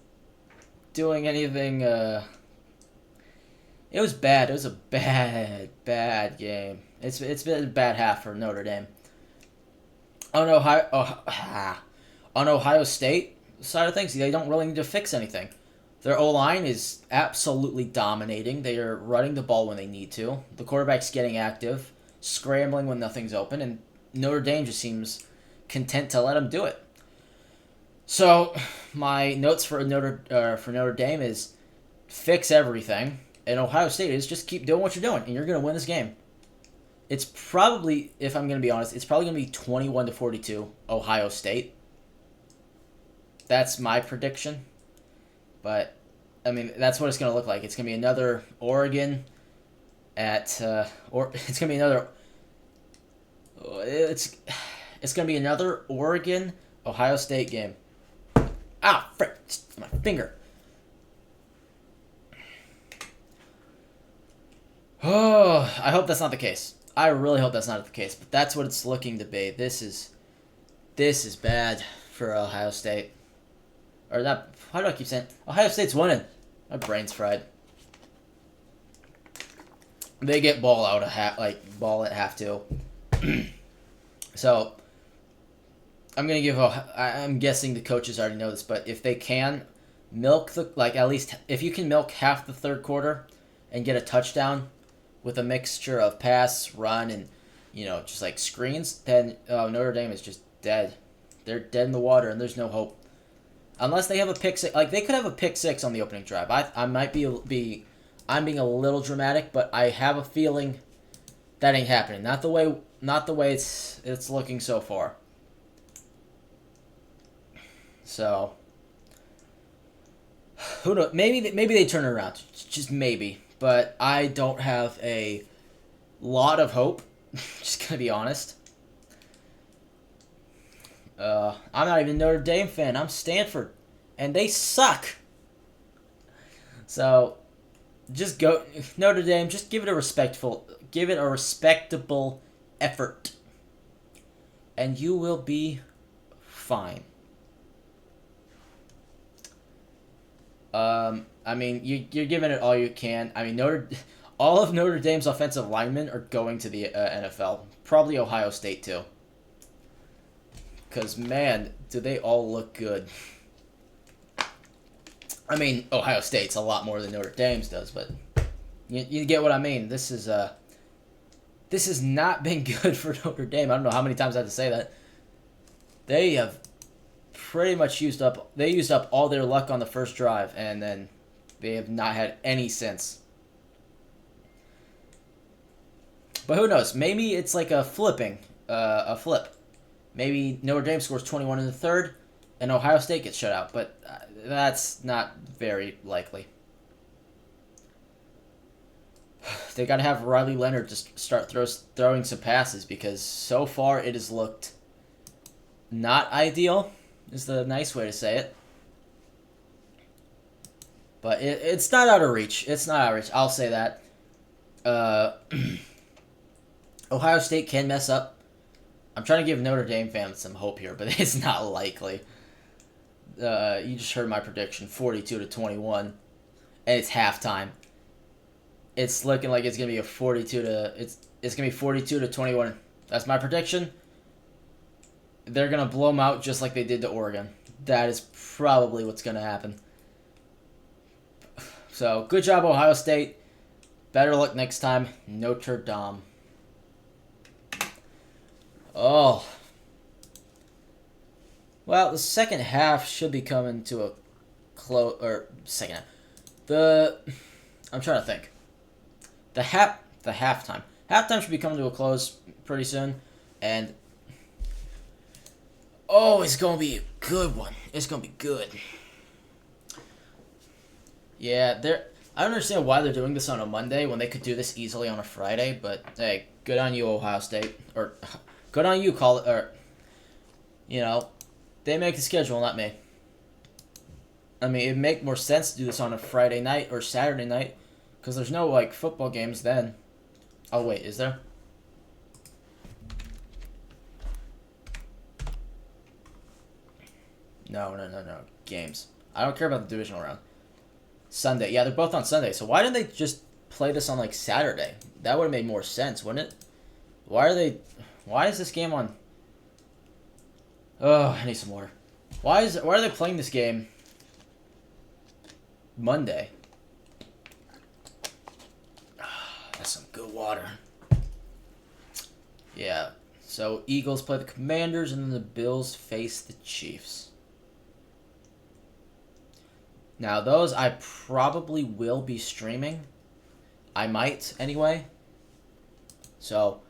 doing anything. It was bad. It was a bad game. It's been a bad half for Notre Dame. On Ohio State side of things, they don't really need to fix anything. Their O-line is absolutely dominating. They are running the ball when they need to. The quarterback's getting active, scrambling when nothing's open, and Notre Dame just seems content to let them do it. So, my notes for Notre Dame is fix everything, and Ohio State is just keep doing what you're doing, and you're going to win this game. It's probably, if I'm going to be honest, it's probably going to be 21-42 Ohio State. That's my prediction. But, I mean, that's what it's going to look like. It's going to be another Oregon it's going to be another... It's going to be another Oregon-Ohio State game. Ah, frick! My finger. Oh, I hope that's not the case. I really hope that's not the case. But that's what it's looking to be. This is bad for Ohio State. Or not. Why do I keep saying Ohio State's winning? My brain's fried. They get ball at half too. So I'm gonna give I'm guessing the coaches already know this, but if they can milk the at least if you can milk half the third quarter and get a touchdown with a mixture of pass, run, and just like screens, then Notre Dame is just dead. They're dead in the water, and there's no hope unless they have a pick six. Like they could have a pick six on the opening drive. I might I'm being a little dramatic, but I have a feeling that ain't happening. Not the way it's looking so far. So who knows? Maybe they turn it around. Just maybe. But I don't have a lot of hope. Just gonna be honest. I'm not even a Notre Dame fan. I'm Stanford, and they suck. So just go Notre Dame. Just give it a respectable effort, and you will be fine. I mean, you're giving it all you can. I mean, all of Notre Dame's offensive linemen are going to the NFL. Probably Ohio State, too. Because, man, do they all look good. I mean, Ohio State's a lot more than Notre Dame's does, but you get what I mean. This has not been good for Notre Dame. I don't know how many times I have to say that. They have pretty much used up all their luck on the first drive, and then they have not had any since. But who knows? Maybe it's like a flip. Maybe Notre Dame scores 21 in the third, and Ohio State gets shut out. But that's not very likely. They got to have Riley Leonard just start throwing some passes, because so far it has looked not ideal, is the nice way to say it. But it's not out of reach. It's not out of reach. I'll say that. Ohio State can mess up. I'm trying to give Notre Dame fans some hope here, but it's not likely. You just heard my prediction, 42-21, and it's halftime. It's looking like it's gonna be it's gonna be 42-21. That's my prediction. They're gonna blow them out just like they did to Oregon. That is probably what's gonna happen. So good job, Ohio State. Better luck next time, Notre Dame. Oh. Well, the second half should be coming to a close, or second half. I'm trying to think. The halftime. Halftime should be coming to a close pretty soon, and it's gonna be a good one. It's gonna be good. Yeah, I don't understand why they're doing this on a Monday when they could do this easily on a Friday, but hey, good on you, Ohio State. Or good on you, they make the schedule, not me. I mean, it'd make more sense to do this on a Friday night or Saturday night, because there's no, football games then. Oh, wait, is there? No. Games. I don't care about the divisional round. Sunday. Yeah, they're both on Sunday. So why didn't they just play this on, Saturday? That would have made more sense, wouldn't it? Why is this game on... Oh, I need some water. Why are they playing this game Monday? That's some good water. Yeah. So Eagles play the Commanders, and then the Bills face the Chiefs. Now, those I probably will be streaming. I might, anyway. So,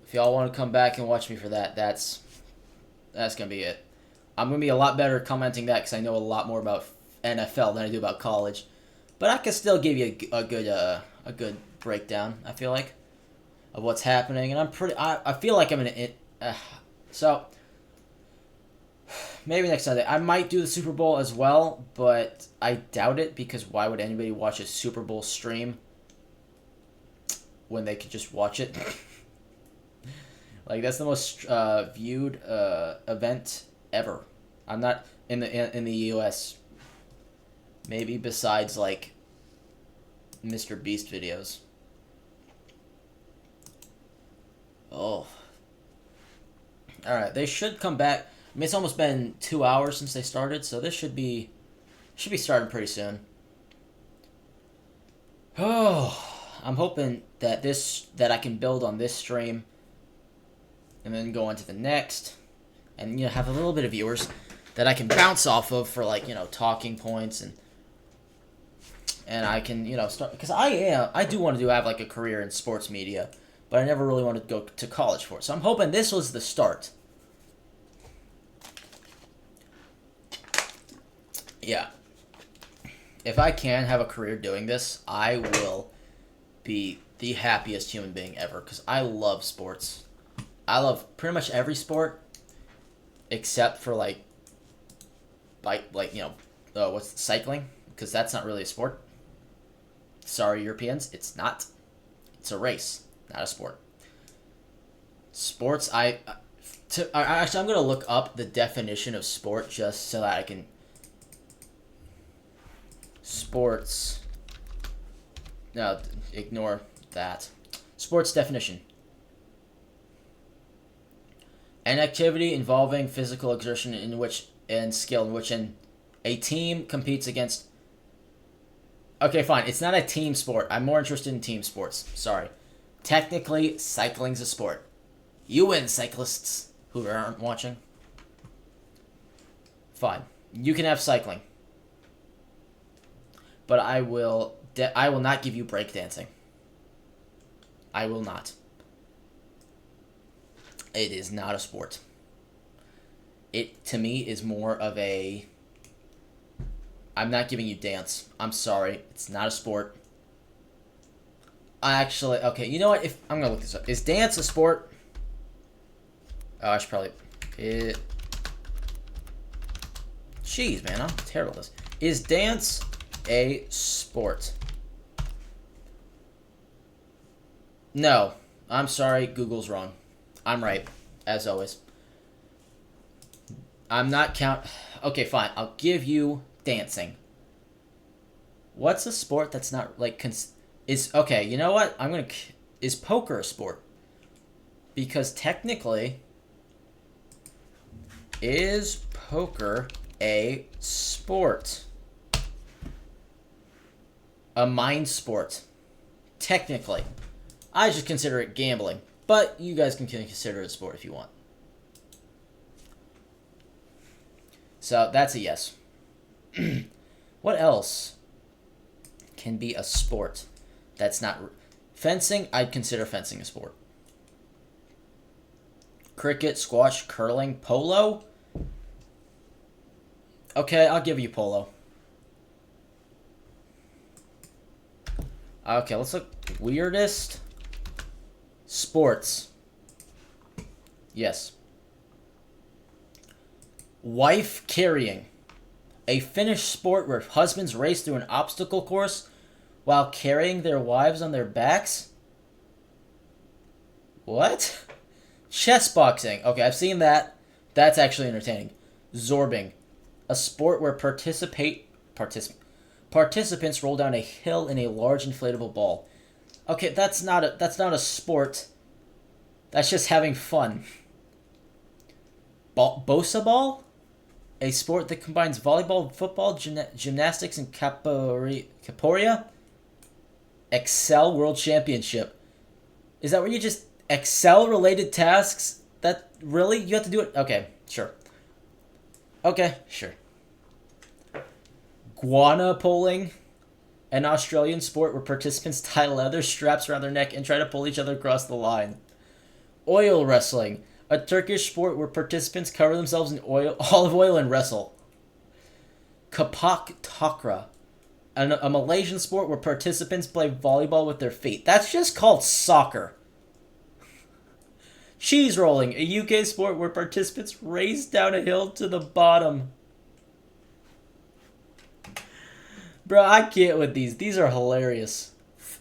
if y'all want to come back and watch me for that, that's going to be it. I'm going to be a lot better commenting that because I know a lot more about NFL than I do about college. But I can still give you a good breakdown, I feel like, of what's happening. And I feel like I'm in it. So, maybe next Sunday. I might do the Super Bowl as well, but I doubt it, because why would anybody watch a Super Bowl stream when they could just watch it? That's the most viewed event ever. I'm not in the U.S. Maybe besides Mr. Beast videos. Oh, Alright, they should come back. I mean, it's almost been 2 hours since they started, so this should be starting pretty soon. Oh, I'm hoping that I can build on this stream and then go on to the next and have a little bit of viewers that I can bounce off of for like, talking points and I can, start, because I do want to have like a career in sports media, but I never really wanted to go to college for it. So I'm hoping this was the start. Yeah. If I can have a career doing this, I will be the happiest human being ever, because I love sports. I love pretty much every sport except for what's cycling, because that's not really a sport. Sorry, Europeans, it's not. It's a race, not a sport. Sports, actually, I'm gonna look up the definition of sport just so that I can. Sports. No, ignore that. Sports definition. An activity involving physical exertion and skill in which a team competes against. Okay, fine. It's not a team sport. I'm more interested in team sports. Sorry. Technically, cycling's a sport. You win, cyclists who aren't watching. Fine. You can have cycling. But I will not give you breakdancing. I will not. It is not a sport. It, to me, is more of a... I'm not giving you dance. I'm sorry. It's not a sport. Actually, okay, you know what? I'm going to look this up. Is dance a sport? Oh, I should probably... Jeez, man, I'm terrible at this. Is dance a sport? No. I'm sorry, Google's wrong. I'm right, as always. I'm not Okay, fine. I'll give you dancing. What's a sport that's not like okay, you know what? Is poker a sport? Because technically, is poker a sport? A mind sport. Technically. I just consider it gambling. But you guys can consider it a sport if you want. So that's a yes. What else can be a sport that's not... Fencing, I'd consider fencing a sport. Cricket, squash, curling, polo? Okay, I'll give you polo. Okay, let's look. Weirdest sports. Yes. Wife carrying. A Finnish sport where husbands race through an obstacle course while carrying their wives on their backs? What? Chess boxing. Okay, I've seen that. That's actually entertaining. Zorbing. A sport where participants roll down a hill in a large inflatable ball. Okay, that's not a sport. That's just having fun. Bosa ball? A sport that combines volleyball, football, gymnastics, and capoeira? Excel World Championship. Is that where you just Excel-related tasks? That really? You have to do it? Okay, sure. Okay, sure. Guana polling. An Australian sport where participants tie leather straps around their neck and try to pull each other across the line. Oil wrestling. A Turkish sport where participants cover themselves in olive oil and wrestle. Kapak Takra. A Malaysian sport where participants play volleyball with their feet. That's just called soccer. Cheese rolling. A UK sport where participants race down a hill to the bottom. Bro, I can't with these. These are hilarious.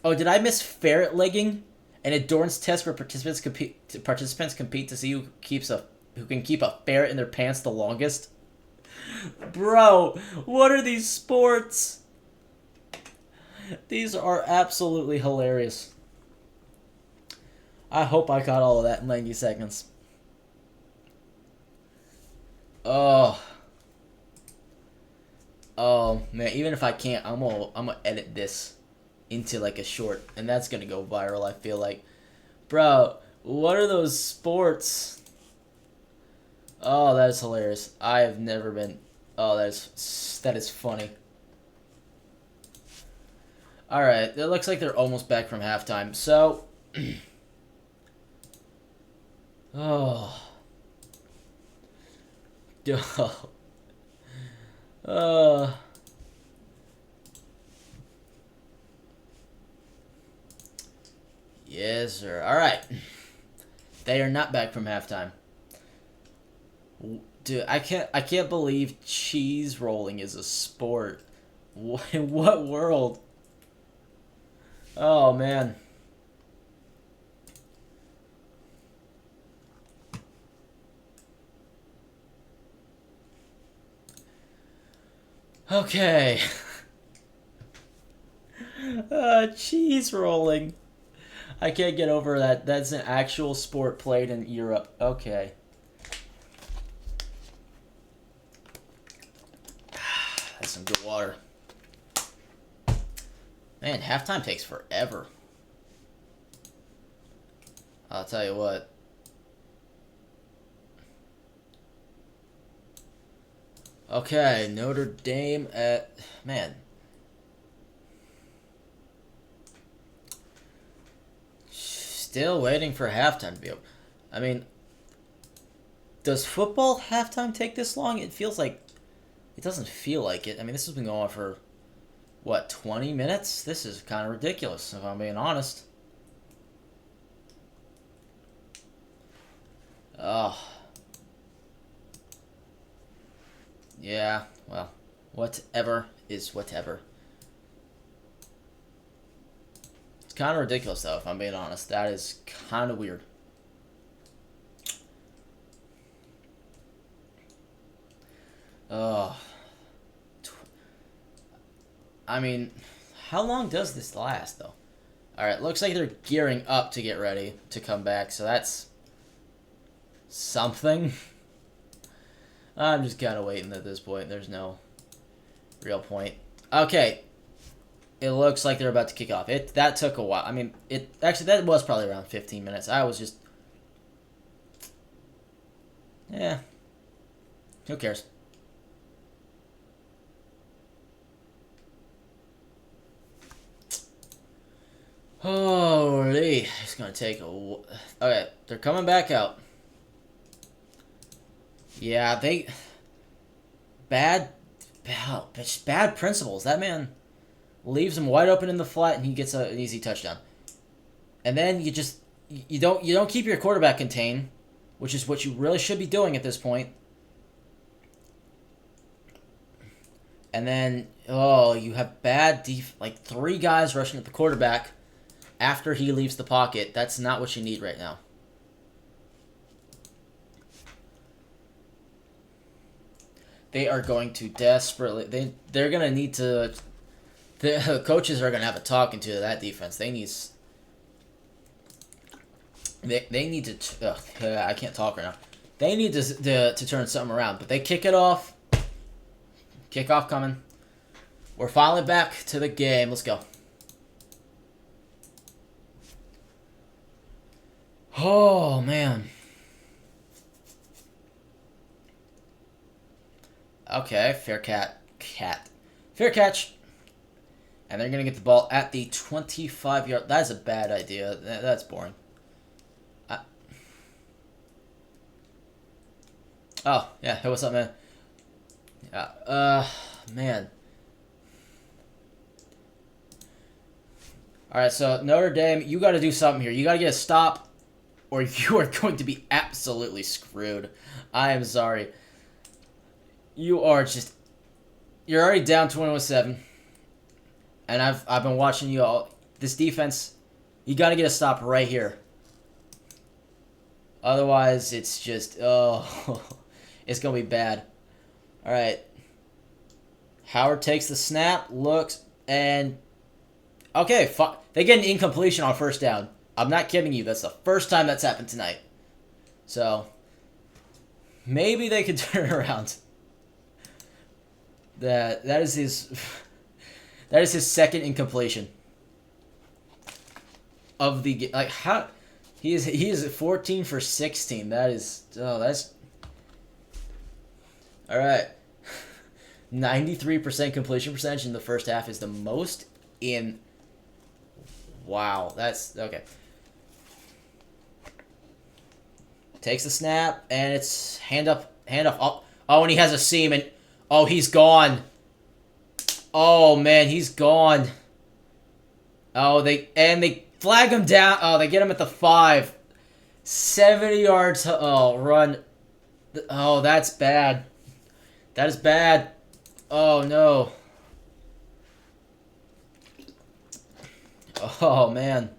Oh, did I miss ferret legging? An endurance test where participants compete to see who can keep a ferret in their pants the longest. Bro, what are these sports? These are absolutely hilarious. I hope I caught all of that in 90 seconds. Oh. Oh man, even if I can't, I'm gonna edit this into like a short, and that's gonna go viral. I feel like, bro, what are those sports? Oh, that is hilarious. I have never been. Oh, that is funny. All right, it looks like they're almost back from halftime. So, oh, oh, uh. Yes, sir. All right. They are not back from halftime. Dude, I can't believe cheese rolling is a sport. In what world? Oh man. Okay. Cheese rolling. I can't get over that. That's an actual sport played in Europe. Okay. That's some good water. Man, halftime takes forever. I'll tell you what. Okay, Notre Dame at... Man. Still waiting for halftime to be over. I mean, does football halftime take this long? It feels like... It doesn't feel like it. I mean, this has been going on for, what, 20 minutes? This is kind of ridiculous, if I'm being honest. Oh. Yeah, well, whatever is whatever. It's kind of ridiculous, though, if I'm being honest. That is kind of weird. Oh. I mean, how long does this last, though? Alright, looks like they're gearing up to get ready to come back, so that's something. I'm just kind of waiting at this point. There's no real point. Okay. It looks like they're about to kick off. That took a while. I mean, that was probably around 15 minutes. I was just... Yeah. Who cares? Holy. It's going to take a... Okay, they're coming back out. Yeah, bad principles. That man leaves him wide open in the flat, and he gets an easy touchdown. And then you don't keep your quarterback contained, which is what you really should be doing at this point. And then you have like 3 guys rushing at the quarterback after he leaves the pocket. That's not what you need right now. They are going to desperately... They're going to need to... The coaches are going to have a talking to that defense. They need to... I can't talk right now. They need to turn something around. But they kick it off. Kickoff coming. We're finally back to the game. Let's go. Oh, man. Okay, fair catch. And they're going to get the ball at the 25-yard... That's a bad idea. That's boring. Oh, yeah. Hey, what's up, man? Yeah, man. Alright, so Notre Dame, you got to do something here. You got to get a stop, or you are going to be absolutely screwed. I am sorry. You're already down 21-7. And I've been watching you all. This defense, you got to get a stop right here. Otherwise, it's just, it's going to be bad. All right. Howard takes the snap, looks, and okay, they get an incompletion on first down. I'm not kidding you. That's the first time that's happened tonight. So, Maybe they could turn it around. That is his second incompletion of the like how he is 14 for 16. That's all right. 93% completion percentage in the first half is the most in. Wow, that's okay. Takes the snap and it's hand off. Oh, and he has a seam and oh, he's gone. Oh man, he's gone. Oh, they flag him down. Oh, they get him at the 5. 70 yards. Oh, run. Oh, that's bad. That is bad. Oh no. Oh man.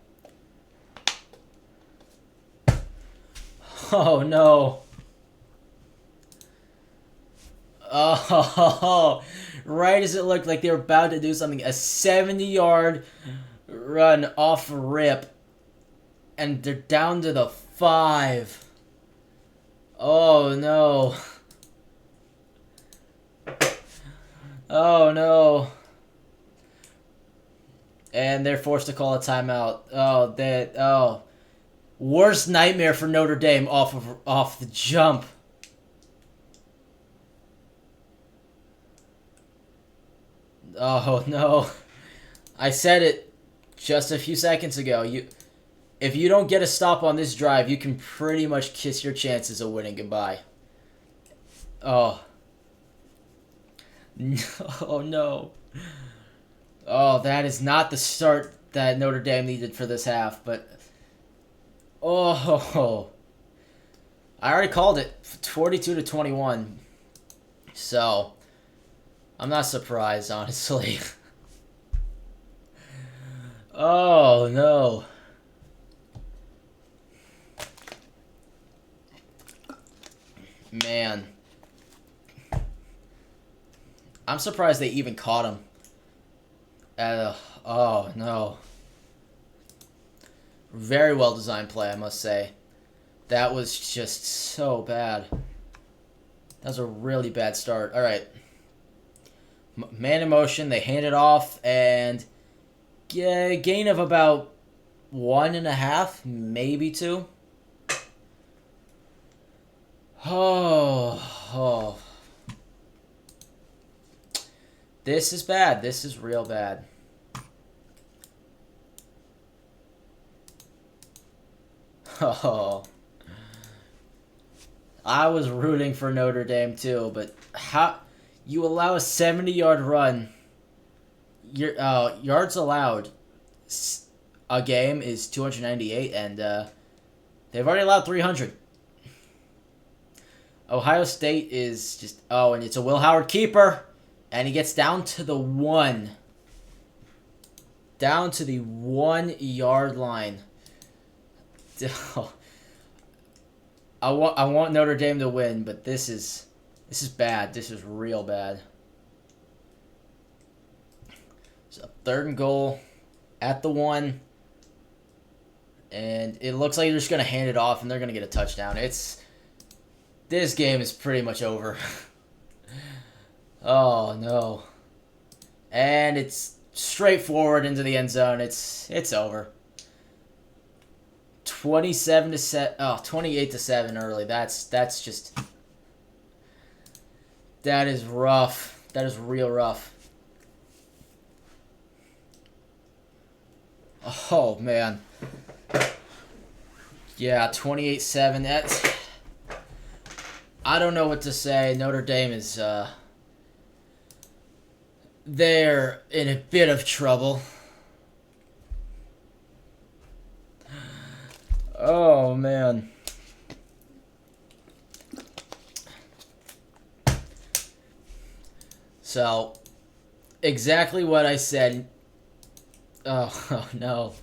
Oh no. Oh, right as it looked like they were about to do something, a 70-yard run off rip, and they're down to the 5. Oh no. Oh no. And they're forced to call a timeout. Oh, worst nightmare for Notre Dame off the jump. Oh no. I said it just a few seconds ago. If you don't get a stop on this drive, you can pretty much kiss your chances of winning goodbye. Oh. Oh no. Oh, that is not the start that Notre Dame needed for this half, but oh. I already called it 42-21. So, I'm not surprised, honestly. Oh, no. Man. I'm surprised they even caught him. Oh, no. Very well designed play, I must say. That was just so bad. That was a really bad start. All right. Man in motion. They hand it off and gain of about 1.5, maybe 2. Oh. This is bad. This is real bad. Oh. I was rooting for Notre Dame too, but how you allow a 70-yard run? Your yards allowed a game is 298, and they've already allowed 300. Ohio State is just and it's a Will Howard keeper, and he gets down to the 1. Down to the 1-yard line. I want Notre Dame to win, but this is bad. This is real bad. So 3rd and goal at the 1, and it looks like they're just gonna hand it off, and they're gonna get a touchdown. This game is pretty much over. Oh no, and it's straightforward into the end zone. It's over. 28-7 early. That is rough. That is real rough. Oh man. Yeah, 28-7. I don't know what to say. Notre Dame is they're in a bit of trouble. Oh, man. So, exactly what I said. Oh no.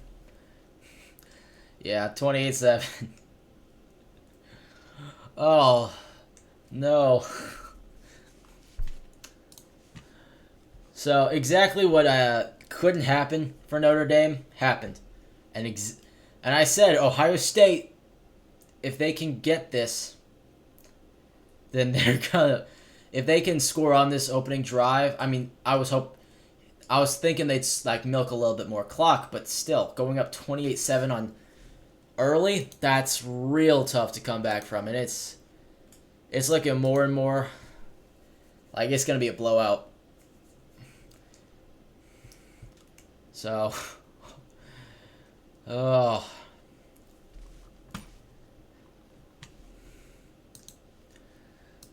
Yeah, 28-7. Oh, no. So, exactly what couldn't happen for Notre Dame happened. And I said, Ohio State, if they can get this, then they're gonna, if they can score on this opening drive. I mean, I was thinking they'd like milk a little bit more clock, but still going up 28-7 on early, that's real tough to come back from, and it's looking more and more like it's gonna be a blowout. So, oh.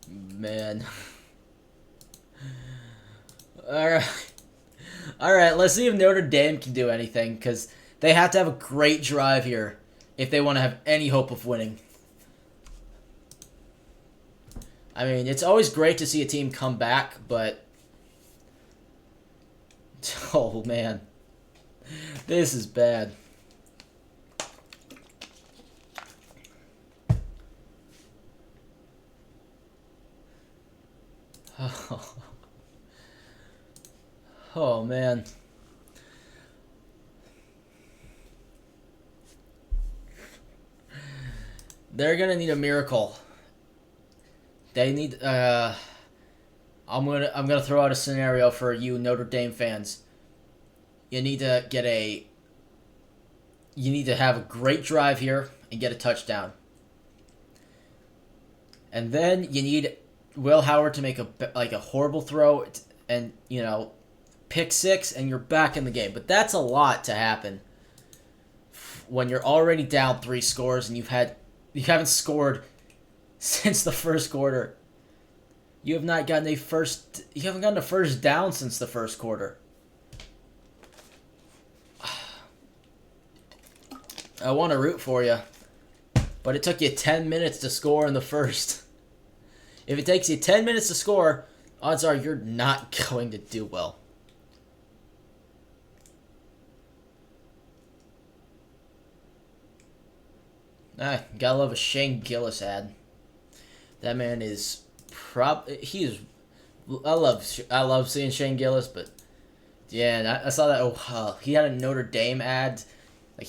Man. Alright, let's see if Notre Dame can do anything, because they have to have a great drive here if they want to have any hope of winning. I mean, it's always great to see a team come back, but... Oh, man. This is bad. Oh. Oh, man. They're gonna need a miracle. They need I'm gonna throw out a scenario for you Notre Dame fans. You need to have a great drive here and get a touchdown. And then you need Will Howard to make a horrible throw and, you know, pick six, and you're back in the game. But that's a lot to happen when you're already down 3 scores and you haven't scored since the first quarter. You haven't gotten a first down since the first quarter. I want to root for you, but it took you 10 minutes to score in the first. If it takes you 10 minutes to score, odds are you're not going to do well. Gotta love a Shane Gillis ad. That man is I love seeing Shane Gillis, but yeah, I saw that. He had a Notre Dame ad. Like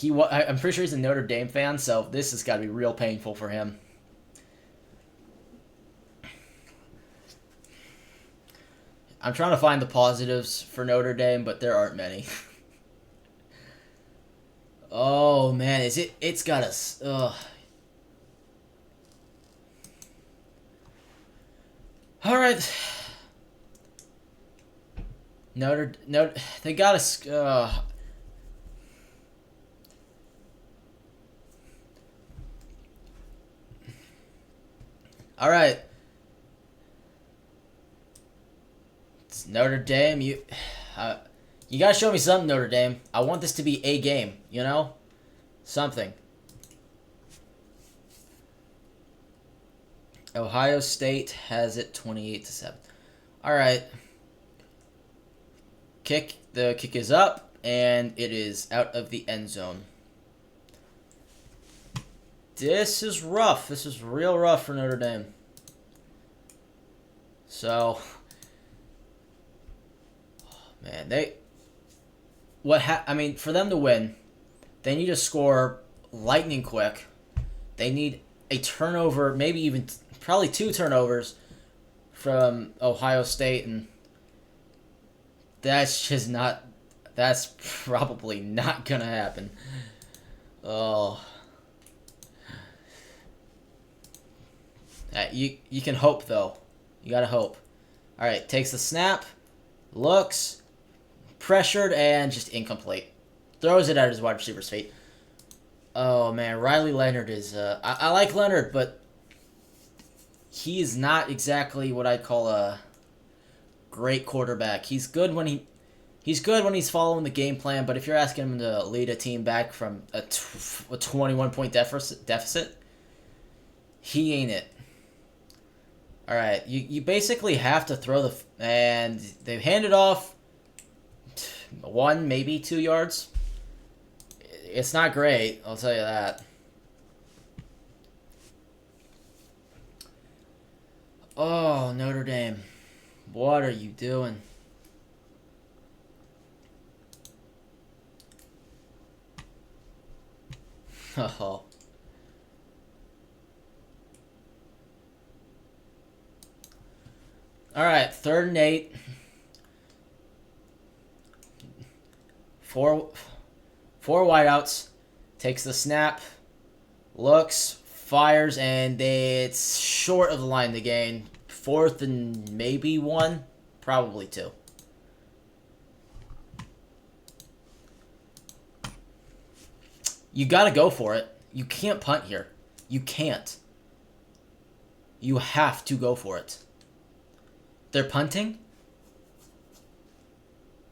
I'm pretty sure he's a Notre Dame fan, so this has got to be real painful for him. I'm trying to find the positives for Notre Dame, but there aren't many. Oh man, it's got us. All right. They got us. All right. It's Notre Dame. You gotta show me something, Notre Dame. I want this to be a game. You know, something. Ohio State has it 28-7. All right. The kick is up, and it is out of the end zone. This is rough. This is real rough for Notre Dame. So, man, for them to win, they need to score lightning quick. They need a turnover, maybe even probably 2 turnovers from Ohio State, and that's probably not gonna happen. Oh. You can hope, though. You gotta hope. Alright, takes the snap, looks, pressured, and just incomplete. Throws it at his wide receiver's feet. Oh, man, Riley Leonard is... I like Leonard, but he is not exactly what I'd call a great quarterback. He's good when he's following the game plan, but if you're asking him to lead a team back from a 21-point deficit, he ain't it. All right, you basically have to throw and they hand it off 1, maybe 2 yards. It's not great, I'll tell you that. Oh, Notre Dame. What are you doing? Oh. All right, 3rd and 8. Four wideouts. Takes the snap. Looks, fires, and it's short of the line to gain. 4th and maybe 1, probably 2. You got to go for it. You can't punt here. You can't. You have to go for it. They're punting?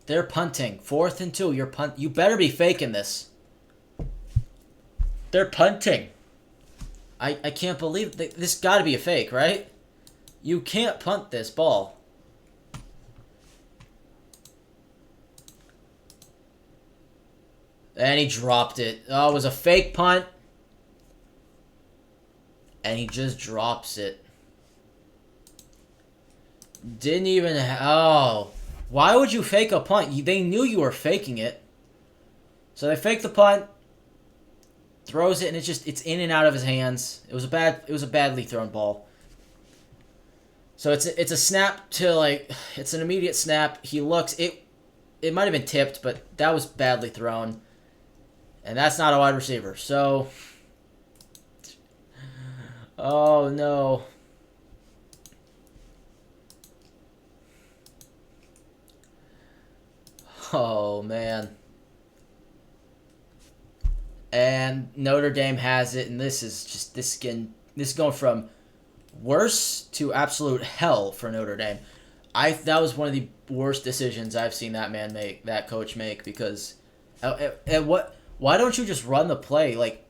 They're punting. 4th and 2. You better be faking this. They're punting. I can't believe this got to be a fake, right? You can't punt this ball. And he dropped it. Oh, it was a fake punt. And he just drops it. Didn't even... Oh. Why would you fake a punt? They knew you were faking it. So they faked the punt. Throws it, and it's in and out of his hands. It was a badly thrown ball. So it's a snap to, like... It's an immediate snap. He looks... It might have been tipped, but that was badly thrown. And that's not a wide receiver. So... Oh, no. Oh, man. And Notre Dame has it, and this is going from worse to absolute hell for Notre Dame. That was one of the worst decisions I've seen that coach make, because why don't you just run the play? Like,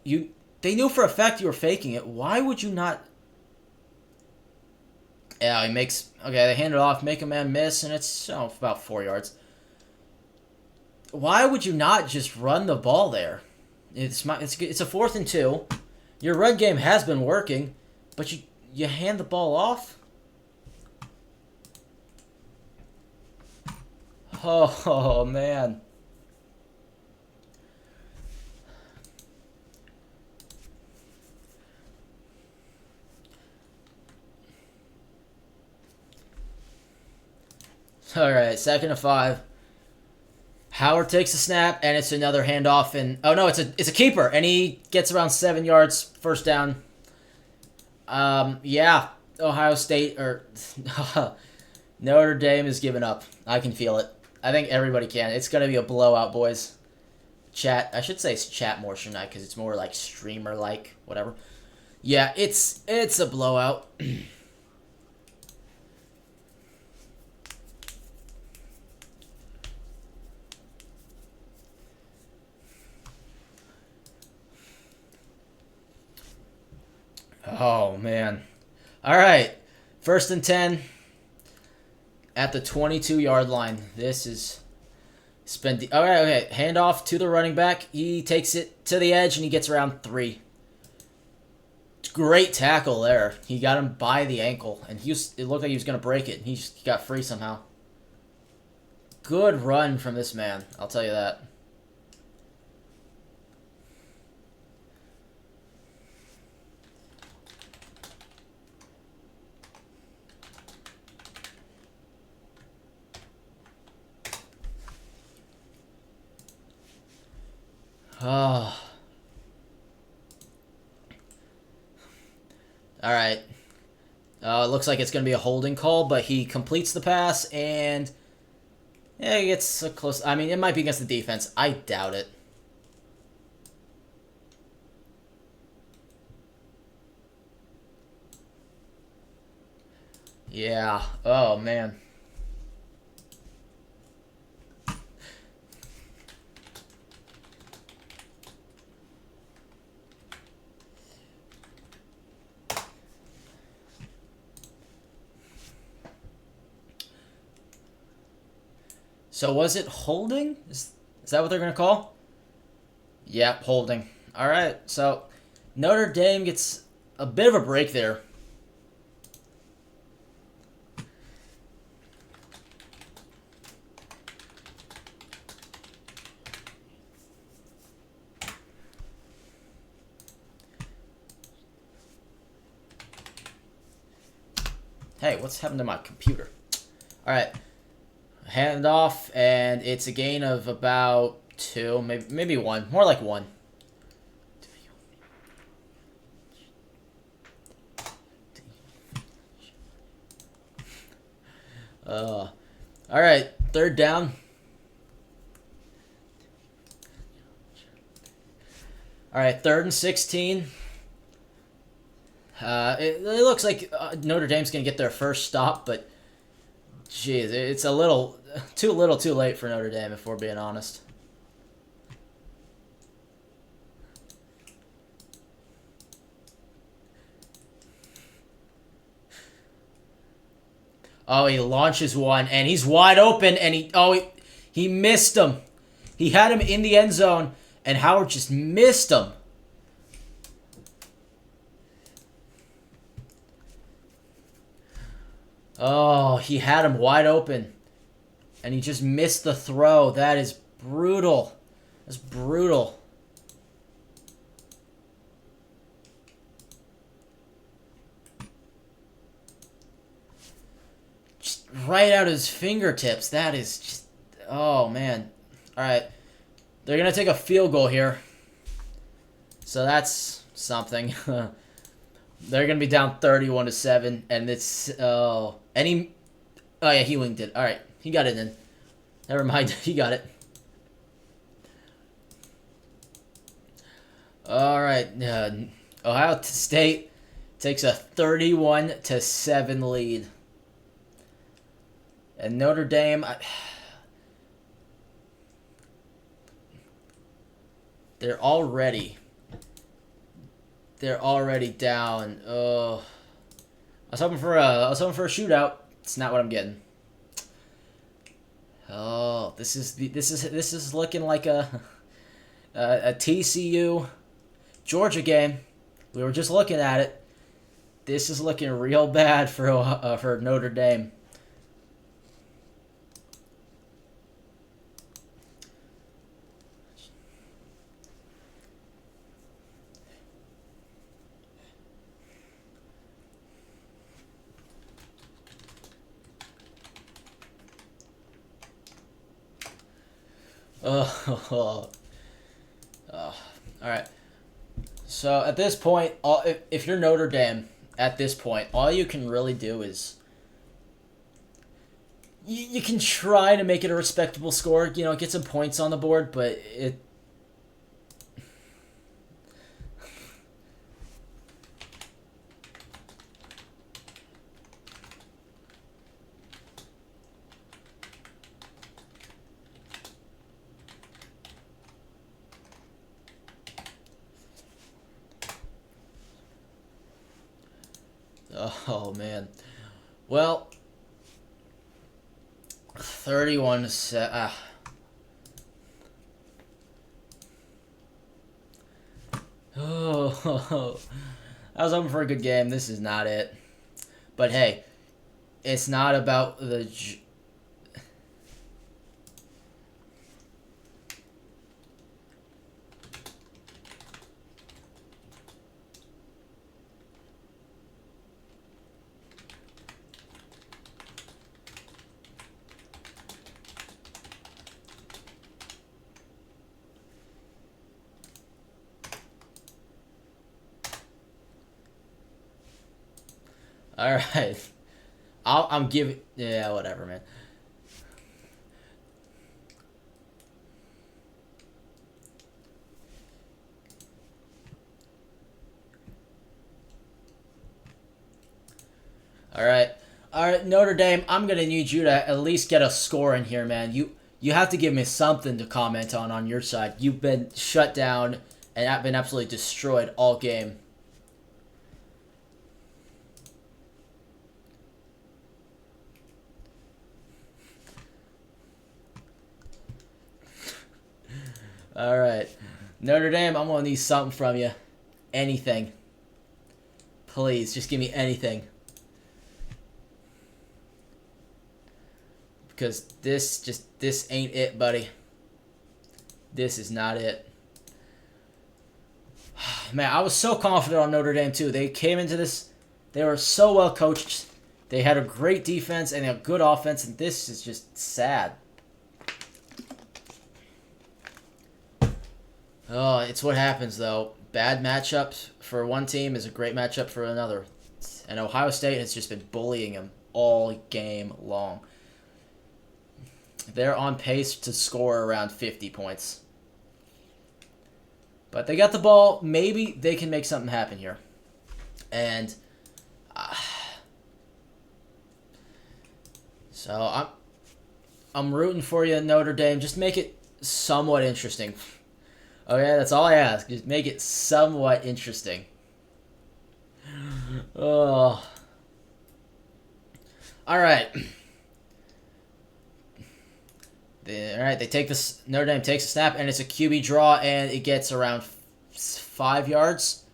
they knew for a fact you were faking it. Why would you not? Yeah, they hand it off, make a man miss, and it's about 4 yards. Why would you not just run the ball there? It's a 4th and 2. Your run game has been working, but you hand the ball off? Oh, man. All right, 2nd and 5. Howard takes a snap, and it's another handoff, and oh no, it's a keeper, and he gets around 7 yards, 1st down. Yeah, Ohio State or Notre Dame is giving up. I can feel it. I think everybody can. It's gonna be a blowout, boys. Chat. I should say chat more, shouldn't I? Because it's more like streamer like, whatever. Yeah, it's a blowout. Oh, man. All right. 1st and 10 at the 22-yard line. This is... All right, okay. Handoff to the running back. He takes it to the edge, and he gets around 3. Great tackle there. He got him by the ankle, and it looked like he was going to break it. He got free somehow. Good run from this man. I'll tell you that. Oh. All right. It looks like it's going to be a holding call, but he completes the pass, and yeah, he gets a close... I mean, it might be against the defense. I doubt it. Yeah. Oh, man. So was it holding? Is that what they're going to call? Yep, holding. All right, so Notre Dame gets a bit of a break there. Hey, what's happened to my computer? All right. Hand off, and it's a gain of about 2, maybe 1. More like 1. All right, 3rd down. All right, 3rd and 16. It looks like Notre Dame's going to get their first stop, but jeez, it's a little too late for Notre Dame, if we're being honest. Oh, he launches one, and he's wide open, and he missed him. He had him in the end zone, and Howard just missed him. Oh, he had him wide open, and he just missed the throw. That is brutal. That's brutal. Right out of his fingertips. That is just... Oh, man. All right. They're going to take a field goal here. So that's something. They're going to be down 31-7. And it's... Oh, yeah, he winged it. All right. He got it in. Never mind. He got it. All right. Ohio State takes a 31-7 lead. And Notre Dame, they're already down. Oh, I was hoping for a shootout. It's not what I'm getting. Oh, this is looking like a TCU Georgia game. We were just looking at it. This is looking real bad for Notre Dame. All right. So at this point, if you're Notre Dame, at this point, all you can really do is you can try to make it a respectable score. You know, get some points on the board, but it. Oh man. Well, 31-7. Oh, I was hoping for a good game. This is not it. But hey, it's not about the. All right, I'm giving. Yeah, whatever, man. All right, Notre Dame. I'm gonna need you to at least get a score in here, man. You have to give me something to comment on your side. You've been shut down and have been absolutely destroyed all game. All right, Notre Dame, I'm gonna need something from you. Anything. Please, just give me anything. Because this ain't it, buddy. This is not it. Man, I was so confident on Notre Dame too. They came into this, they were so well coached. They had a great defense and a good offense, and this is just sad. Oh, it's what happens, though. Bad matchups for one team is a great matchup for another. And Ohio State has just been bullying them all game long. They're on pace to score around 50 points. But they got the ball. Maybe they can make something happen here. And so I'm rooting for you, Notre Dame. Just make it somewhat interesting. Okay, that's all I ask. Just make it somewhat interesting. Oh. All right. They take this. Notre Dame takes a snap, and it's a QB draw, and it gets around 5 yards.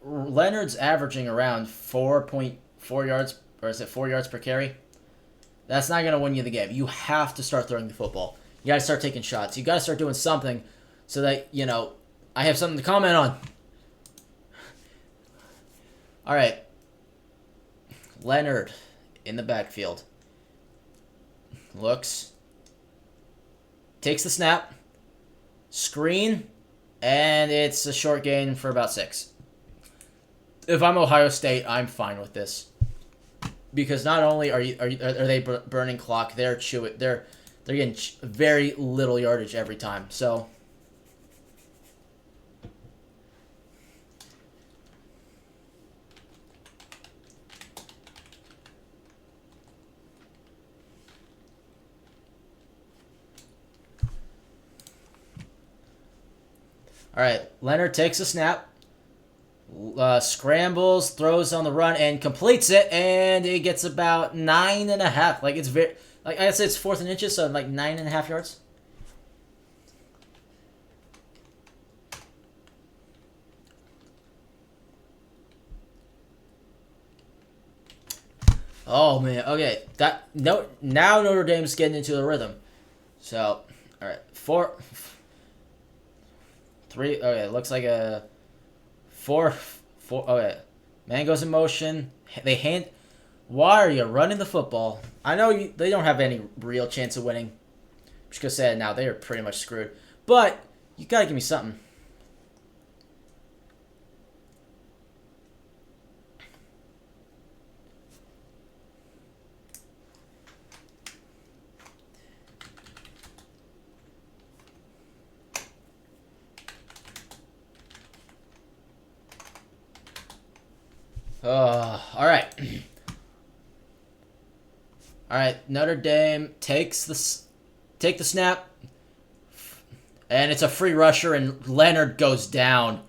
Leonard's averaging around 4.4 yards, or is it 4 yards per carry? That's not gonna win you the game. You have to start throwing the football. You gotta start taking shots. You gotta start doing something, so that I have something to comment on. All right, Leonard in the backfield. Looks. Takes the snap. Screen. And it's a short gain for about 6. If I'm Ohio State, I'm fine with this. Because not only are they burning clock, they're getting very little yardage every time. So all right, Leonard takes a snap, scrambles, throws on the run, and completes it, and it gets about 9.5. Like, it's very, like I said, it's 4th and inches, so like 9.5 yards. Oh man, okay. Now Notre Dame's getting into the rhythm. So, all right, 3. Okay, looks like a 4. Okay, man goes in motion. Why are you running the football? I know they don't have any real chance of winning. I'm just gonna say it now. They are pretty much screwed. But you gotta give me something. All right. All right, Notre Dame take the snap, and it's a free rusher, and Leonard goes down.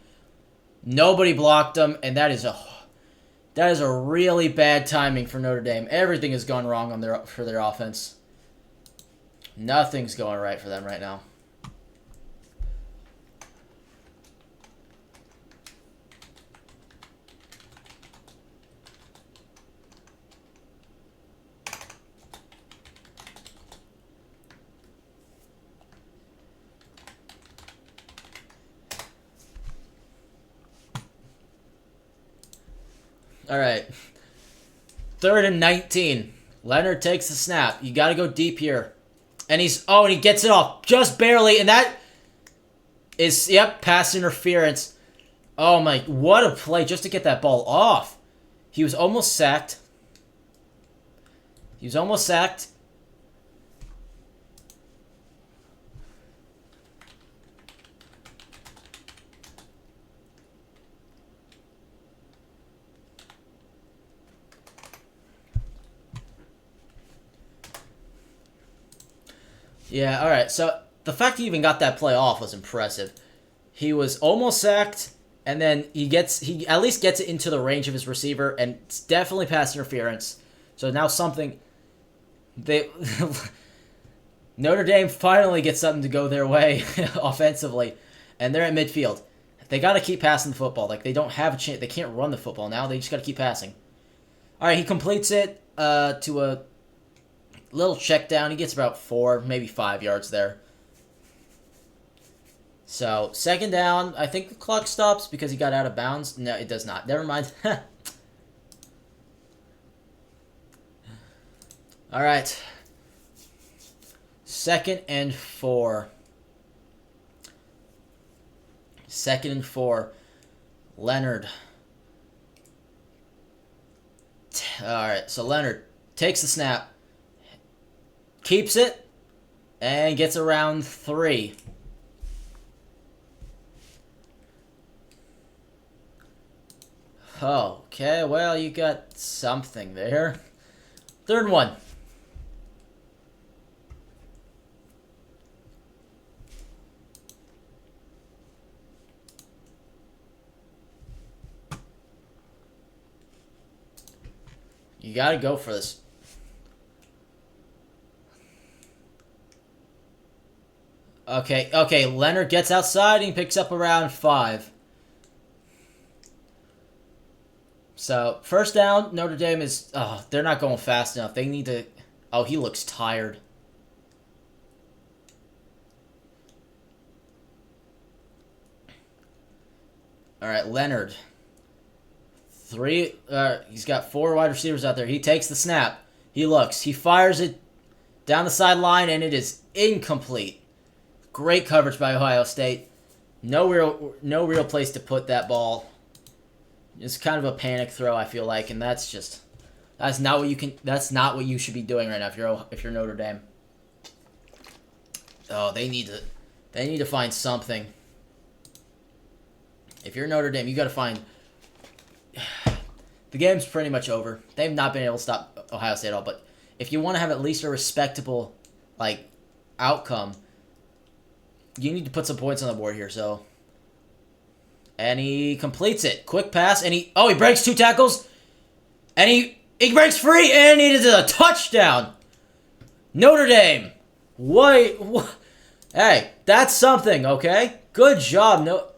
Nobody blocked him, and that is a really bad timing for Notre Dame. Everything has gone wrong for their offense. Nothing's going right for them right now. All right. 3rd and 19. Leonard takes the snap. You got to go deep here. And he gets it off just barely. And that is, pass interference. Oh my, what a play just to get that ball off. He was almost sacked. Yeah, all right. So the fact he even got that play off was impressive. He was almost sacked, and then he at least gets it into the range of his receiver, and it's definitely pass interference. So now Notre Dame finally gets something to go their way offensively, and they're at midfield. They got to keep passing the football. Like, they don't have a chance. They can't run the football now. They just got to keep passing. All right, he completes it to a little check down. He gets about 4, maybe 5 yards there. So, 2nd down. I think the clock stops because he got out of bounds. No, it does not. Never mind. All right. 2nd and 4. 2nd and 4. Leonard. All right, so Leonard takes the snap, keeps it, and gets around 3. Okay, well, you got something there. 3rd one. You gotta go for this. Okay, Leonard gets outside and picks up around 5. So, 1st down, Notre Dame is... Oh, they're not going fast enough. They need to... Oh, he looks tired. All right, Leonard. He's got 4 wide receivers out there. He takes the snap. He looks. He fires it down the sideline, and it is incomplete. Great coverage by Ohio State. No real place to put that ball. It's kind of a panic throw, I feel like, and that's not what you should be doing right now if you're Notre Dame. Oh, they need to find something. If you're Notre Dame, you got to find. The game's pretty much over. They've not been able to stop Ohio State at all. But if you want to have at least a respectable, outcome, you need to put some points on the board here. So, and he completes it. Quick pass, and he breaks 2 tackles, and he breaks free, and it is a touchdown. Notre Dame. What? Hey, that's something. Okay, good job. So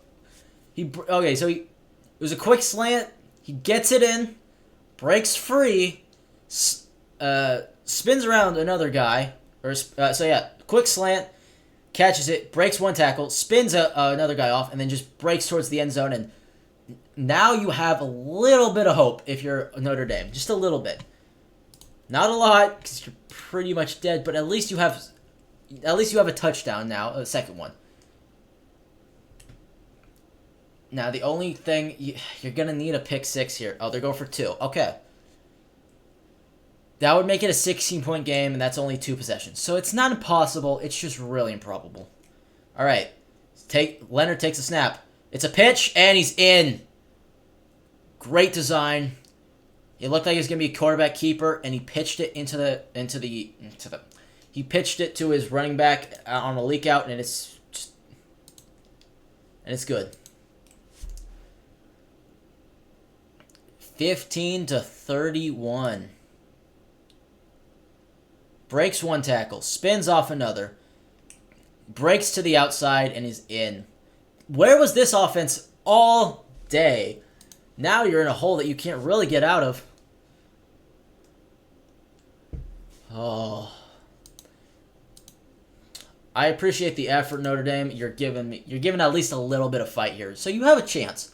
it was a quick slant. He gets it in, breaks free, spins around another guy. Quick slant, catches it, breaks 1 tackle, spins another guy off, and then just breaks towards the end zone. And now you have a little bit of hope if you're Notre Dame. Just a little bit. Not a lot, because you're pretty much dead, but at least you have a touchdown now, a 2nd one. Now, the only thing... You're going to need a pick 6 here. Oh, they're going for 2. Okay. That would make it a 16-point game, and that's only 2 possessions. So it's not impossible. It's just really improbable. All right. Leonard takes a snap. It's a pitch, and he's in. Great design. It looked like he was going to be a quarterback keeper, and he pitched it He pitched it to his running back on a leak out, and it's good. 15-31. Breaks 1 tackle, spins off another, breaks to the outside, and is in. Where was this offense all day? Now you're in a hole that you can't really get out of. Oh. I appreciate the effort, Notre Dame. You're giving at least a little bit of fight here. So you have a chance.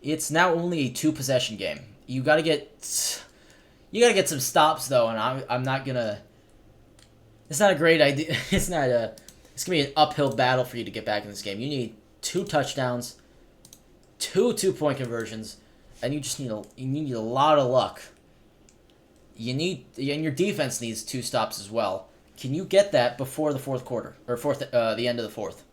It's now only a 2-possession game. You gotta get some stops though, and I'm not gonna. It's not a great idea. It's gonna be an uphill battle for you to get back in this game. You need 2 touchdowns, 2 2-point conversions, and you just need a lot of luck. And your defense needs 2 stops as well. Can you get that before the 4th quarter or the end of the 4th?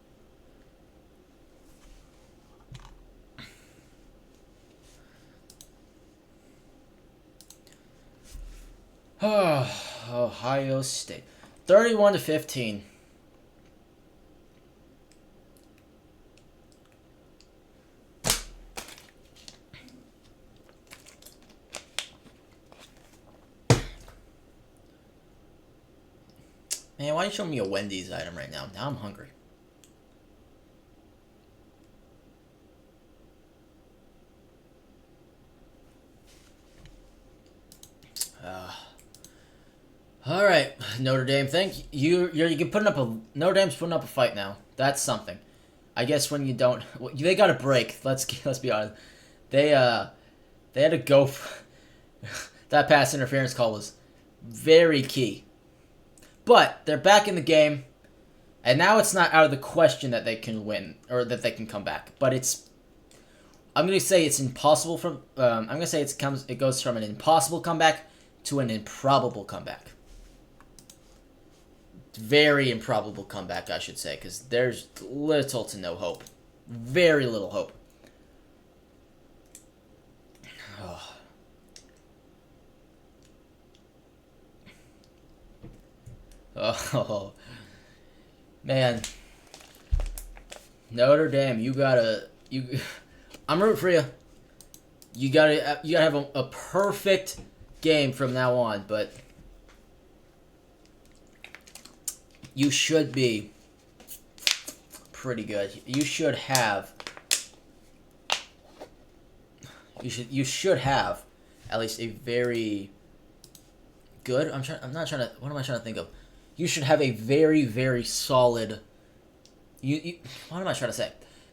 Ohio State, 31-15. Man, why are you showing me a Wendy's item right now? Now I'm hungry. All right, Notre Dame. Thank you. You're putting up Notre Dame's putting up a fight now. That's something. I guess when you don't, they got a break. Let's be honest. They had to go. That pass interference call was Very key. But they're back in the game, and now it's not out of the question that they can win or that they can come back. But it's, I'm gonna say it's impossible from. I'm gonna say it goes from an impossible comeback to an improbable comeback. Very improbable comeback, I should say, because there's little to no hope. Very little hope. Oh. Oh, man. Notre Dame, I'm rooting for you. You gotta have a perfect game from now on, but you should be pretty good. You should have at least a very good. What am I trying to think of? You should have a very, very solid. What am I trying to say?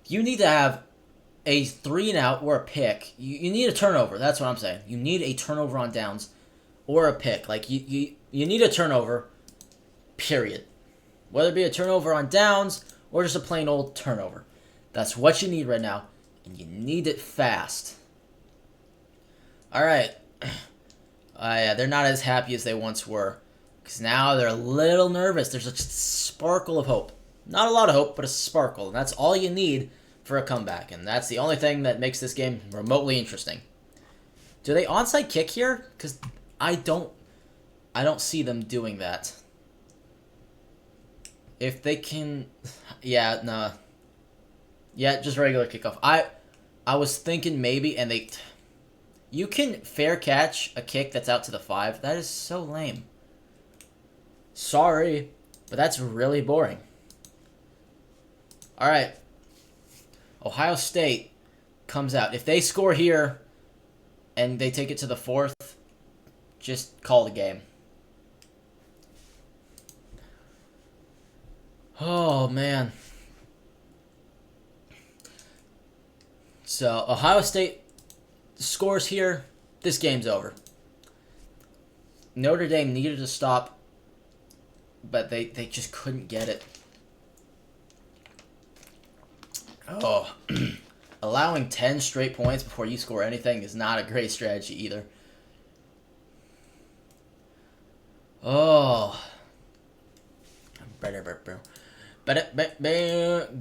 You need to have a 3-and-out or a pick. You need a turnover. That's what I'm saying. You need a turnover on downs or a pick. Like you need a turnover. Period. Whether it be a turnover on downs or just a plain old turnover. That's what you need right now, and you need it fast. All right. Yeah, they're not as happy as they once were. Because now they're a little nervous. There's a sparkle of hope. Not a lot of hope, but a sparkle. And that's all you need for a comeback. And that's the only thing that makes this game remotely interesting. Do they onside kick here? Because I don't see them doing that. If they can... Yeah, nah. Yeah, just regular kickoff. I was thinking maybe, and they... You can fair catch a kick that's out to the 5. That is so lame. Sorry, but that's really boring. All right. Ohio State comes out. If they score here and they take it to the 4th, just call the game. Oh, man. So, Ohio State scores here. This game's over. Notre Dame needed to stop, but they just couldn't get it. Oh, allowing 10 straight points before you score anything is not a great strategy either. Oh.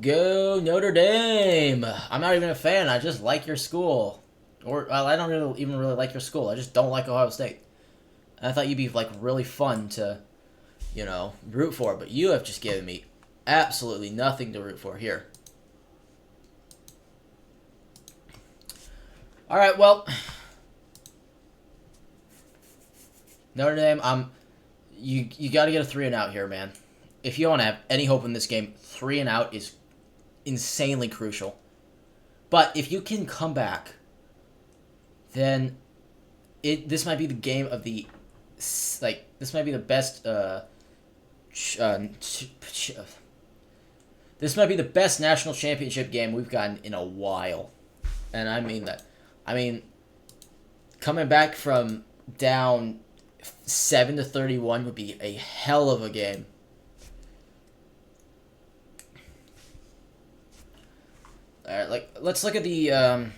Go Notre Dame. I'm not even a fan. I just like your school. Or, well, I don't even really like your school. I just don't like Ohio State. And I thought you'd be, like, really fun to, you know, root for. But you have just given me absolutely nothing to root for here. All right, well, Notre Dame, you got to get a 3-and-out here, man. If you want to have any hope in this game, 3-and-out is insanely crucial. But if you can come back, then this might be the game of the this might be the best this might be the best national championship game we've gotten in a while. And I mean that. I mean, coming back from down 7-31 would be a hell of a game. All right, let's look at the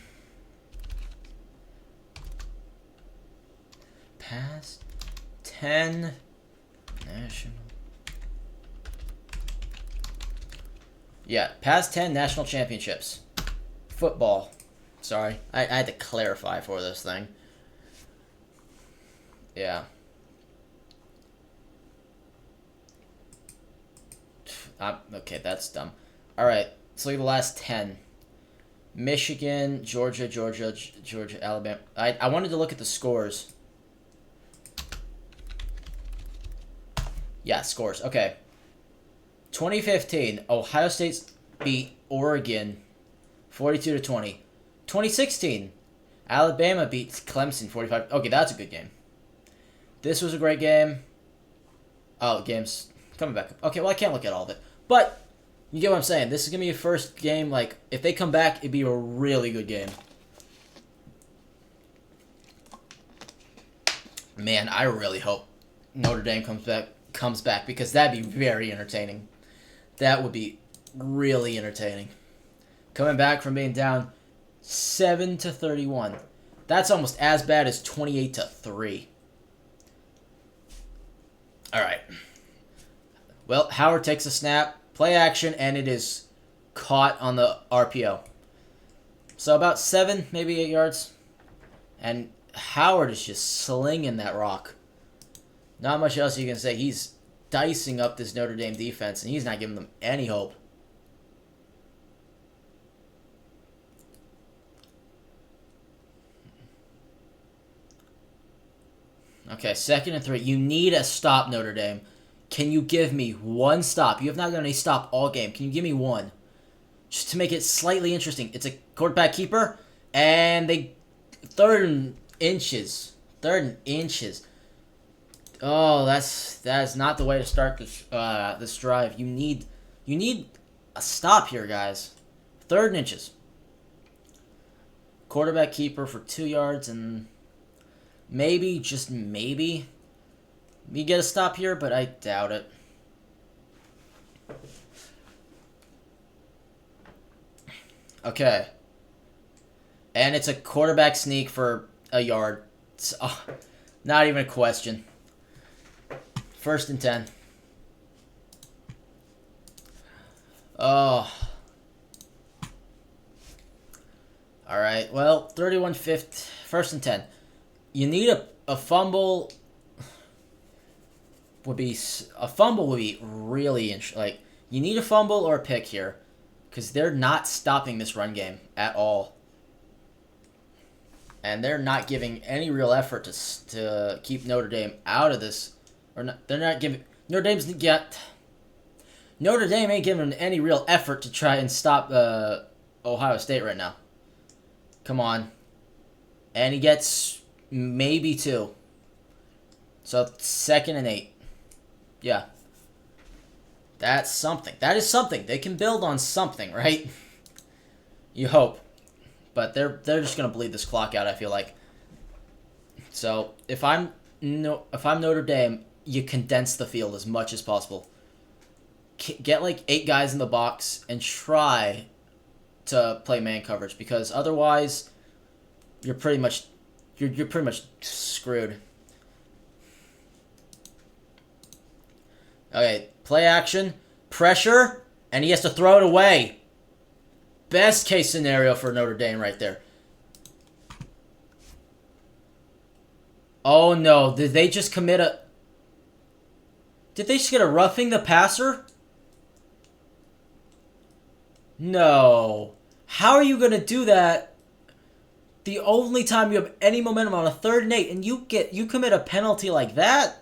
past 10 national. Yeah, past 10 national championships. Football. Sorry, I had to clarify for this thing. Yeah. Okay, that's dumb. All right, let's look at the last 10. Michigan, Georgia, Alabama. I wanted to look at the scores. Yeah, scores. Okay. 2015, Ohio State beat Oregon 42-20. 2016, Alabama beat Clemson 45. Okay, that's a good game. This was a great game. Oh, game's coming back. Okay, well, I can't look at all of it. But you get what I'm saying. This is going to be a first game. Like, if they come back, it'd be a really good game. Man, I really hope Notre Dame comes back because that'd be very entertaining. That would be really entertaining. Coming back from being down 7-31. That's almost as bad as 28-3. All right. Well, Howard takes a snap, play action, and it is caught on the RPO. So about 7, maybe 8 yards. And Howard is just slinging that rock. Not much else you can say. He's dicing up this Notre Dame defense, and he's not giving them any hope. Okay, 2nd and 3. You need a stop, Notre Dame. Can you give me one stop? You have not done a stop all game. Can you give me one? Just to make it slightly interesting. It's a quarterback keeper, and they 3rd and inches. 3rd and inches. Oh, that's not the way to start this drive. You need a stop here, guys. 3rd and inches. Quarterback keeper for 2 yards, and maybe, just maybe, we get a stop here, but I doubt it. Okay. And it's a quarterback sneak for a yard. It's, not even a question. 1st and 10. Oh. Alright, well, 31-5, 1st and 10. You need a fumble. A fumble would be really interesting. Like, you need a fumble or a pick here, because they're not stopping this run game at all, and they're not giving any real effort to keep Notre Dame out of this. Or not, they're not giving Notre Dame ain't giving any real effort to try and stop Ohio State right now. Come on, and he gets maybe 2. So 2nd and 8. Yeah. That's something. That is something. They can build on something, right? You hope. But they're just going to bleed this clock out, I feel like. So, if I'm Notre Dame, you condense the field as much as possible. Get like 8 guys in the box and try to play man coverage, because otherwise you're pretty much screwed. Okay, play action, pressure, and he has to throw it away. Best case scenario for Notre Dame right there. Oh no, did they just get a roughing the passer? No. How are you going to do that the only time you have any momentum on a 3rd and 8, and you commit a penalty like that?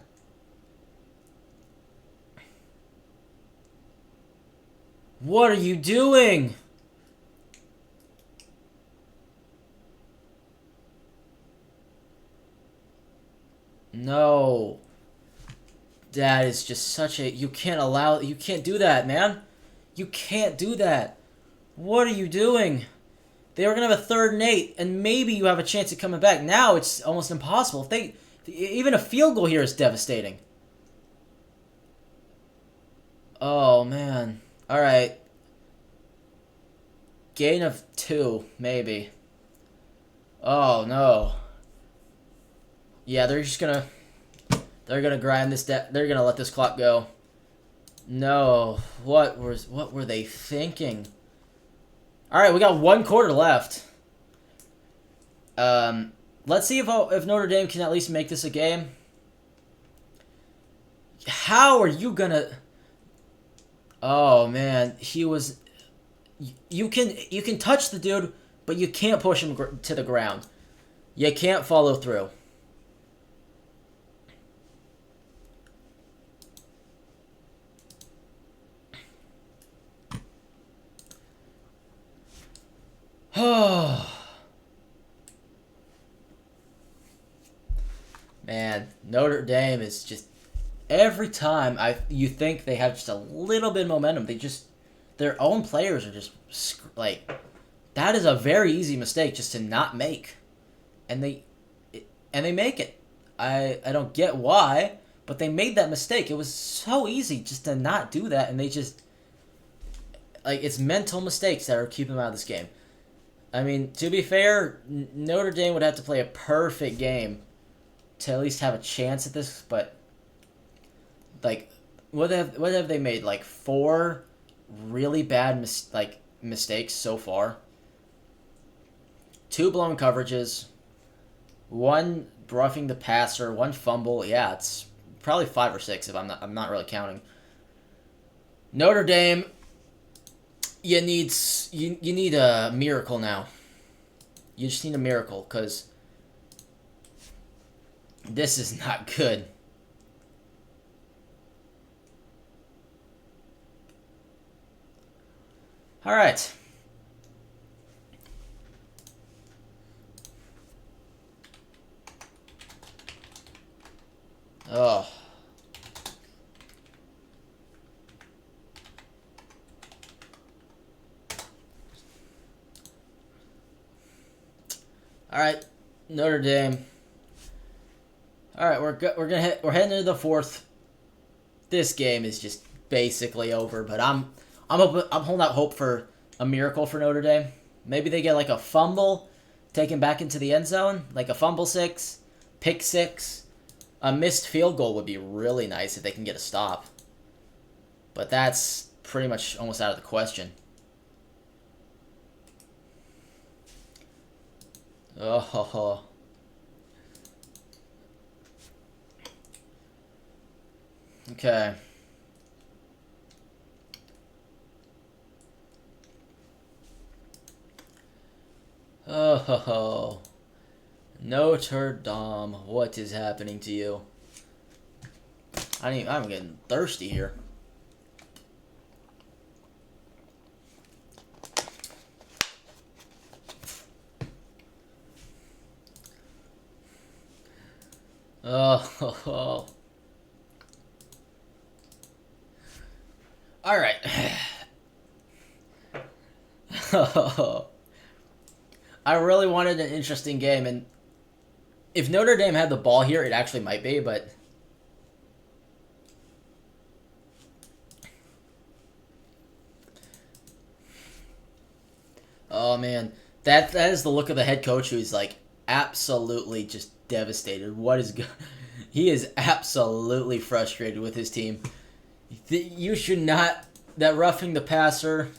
What are you doing? No. That is just such a... You can't do that, man. You can't do that. What are you doing? They were going to have a 3rd and 8, and maybe you have a chance of coming back. Now it's almost impossible. Even a field goal here is devastating. Oh, man. All right. Gain of 2, maybe. Oh, no. Yeah, they're gonna grind this. They're gonna let this clock go. No. What were they thinking? All right, we got 1 quarter left. Let's see if Notre Dame can at least make this a game. How are you gonna... Oh man, he was... You can touch the dude, but you can't push him to the ground. You can't follow through. Oh. Man, Notre Dame is just... Every time you think they have just a little bit of momentum, their own players are just like... That is a very easy mistake just to not make. And they make it. I don't get why, But they made that mistake. It was so easy just to not do that, and they just... Like, it's mental mistakes that are keeping them out of this game. I mean, to be fair, Notre Dame would have to play a perfect game to at least have a chance at this, but... Like, what have they made? Like, 4 really bad mistakes so far. 2 blown coverages. 1 roughing the passer. 1 fumble. Yeah, it's probably 5 or 6 if I'm not really counting. Notre Dame, you need a miracle now. You just need a miracle, because this is not good. All right. Oh. All right, Notre Dame. All right, we're heading into the 4th. This game is just basically over, but I'm holding out hope for a miracle for Notre Dame. Maybe they get like a fumble taken back into the end zone, like a fumble 6, pick 6. A missed field goal would be really nice if they can get a stop. But that's pretty much almost out of the question. Oh. Okay. Oh. Notre Dame, what is happening to you? I'm getting thirsty here. Oh. All right. I really wanted an interesting game, and if Notre Dame had the ball here, it actually might be, but... Oh, man. That is the look of the head coach who's, like, absolutely just devastated. He is absolutely frustrated with his team. You should not... That roughing the passer...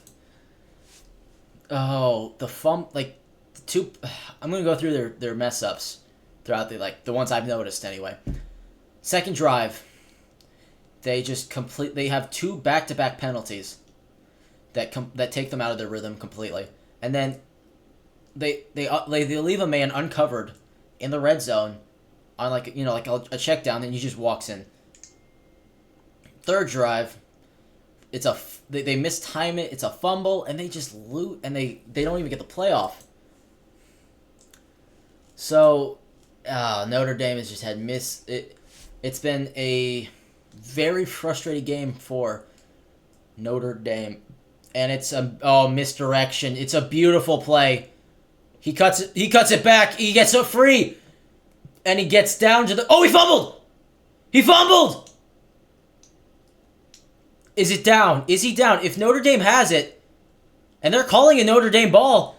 Oh, I'm going to go through their mess-ups throughout the ones I've noticed anyway. Second drive, they have 2 back-to-back penalties that take them out of their rhythm completely. And then they leave a man uncovered in the red zone on a check down, and he just walks in. Third drive, they mistime it. It's a fumble, and they just loot, and they don't even get the playoff. So, Notre Dame has just had It's been a very frustrating game for Notre Dame, and it's misdirection. It's a beautiful play. He cuts it back. He gets it free, and he gets down to the. Oh, he fumbled! He fumbled! Is it down? Is he down? If Notre Dame has it, and they're calling a Notre Dame ball,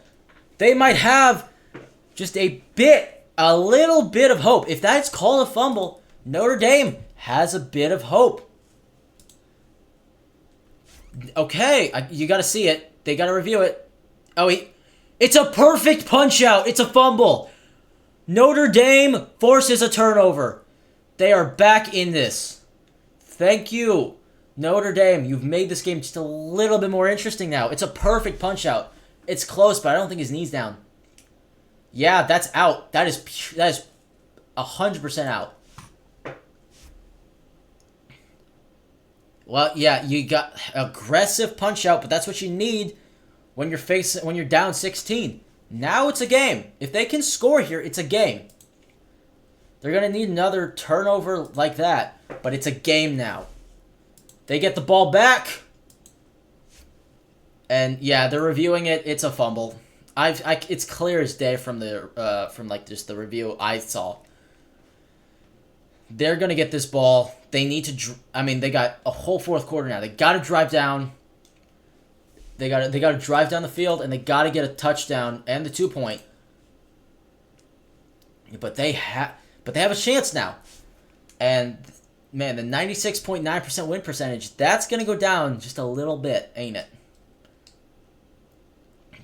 they might have just a little bit of hope. If that's called a fumble, Notre Dame has a bit of hope. Okay, you got to see it. They got to review it. It's a perfect punch out. It's a fumble. Notre Dame forces a turnover. They are back in this. Thank you, Notre Dame. You've made this game just a little bit more interesting now. It's a perfect punch out. It's close, but I don't think his knee's down. Yeah, that's out. That is 100% out. Well, yeah, you got aggressive punch out, but that's what you need when you're down 16. Now it's a game. If they can score here, it's a game. They're going to need another turnover like that, but it's a game now. They get the ball back. And yeah, they're reviewing it. It's a fumble. It's clear as day from just the review I saw. They're going to get this ball. They need to... I mean, they got a whole fourth quarter now. They got to drive down. They got to drive down the field, and they got to get a touchdown and the 2-point. But they have a chance now. And, man, the 96.9% win percentage, that's going to go down just a little bit, ain't it?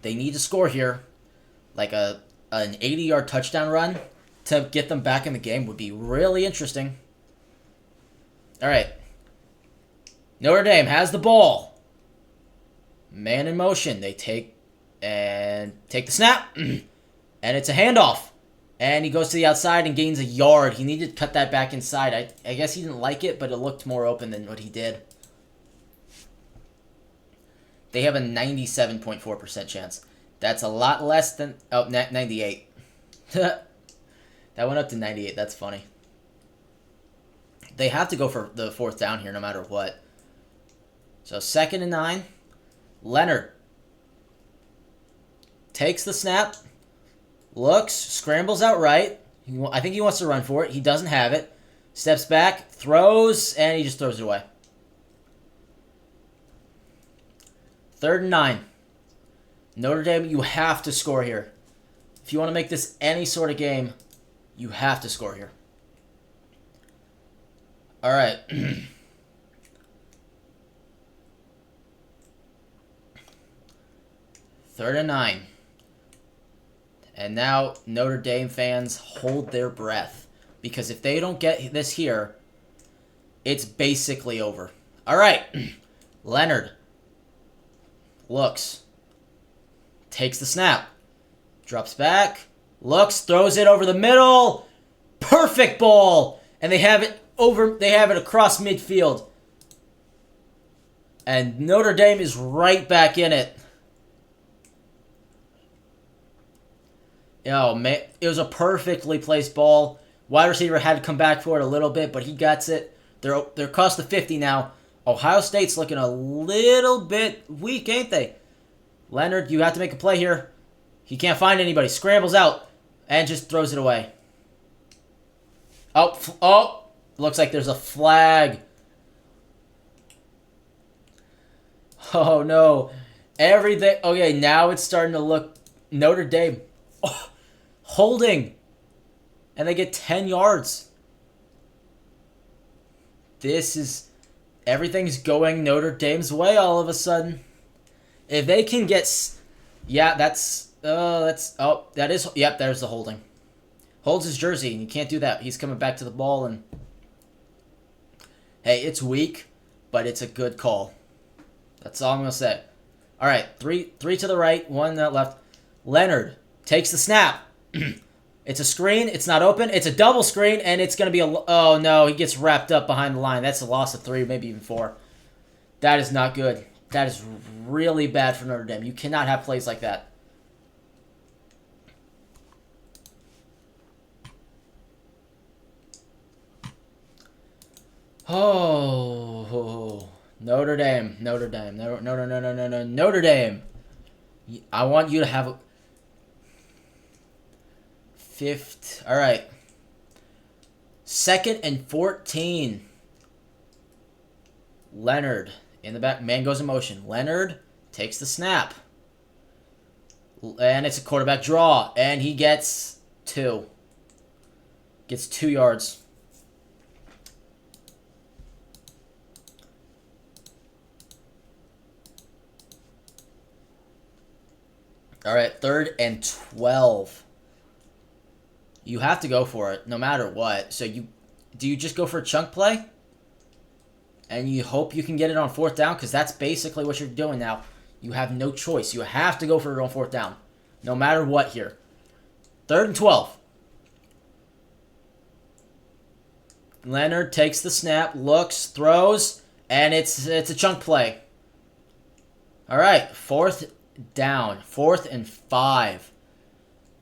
They need to score here. Like an 80-yard touchdown run to get them back in the game would be really interesting. All right. Notre Dame has the ball. Man in motion. They take the snap. And it's a handoff. And he goes to the outside and gains a yard. He needed to cut that back inside. I guess he didn't like it, but it looked more open than what he did. They have a 97.4% chance. That's a lot less than... Oh, 98. That went up to 98. That's funny. They have to go for the fourth down here no matter what. So 2nd and 9. Leonard takes the snap. Looks. Scrambles out right. I think he wants to run for it. He doesn't have it. Steps back. Throws. And he just throws it away. 3rd and 9. Notre Dame, you have to score here. If you want to make this any sort of game, you have to score here. All right. 3rd and 9. And now Notre Dame fans hold their breath. Because if they don't get this here, it's basically over. All right. Leonard looks. Takes the snap. Drops back. Looks. Throws it over the middle. Perfect ball. And they have it across midfield. And Notre Dame is right back in it. Oh, man. It was a perfectly placed ball. Wide receiver had to come back for it a little bit, but he gets it. They're across the 50 now. Ohio State's looking a little bit weak, ain't they? Leonard, you have to make a play here. He can't find anybody. Scrambles out and just throws it away. Oh, looks like there's a flag. Oh, no. Everything. Okay, now it's starting to look Notre Dame. Oh, holding. And they get 10 yards. Everything's going Notre Dame's way all of a sudden. If they can get... Yeah, there's the holding. Holds his jersey, and you can't do that. He's coming back to the ball, and... Hey, it's weak, but it's a good call. That's all I'm going to say. All right, three to the right, 1 left. Leonard takes the snap. It's a screen. It's not open. It's a double screen, and it's going to be a... Oh, no, he gets wrapped up behind the line. That's a loss of 3, maybe even 4. That is not good. That is really bad for Notre Dame. You cannot have plays like that. Oh, Notre Dame. Notre Dame. Notre Dame. I want you to have a... 5th. All right. 2nd and 14. Leonard in the back. Man goes in motion. Leonard takes the snap. And it's a quarterback draw. And he gets 2. Gets 2 yards. All right. 3rd and 12. You have to go for it no matter what. So do you just go for a chunk play? And you hope you can get it on 4th down? Because that's basically what you're doing now. You have no choice. You have to go for it on 4th down. No matter what here. 3rd and 12. Leonard takes the snap, looks, throws, and it's a chunk play. All right, 4th down. 4th and 5.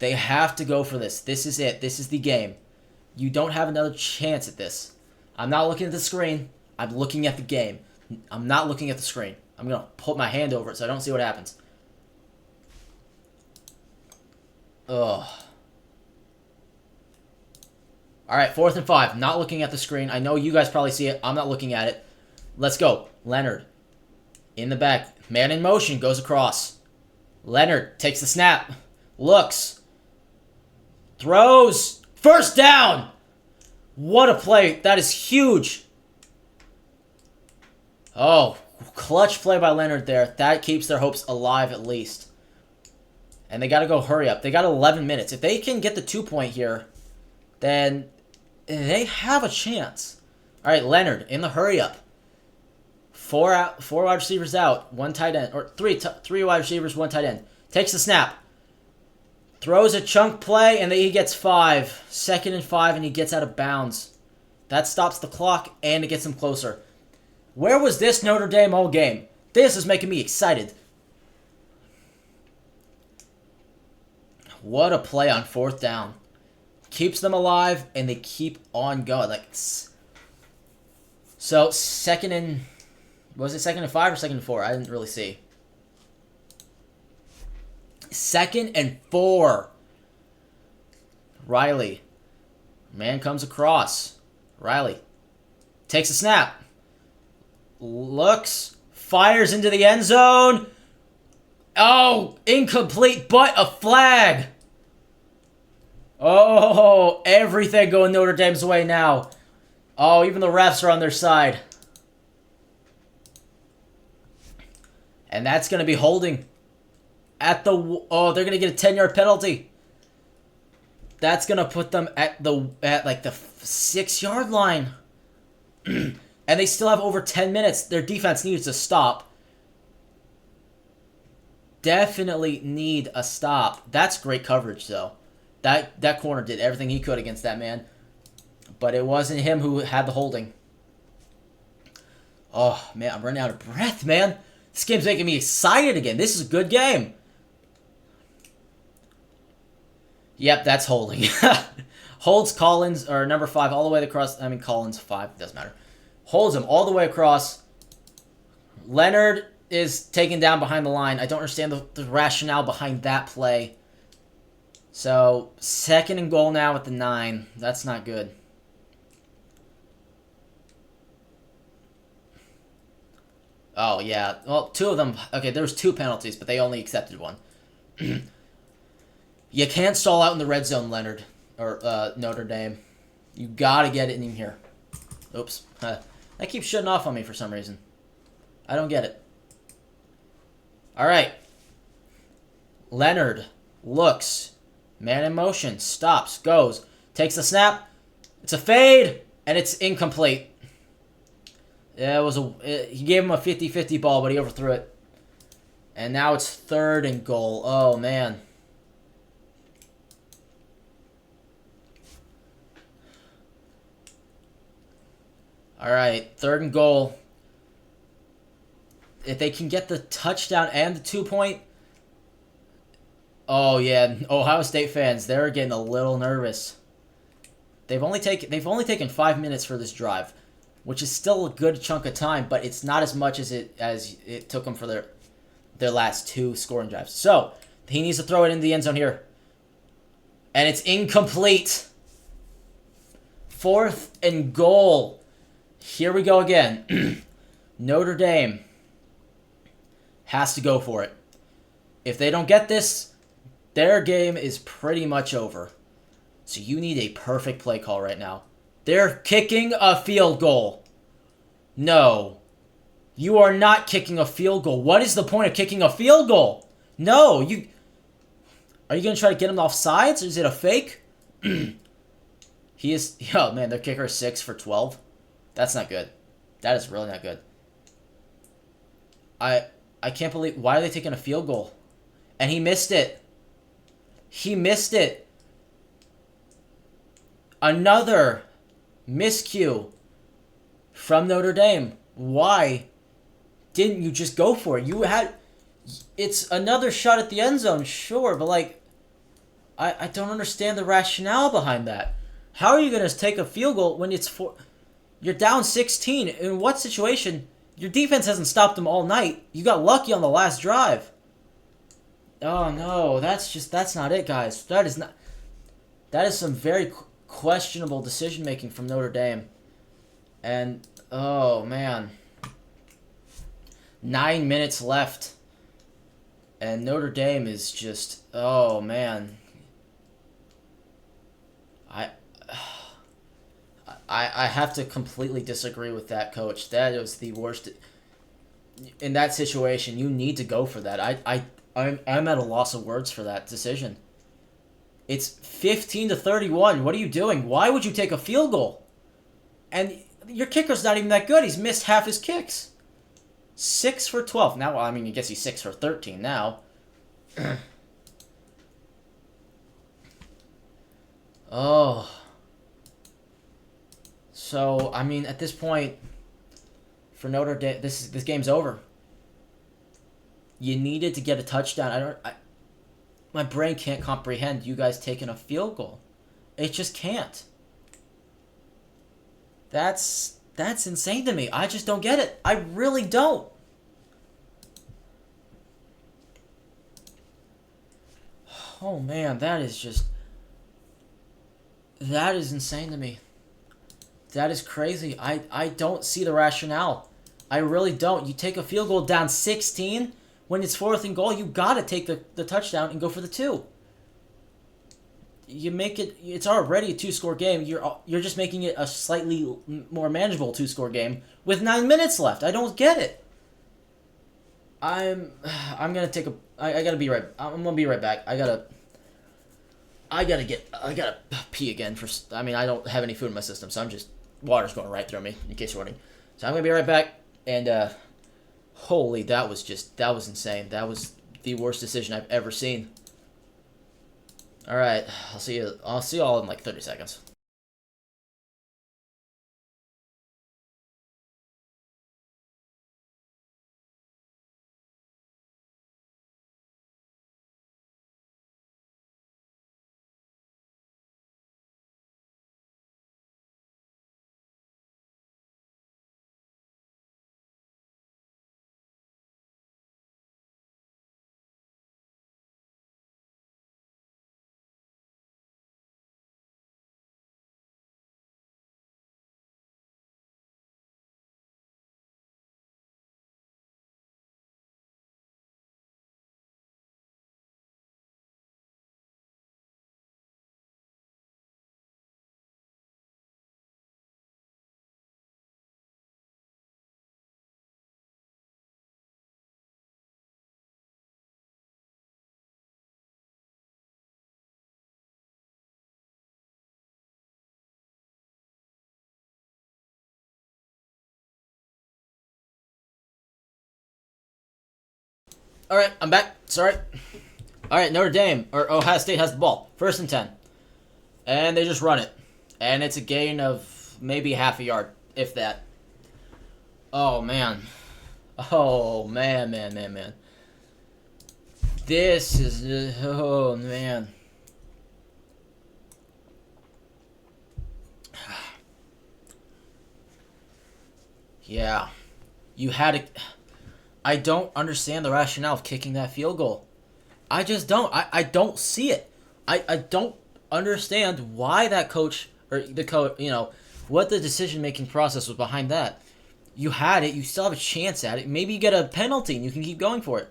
They have to go for this. This is it. This is the game. You don't have another chance at this. I'm not looking at the screen. I'm looking at the game. I'm not looking at the screen. I'm going to put my hand over it so I don't see what happens. Ugh. All right, 4th and 5. Not looking at the screen. I know you guys probably see it. I'm not looking at it. Let's go. Leonard. In the back. Man in motion. Goes across. Leonard takes the snap. Looks. Throws. First down. What a play. That is huge. Oh, clutch play by Leonard there. That keeps their hopes alive at least. And they got to go hurry up. They got 11 minutes. If they can get the 2-point here, then they have a chance. All right, Leonard in the hurry up. Four wide receivers out, one tight end, or three wide receivers, one tight end. Takes the snap. Throws a chunk play, and he gets 5. 2nd and 5, and he gets out of bounds. That stops the clock, and it gets him closer. Where was this Notre Dame all game? This is making me excited. What a play on 4th down. Keeps them alive, and they keep on going. So, 2nd and... Was it 2nd and 5 or 2nd and 4? I didn't really see. 2nd and 4. Riley. Man comes across. Riley. Takes a snap. Looks. Fires into the end zone. Oh, incomplete, but a flag. Oh, everything going Notre Dame's way now. Oh, even the refs are on their side. And that's going to be holding at the... Oh, they're going to get a 10-yard penalty. That's going to put them at like the 6-yard line. And they still have over 10 minutes. Their defense needs to stop. Definitely need a stop. That's great coverage, though. That corner did everything he could against that man. But it wasn't him who had the holding. Oh, man, I'm running out of breath, man. This game's making me excited again. This is a good game. Yep, that's holding. Holds Collins, or number 5, all the way across. I mean, Collins 5, it doesn't matter. Holds him all the way across. Leonard is taken down behind the line. I don't understand the rationale behind that play. So, 2nd and goal now at the 9. That's not good. Oh, yeah. Well, 2 of them... Okay, there was 2 penalties, but they only accepted 1. You can't stall out in the red zone, Leonard. Or Notre Dame. You gotta get it in here. Oops. That keeps shutting off on me for some reason. I don't get it. Alright. Leonard looks. Man in motion. Stops. Goes. Takes the snap. It's a fade. And it's incomplete. Yeah, he gave him a 50-50 ball, but he overthrew it. And now it's 3rd and goal. Oh, man. All right, 3rd and goal. If they can get the touchdown and the 2-point... Oh, yeah. Ohio State fans, they're getting a little nervous. They've only taken 5 minutes for this drive, which is still a good chunk of time, but it's not as much as it took them for their last 2 scoring drives. So, he needs to throw it into the end zone here. And it's incomplete. 4th and goal. Here we go again. Notre Dame has to go for it. If they don't get this, their game is pretty much over. So you need a perfect play call right now. They're kicking a field goal. No. You are not kicking a field goal. What is the point of kicking a field goal? No. Are you going to try to get him off sides? Or is it a fake? He is... Oh, man, their kicker is 6 for 12. That's not good. That is really not good. I can't believe... Why are they taking a field goal? And he missed it. He missed it. Another miscue from Notre Dame. Why didn't you just go for it? You had... It's another shot at the end zone, sure, but like... I don't understand the rationale behind that. How are you going to take a field goal when it's... You're down 16. In what situation? Your defense hasn't stopped them all night. You got lucky on the last drive. Oh, no. That's not it, guys. That is some very questionable decision making from Notre Dame. And oh man, 9 minutes left, and Notre Dame is just, oh man. I have to completely disagree with that, coach. That was the worst. In that situation, you need to go for that. I'm at a loss of words for that decision. It's 15-31. What are you doing? Why would you take a field goal? And your kicker's not even that good. He's missed half his kicks. 6 for 12. Now, well, I mean, I guess he's 6 for 13 now. Oh. So, I mean, at this point, for Notre Dame, this game's over. You needed to get a touchdown. My brain can't comprehend you guys taking a field goal. It just can't. That's insane to me. I just don't get it. I really don't. Oh man, that is insane to me. That is crazy. I don't see the rationale. I really don't. You take a field goal down 16 when it's 4th and goal. You gotta take the touchdown and go for the 2. You make it. It's already a 2-score game. You're just making it a slightly more manageable 2-score game with 9 minutes left. I don't get it. I'm gonna take a. I gotta be right. I'm gonna be right back. I gotta pee again. I mean, I don't have any food in my system, so water's going right through me, in case you're wondering. So I'm gonna be right back. And holy, that was insane. That was the worst decision I've ever seen. All right, I'll see you all in like 30 seconds. All right, I'm back. Sorry. All right, Notre Dame or Ohio State has the ball. 1st and 10, and they just run it, and it's a gain of maybe half a yard, if that. Oh man. Oh man. This is oh man. Yeah, you had to. I don't understand the rationale of kicking that field goal. I just don't. I don't see it. I don't understand why that coach or the coach, what the decision-making process was behind that. You had it. You still have a chance at it. Maybe you get a penalty and you can keep going for it.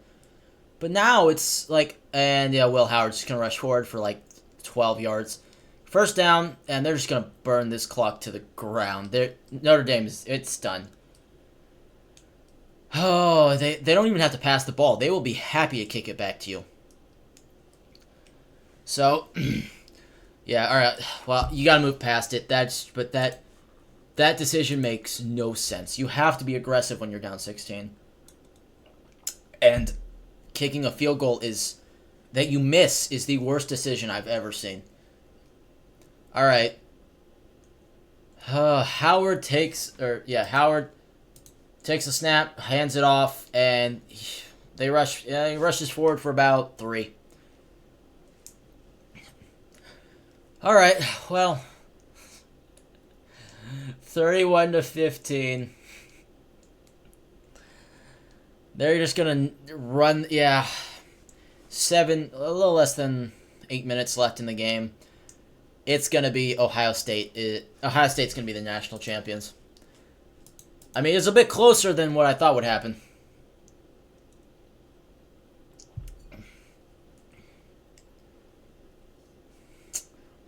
But now it's like, and yeah, Will Howard's just going to rush forward for like 12 yards. 1st down, and they're just going to burn this clock to the ground. Notre Dame it's done. Oh, they don't even have to pass the ball. They will be happy to kick it back to you. So, yeah, all right. Well, you got to move past it. But that decision makes no sense. You have to be aggressive when you're down 16. And kicking a field goal that you miss is the worst decision I've ever seen. All right. Howard takes a snap, hands it off, and he rushes forward for about 3. All right, well, 31-15. They're just gonna run. A little less than 8 minutes left in the game. it's gonna be Ohio State. Ohio State's gonna be the national champions. I mean, it's a bit closer than what I thought would happen.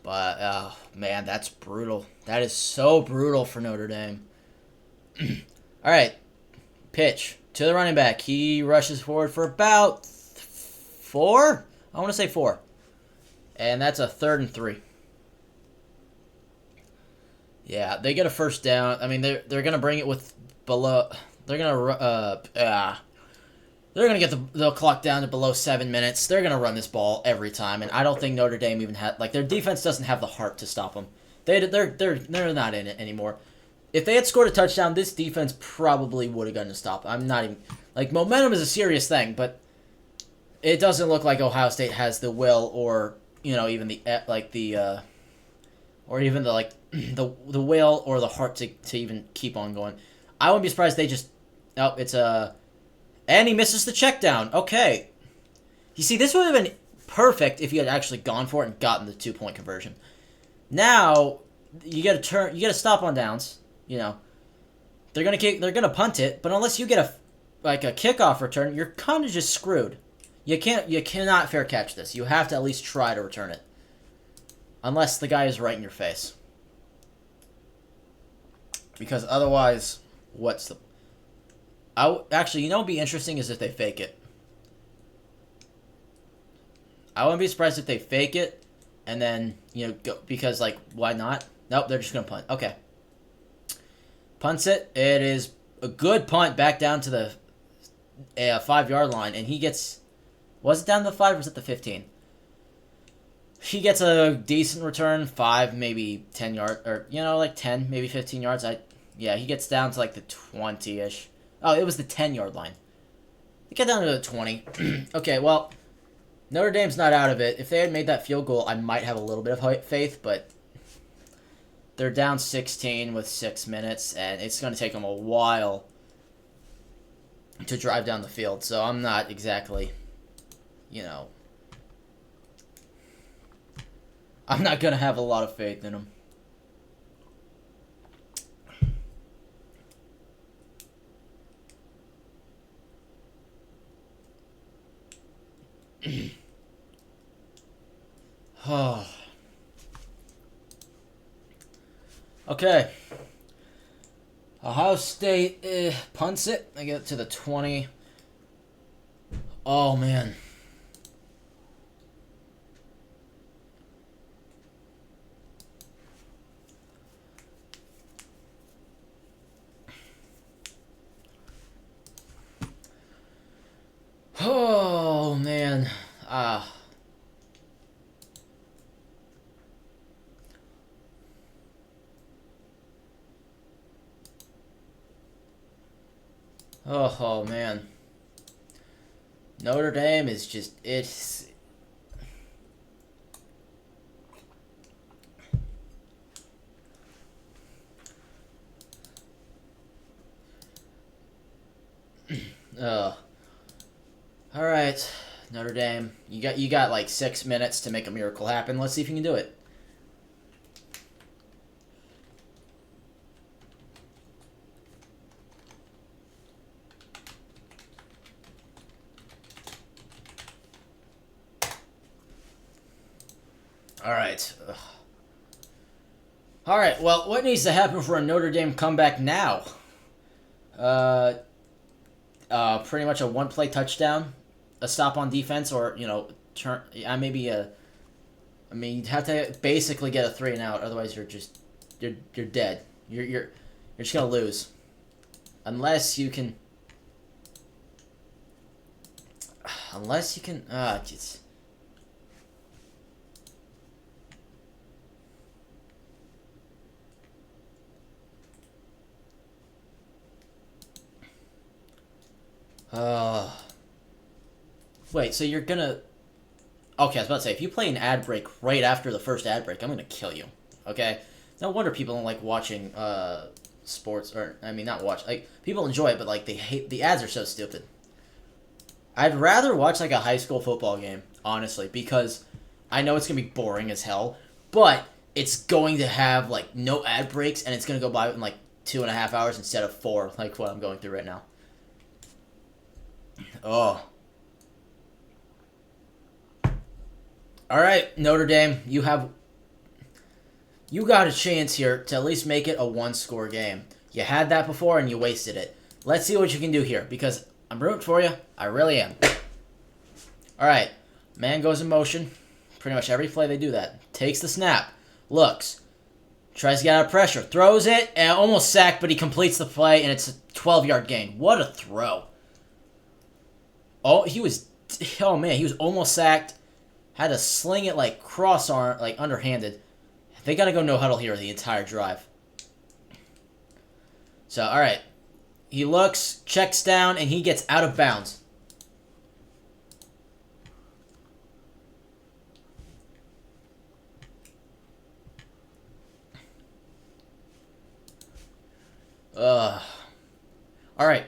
But, oh, man, that's brutal. That is so brutal for Notre Dame. All right. Pitch to the running back. He rushes forward for about 4? I want to say 4. And that's a 3rd and 3. Yeah, they get a first down. I mean, they're going to bring it with below... They're going to... They're going to get the clock down to below 7 minutes. They're going to run this ball every time, and I don't think Notre Dame even had... Like, their defense doesn't have the heart to stop them. They're not in it anymore. If they had scored a touchdown, this defense probably would have gotten a stop. I'm not even... Like, momentum is a serious thing, but it doesn't look like Ohio State has the will or, you know, even the... Like, the... Or even the, like, the will or the heart to even keep on going. I wouldn't be surprised they just... Oh, it's a... And he misses the check down. Okay. You see, this would have been perfect if you had actually gone for it and gotten the 2-point conversion. Now, you got to stop on downs, you know. They're going to punt it, but unless you get a kickoff return, you're kind of just screwed. You cannot fair catch this. You have to at least try to return it. Unless the guy is right in your face. Because otherwise, what's the... Actually, you know what would be interesting is if they fake it. I wouldn't be surprised if they fake it and then, you know, go, because, like, why not? Nope, they're just going to punt. Okay. Punts it. It is a good punt back down to the 5-yard line, and he gets... Was it down to the 5 or was it the 15? He gets a decent return, 5, maybe 10 yards, or, you know, like 10, maybe 15 yards. Yeah, he gets down to, like, the 20-ish. Oh, it was the 10-yard line. They get down to the 20. Okay, well, Notre Dame's not out of it. If they had made that field goal, I might have a little bit of faith, but they're down 16 with 6 minutes, and it's going to take them a while to drive down the field. So I'm not exactly, you know, I'm not going to have a lot of faith in them. Oh. Okay. Ohio State punts it. They get to the 20. Oh, man. Oh, man. Oh, man. Notre Dame is just... It's... All right, Notre Dame. You got like 6 minutes to make a miracle happen. Let's see if you can do it. All right. Ugh. All right. Well, what needs to happen for a Notre Dame comeback now? Pretty much a one-play touchdown, a stop on defense, or, you know, turn. Maybe a. I mean, you'd have to basically get a 3 and out. Otherwise, you're dead. You're just gonna lose, unless you can. Unless you can. Just. Wait, so you're gonna... Okay, I was about to say, if you play an ad break right after the first ad break, I'm gonna kill you. Okay? No wonder people don't like watching, sports, or, I mean, not watch, like, people enjoy it, but, like, they hate, the ads are so stupid. I'd rather watch, like, a high school football game, honestly, because I know it's gonna be boring as hell, but it's going to have like no ad breaks, and it's going to go by in like 2.5 hours instead of 4, like what I'm going through right now. Oh. All right, Notre Dame, you got a chance here to at least make it a 1-score game. You had that before and you wasted it. Let's see what you can do here, because I'm rooting for you. I really am. All right, man goes in motion. Pretty much every play they do that. Takes the snap, looks, tries to get out of pressure, throws it, and almost sacked, but he completes the play, and it's a 12-yard gain. What a throw. Oh, he was almost sacked. Had to sling it like cross arm, like underhanded. They got to go no huddle here the entire drive. So, all right. He looks, checks down, and he gets out of bounds. All right.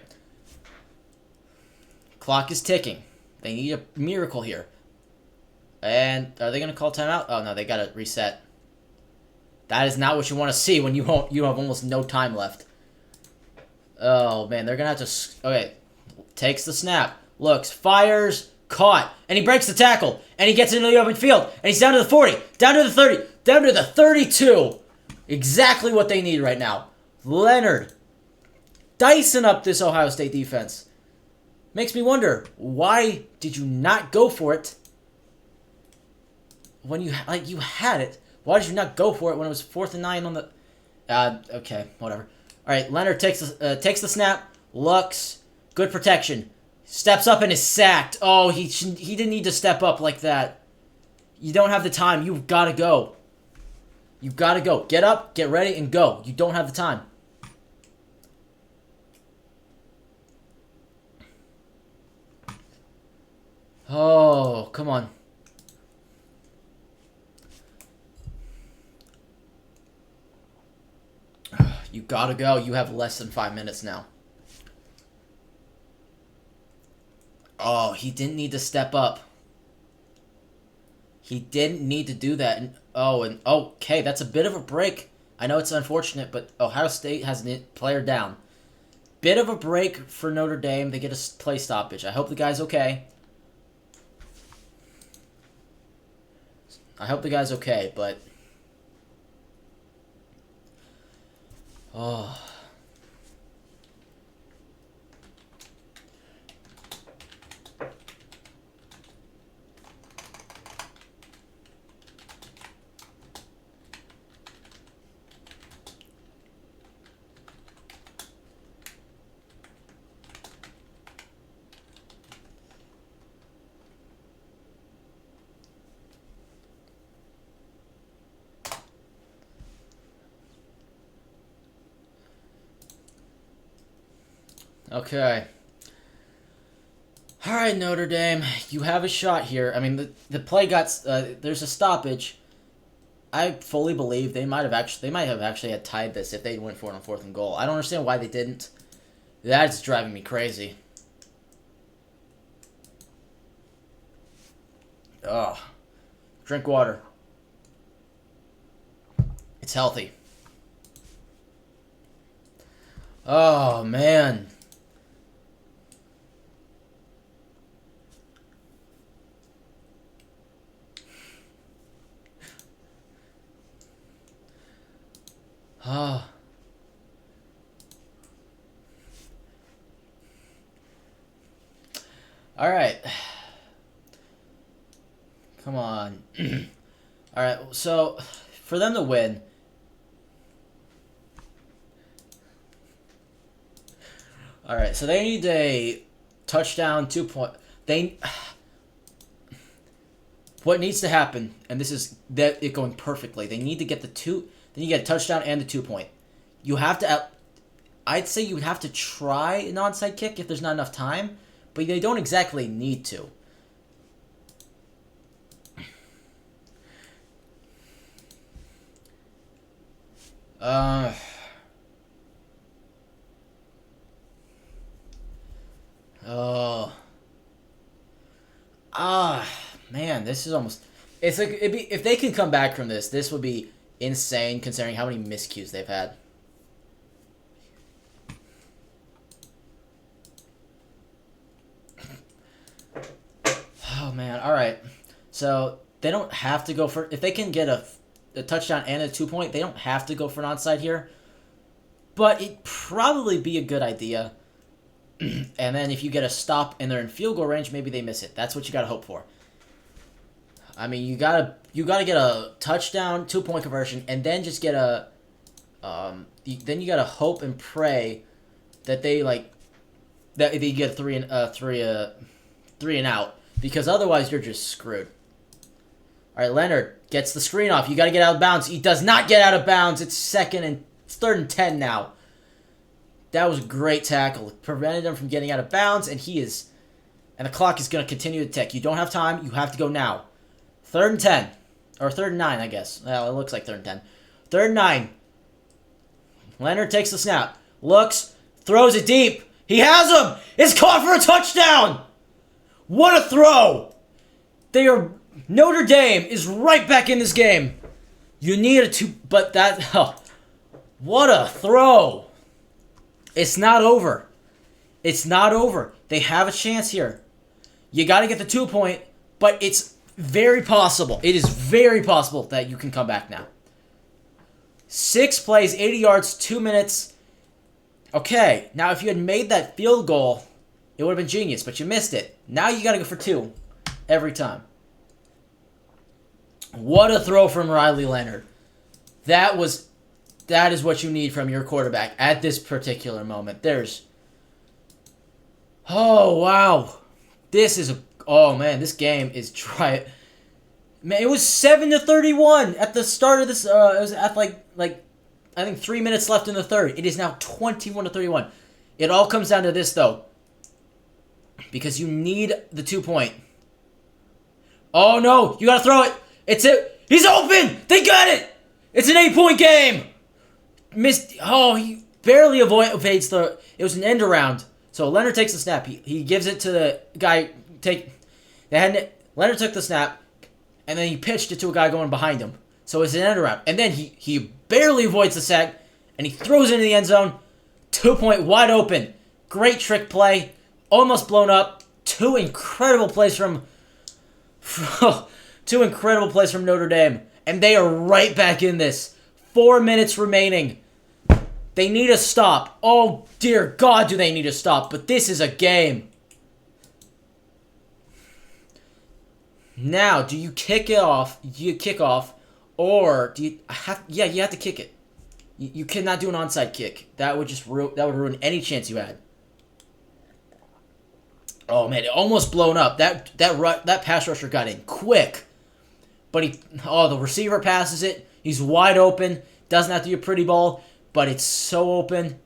Clock is ticking. They need a miracle here. And are they going to call timeout? Oh, no, they got to reset. That is not what you want to see when you have almost no time left. Oh, man, they're going to have to... Okay, takes the snap, looks, fires, caught, and he breaks the tackle, and he gets into the open field, and he's down to the 40, down to the 30, down to the 32. Exactly what they need right now. Leonard dicing up this Ohio State defense. Makes me wonder, why did you not go for it when you had it? Why did you not go for it when it was 4th and 9 on the... Okay, whatever. All right, Leonard takes the snap, looks, good protection, steps up and is sacked. Oh, he didn't need to step up like that. You don't have the time. You've got to go. You've got to go. Get up, get ready, and go. You don't have the time. Oh, come on. You gotta go. You have less than 5 minutes now. Oh, he didn't need to step up. He didn't need to do that. And okay, that's a bit of a break. I know it's unfortunate, but Ohio State has a player down. Bit of a break for Notre Dame. They get a play stoppage. I hope the guy's okay. But... Oh. Okay. All right, Notre Dame, you have a shot here. I mean, the play got there's a stoppage. I fully believe they might have actually had tied this if they went for it on 4th and goal. I don't understand why they didn't. That's driving me crazy. Ugh. Drink water. It's healthy. Oh, man. Oh. All right. Come on. All right, so for them to win... All right, so they need a touchdown, 2 point... What needs to happen, and this is it going perfectly, they need to get the 2... Then you get a touchdown and the 2 point. You have to... I'd say you would have to try an onside kick if there's not enough time, but they don't exactly need to. Man, this is almost... It's like if they can come back from this, this would be insane considering how many miscues they've had. Oh, man. All right. So they don't have to go for... If they can get a touchdown and a 2-point, they don't have to go for an onside here. But it'd probably be a good idea. And then if you get a stop and they're in field goal range, maybe they miss it. That's what you got to hope for. I mean, you gotta get a touchdown, 2-point conversion, and then just get a... then you gotta hope and pray that they get three and out, because otherwise you're just screwed. All right, Leonard gets the screen off. You got to get out of bounds. He does not get out of bounds. It's 3rd and 10 now. That was a great tackle. Prevented him from getting out of bounds, and the clock is going to continue to tick. You don't have time. You have to go now. 3rd and 10. Or 3rd and 9, I guess. Well, it looks like 3rd and 10. 3rd and 9. Leonard takes the snap. Looks. Throws it deep. He has him. It's caught for a touchdown. What a throw. Notre Dame is right back in this game. You need a 2... But that... Oh, what a throw. It's not over. It's not over. They have a chance here. You got to get the 2-point, but it's very possible. It is very possible that you can come back now. 6 plays, 80 yards, 2 minutes. Okay, now if you had made that field goal, it would have been genius, but you missed it. Now you got to go for 2 every time. What a throw from Riley Leonard. That is what you need from your quarterback at this particular moment. Oh, wow. Oh, man, this game is dry. Man, it was 7-31 at the start of this. It was at I think 3 minutes left in the third. It is now 21-31. It all comes down to this, though, because you need the 2-point. Oh, no, you got to throw it. It's it. He's open. They got it. It's an 8-point game. Missed. Oh, he barely evades the... It was an end around. So Leonard takes the snap. He gives it to the guy. Leonard took the snap, and then he pitched it to a guy going behind him. So it's an end around. And then he barely avoids the sack, and he throws it into the end zone. 2-point wide open. Great trick play. Almost blown up. Two incredible plays from Notre Dame. And they are right back in this. 4 minutes remaining. They need a stop. Oh, dear God, do they need a stop. But this is a game. Now, do you kick it off? Do you kick off? Or do you have... Yeah, you have to kick it. You cannot do an onside kick. That would ruin any chance you had. Oh, man, it almost blown up. That pass rusher got in quick. But the receiver passes it. He's wide open. Doesn't have to be a pretty ball, but it's so open.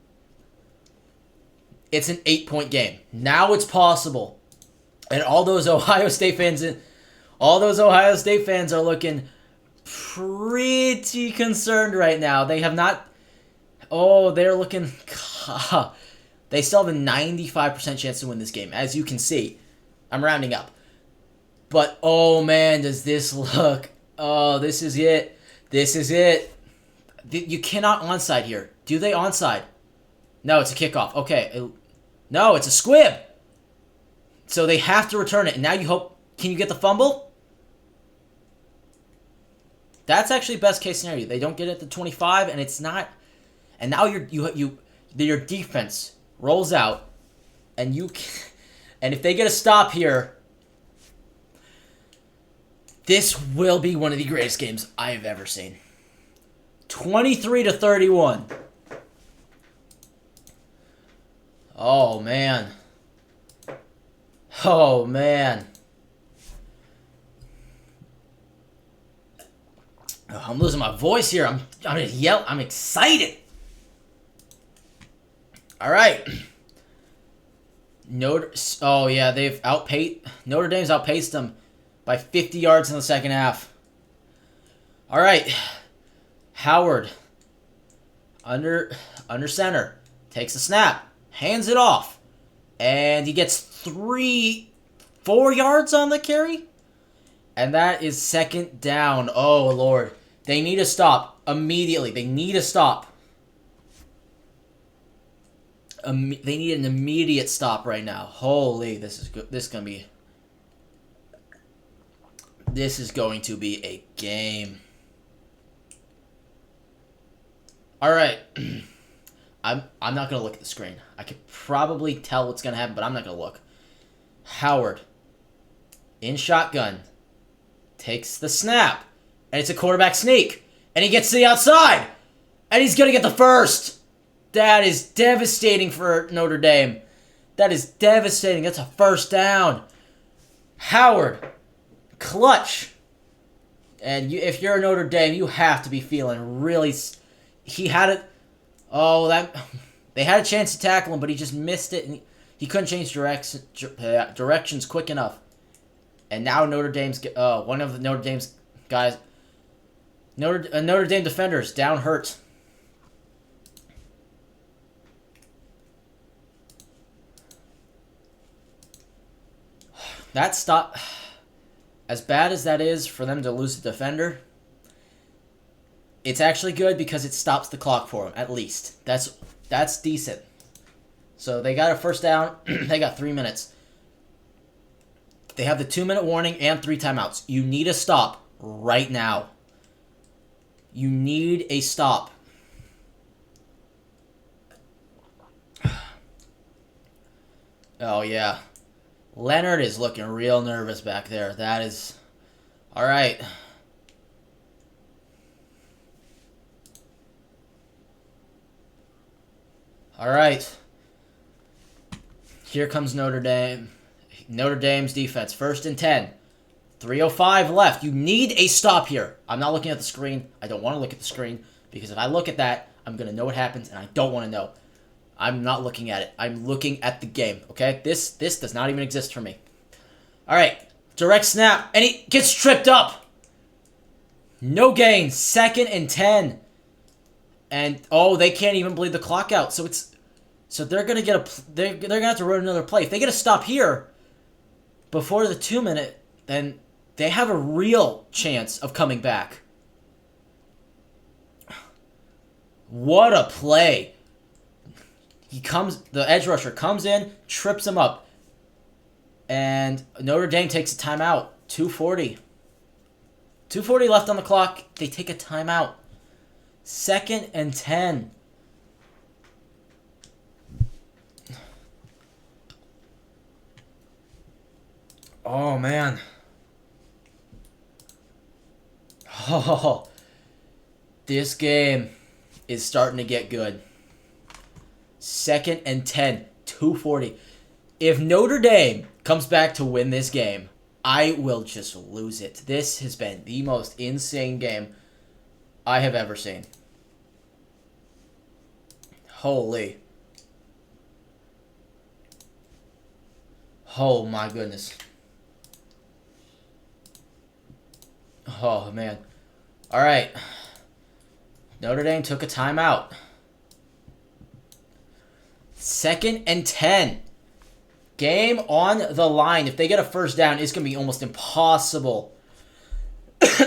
It's an 8-point game. Now it's possible. And all those Ohio State fans are looking pretty concerned right now. They have not... Oh, they're looking... They still have a 95% chance to win this game, as you can see. I'm rounding up. But, oh, man, does this look... Oh, this is it. This is it. You cannot onside here. Do they onside? No, it's a kickoff. Okay. No, it's a squib. So they have to return it. And now you hope... Can you get the fumble? That's actually best case scenario. They don't get it at the 25, and it's not... And now your defense rolls out, and and if they get a stop here, this will be one of the greatest games I have ever seen. 23-31. Oh, man. Oh, man. Oh, I'm losing my voice here. I'm gonna yell. I'm excited. All right. Oh, yeah, Notre Dame's outpaced them by 50 yards in the second half. All right. Howard, under center, takes the snap, hands it off, and he gets 4 yards on the carry, and that is second down. Oh, Lord. They need a stop. Immediately. They need a stop. They need an immediate stop right now. Holy, this is good. This is going to be a game. All right. I'm not going to look at the screen. I could probably tell what's going to happen, but I'm not going to look. Howard, in shotgun, takes the snap, and it's a quarterback sneak, and he gets to the outside, and he's going to get the first. That is devastating for Notre Dame. That is devastating. That's a first down. Howard, clutch. And if you're Notre Dame, you have to be feeling really... He had it... Oh, they had a chance to tackle him, but he just missed it, and he couldn't change directions quick enough. And now Notre Dame's one of the Notre Dame's guys, Notre Dame defenders down hurt. That stop, as bad as that is for them to lose a defender, it's actually good because it stops the clock for them, at least. That's decent. So they got a first down. They got 3 minutes. They have the 2-minute warning and 3 timeouts. You need a stop right now. You need a stop. Oh, yeah. Leonard is looking real nervous back there. That is... All right. All right. Here comes Notre Dame. Notre Dame's defense. 1st and 10. 3:05 left. You need a stop here. I'm not looking at the screen. I don't want to look at the screen because if I look at that, I'm going to know what happens, and I don't want to know. I'm not looking at it. I'm looking at the game, okay? This does not even exist for me. All right. Direct snap, and he gets tripped up. No gain. 2nd and 10. And, oh, they can't even bleed the clock out. So they're going to get they're going to have to run another play. If they get a stop here before the 2-minute, then they have a real chance of coming back. What a play. The edge rusher comes in, trips him up. And Notre Dame takes a timeout. 2:40. 2:40 left on the clock. They take a timeout. 2nd and 10. Oh, man. Oh, this game is starting to get good. 2nd and 10. 2:40. If Notre Dame comes back to win this game, I will just lose it. This has been the most insane game I have ever seen. Holy. Oh my goodness. Oh man. Alright. Notre Dame took a timeout. 2nd and 10. Game on the line. If they get a first down, it's going to be almost impossible.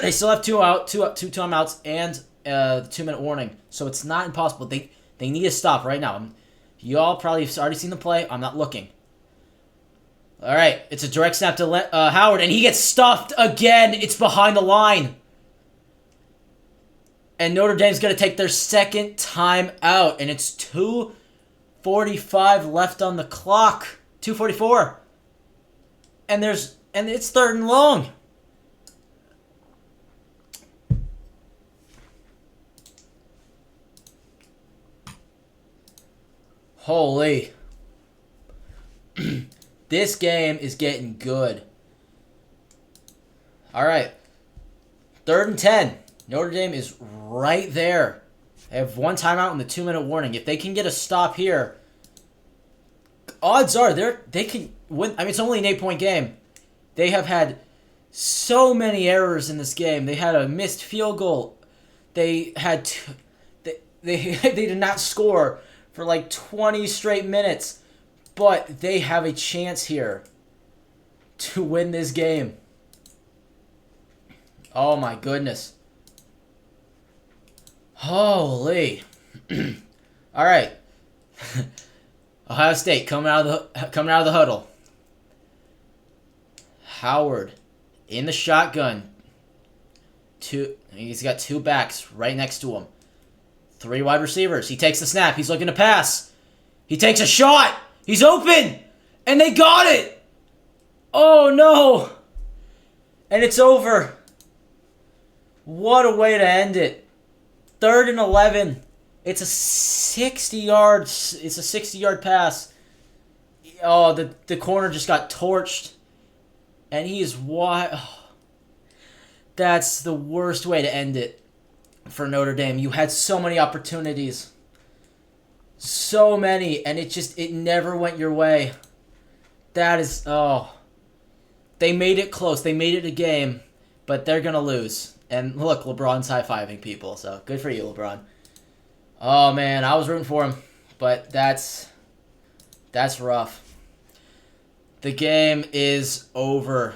They still have two timeouts and the 2-minute warning. So it's not impossible. They need to stop right now. Y'all probably have already seen the play. I'm not looking. All right. It's a direct snap to Howard, and he gets stuffed again. It's behind the line. And Notre Dame's going to take their 2nd time out, and it's 2:45 left on the clock. 2:44. And it's 3rd and long. Holy. This game is getting good. All right. 3rd and 10. Notre Dame is right there. They have 1 timeout and the 2-minute warning. If they can get a stop here, odds are they can win. I mean, it's only an 8-point game. They have had so many errors in this game. They had a missed field goal. They had they did not score for like 20 straight minutes, but they have a chance here to win this game. Oh my goodness. Holy. All right. Ohio State coming out of the huddle. Howard in the shotgun. He's got 2 backs right next to him. 3 wide receivers. He takes the snap. He's looking to pass. He takes a shot. He's open. And they got it. Oh, no. And it's over. What a way to end it. 3rd and 11. It's a 60-yard pass. Oh, the corner just got torched. And he is wide. Oh, that's the worst way to end it for Notre Dame. You had so many opportunities. So many, and it never went your way. That is, oh. They made it close. They made it a game, but they're going to lose. And look, LeBron's high-fiving people, so good for you, LeBron. Oh, man, I was rooting for him, but that's rough. The game is over.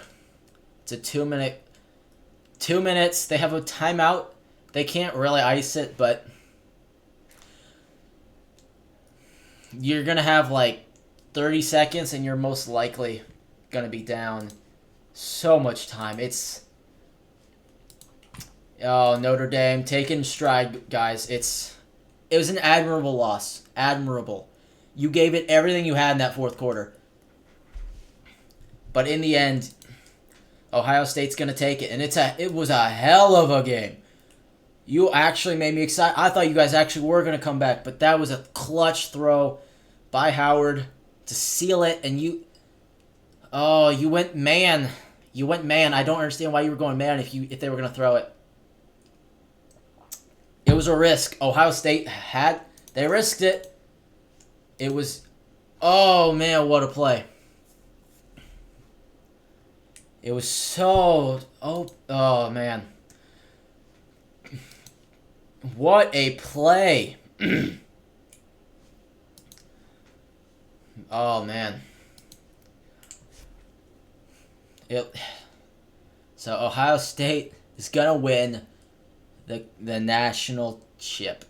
It's a 2-minute. 2 minutes. They have a timeout. They can't really ice it, but you're going to have like 30 seconds, and you're most likely going to be down so much time. Notre Dame taking stride, guys. It was an admirable loss. Admirable. You gave it everything you had in that 4th quarter. But in the end, Ohio State's going to take it. And it was a hell of a game. You actually made me excited. I thought you guys actually were going to come back. But that was a clutch throw by Howard to seal it. And you went man. You went man. I don't understand why you were going man if they were going to throw it. It was a risk. Ohio State they risked it. It was, oh man, what a play. It was so, oh man. What a play. Oh man. So Ohio State is going to win the national chip.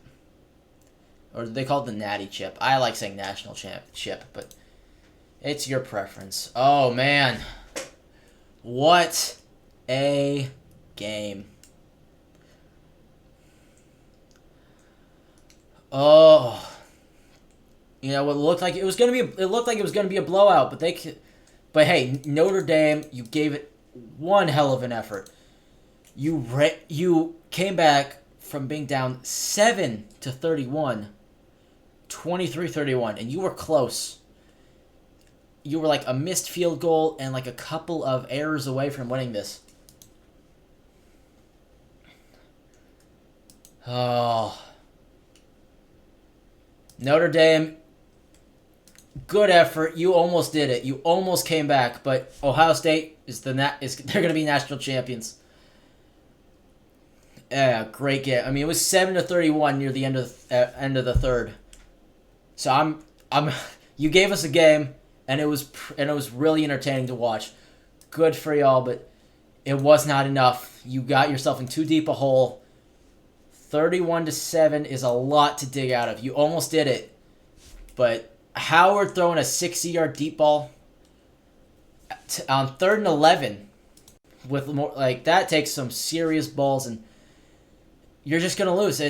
Or they call it the natty chip. I like saying national chip, but it's your preference. Oh, man. What a game. Oh. You know, it looked like it was going to be a blowout, but hey, Notre Dame, you gave it one hell of an effort. You came back from being down 7-31, 23-31, and you were close. You were like a missed field goal and like a couple of errors away from winning this. Oh. Notre Dame, good effort. You almost did it. You almost came back, but Ohio State they're going to be national champions. Yeah, great game. I mean, it was 7-31 near the end of the 3rd. So you gave us a game, and it was really entertaining to watch. Good for y'all, but it was not enough. You got yourself in too deep a hole. 31-7 is a lot to dig out of. You almost did it, but Howard throwing a 60-yard deep ball on 3rd and 11 with more like that takes some serious balls, and you're just gonna lose.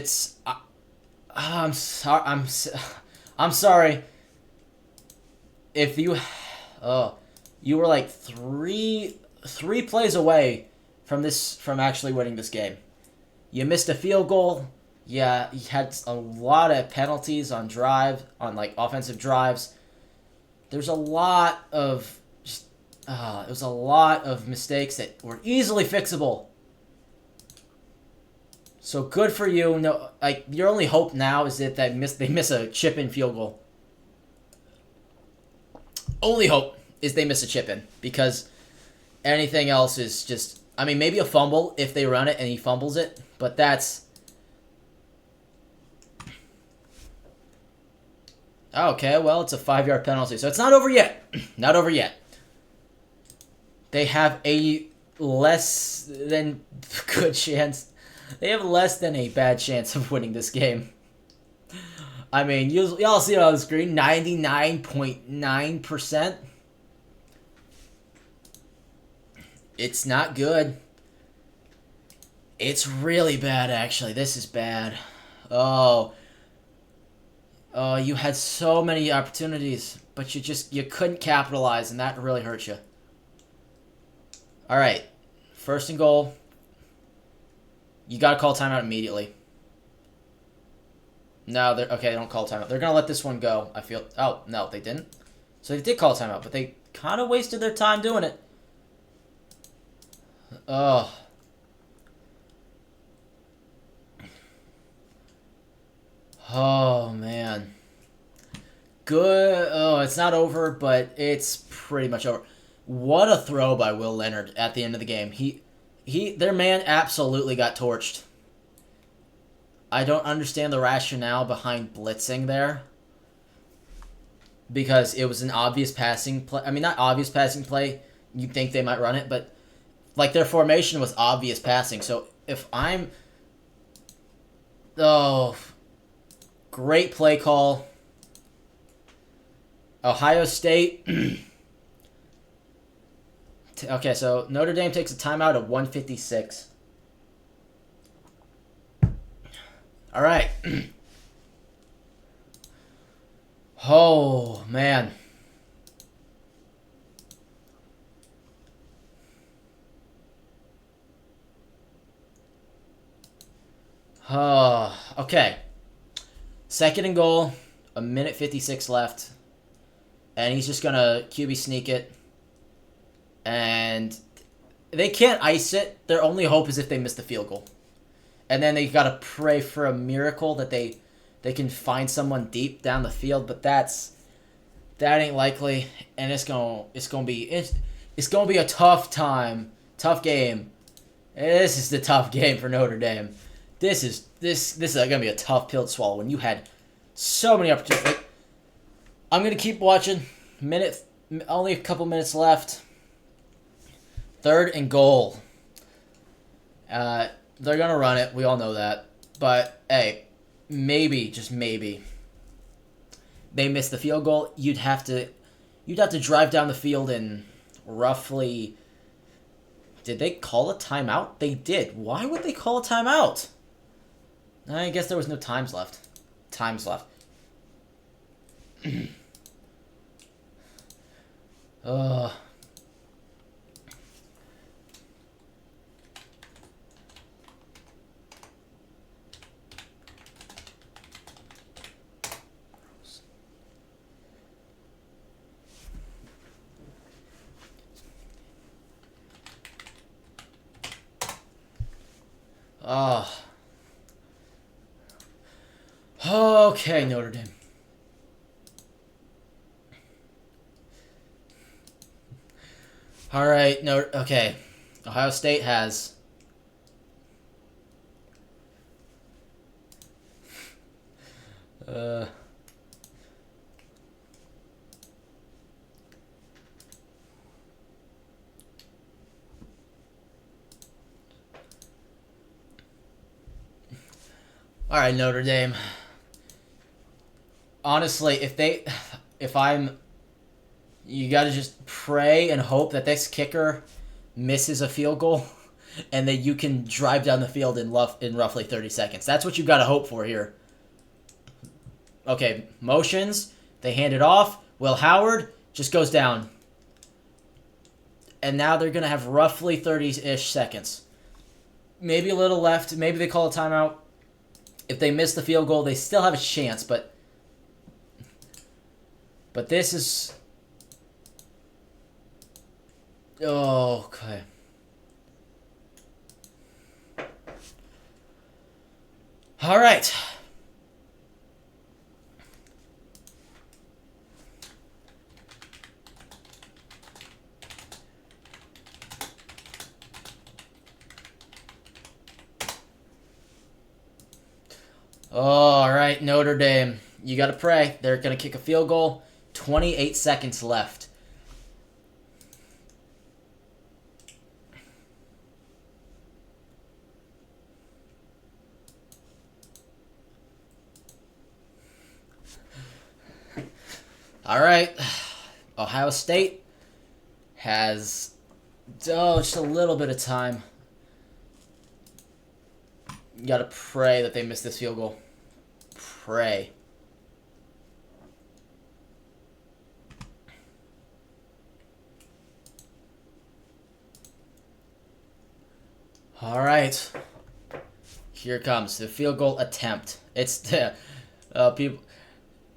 I'm sorry. If you were like three plays away from actually winning this game. You missed a field goal. Yeah, you had a lot of penalties on like offensive drives. There's a lot of it was a lot of mistakes that were easily fixable. So good for you. No, like your only hope now is that they miss a chip-in field goal. Only hope is they miss a chip-in, because anything else is just, I mean, maybe a fumble if they run it and he fumbles it, but that's okay. Well, it's a 5-yard penalty, so it's not over yet. Not over yet. They have a less than good chance They have less than a bad chance of winning this game. I mean, y'all see it on the screen, 99.9%. It's not good. It's really bad, actually. This is bad. Oh, you had so many opportunities, but you couldn't capitalize, and that really hurt you. All right, 1st and goal. You got to call timeout immediately. No, okay. They don't call timeout. They're gonna let this one go. I feel. Oh no, they didn't. So they did call timeout, but they kind of wasted their time doing it. Oh. Oh man. Good. Oh, it's not over, but it's pretty much over. What a throw by Will Leonard at the end of the game. Their man absolutely got torched. I don't understand the rationale behind blitzing there. Because it was an obvious passing play. I mean, not obvious passing play. You'd think they might run it, but like their formation was obvious passing. So if I'm... Oh, great play call. Ohio State. Okay, so Notre Dame takes a timeout at 1:56. All right. Oh, man. Okay. 2nd and goal. 1:56 left. And he's just going to QB sneak it. And they can't ice it. Their only hope is if they miss the field goal. And then they got to pray for a miracle that they can find someone deep down the field, but that ain't likely, and it's gonna be a tough game. This is the tough game for Notre Dame. This is gonna be a tough pill to swallow when you had so many opportunities. I'm gonna keep watching. Only a couple minutes left. 3rd and goal. They're gonna run it. We all know that, but hey. Maybe, just maybe, they miss the field goal. You'd have to drive down the field in roughly. Did they call a timeout? They did. Why would they call a timeout? I guess there was no times left. Ugh. Okay, Notre Dame. All right, okay. Ohio State has. All right, Notre Dame. Honestly, you got to just pray and hope that this kicker misses a field goal and that you can drive down the field in roughly 30 seconds. That's what you got to hope for here. Okay, motions. They hand it off. Will Howard just goes down. And now they're going to have roughly 30-ish seconds. Maybe a little left. Maybe they call a timeout. If they miss the field goal, they still have a chance, but this is... Oh, okay. All right. All right, Notre Dame. You got to pray. They're going to kick a field goal. 28 seconds left. All right. Ohio State has just a little bit of time. You got to pray that they miss this field goal. Pray. All right. Here it comes. The field goal attempt. It's people.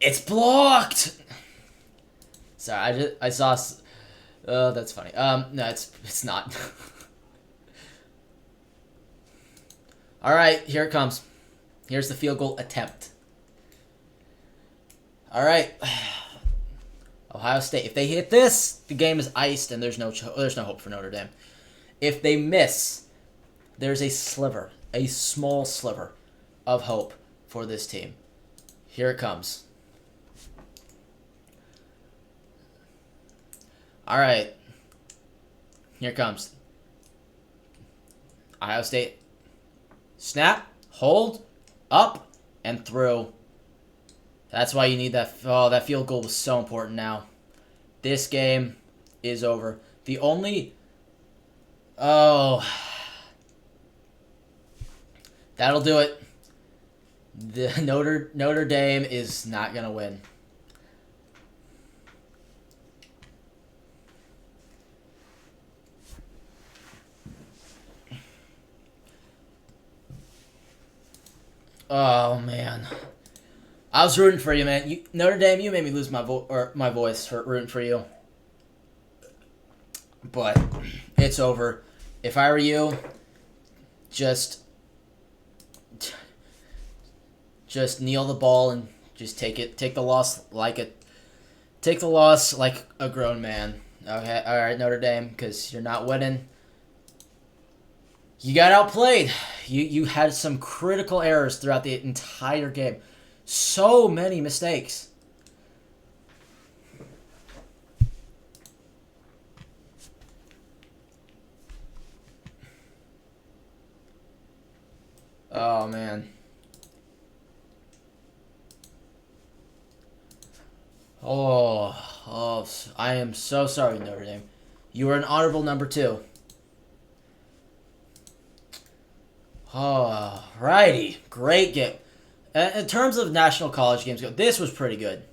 It's blocked. Sorry, I saw. That's funny. No, it's not. All right, here it comes. Here's the field goal attempt. All right, Ohio State. If they hit this, the game is iced, and there's no hope for Notre Dame. If they miss, there's a small sliver of hope for this team. Here it comes. All right. Here it comes. Ohio State. Snap, hold, up, and through. That's why you need that. Oh, that field goal was so important now. This game is over. The only... Oh... That'll do it. The Notre Dame is not going to win. Oh, man. I was rooting for you, man. Notre Dame, you made me lose my voice for rooting for you. But it's over. If I were you, just kneel the ball and just take the loss like a grown man. Okay, all right, Notre Dame, because you're not winning. You got outplayed. You had some critical errors throughout the entire game. So many mistakes. Oh, man. Oh, I am so sorry, Notre Dame. You were an honorable number 2. Alrighty. Great game. In terms of national college games, this was pretty good.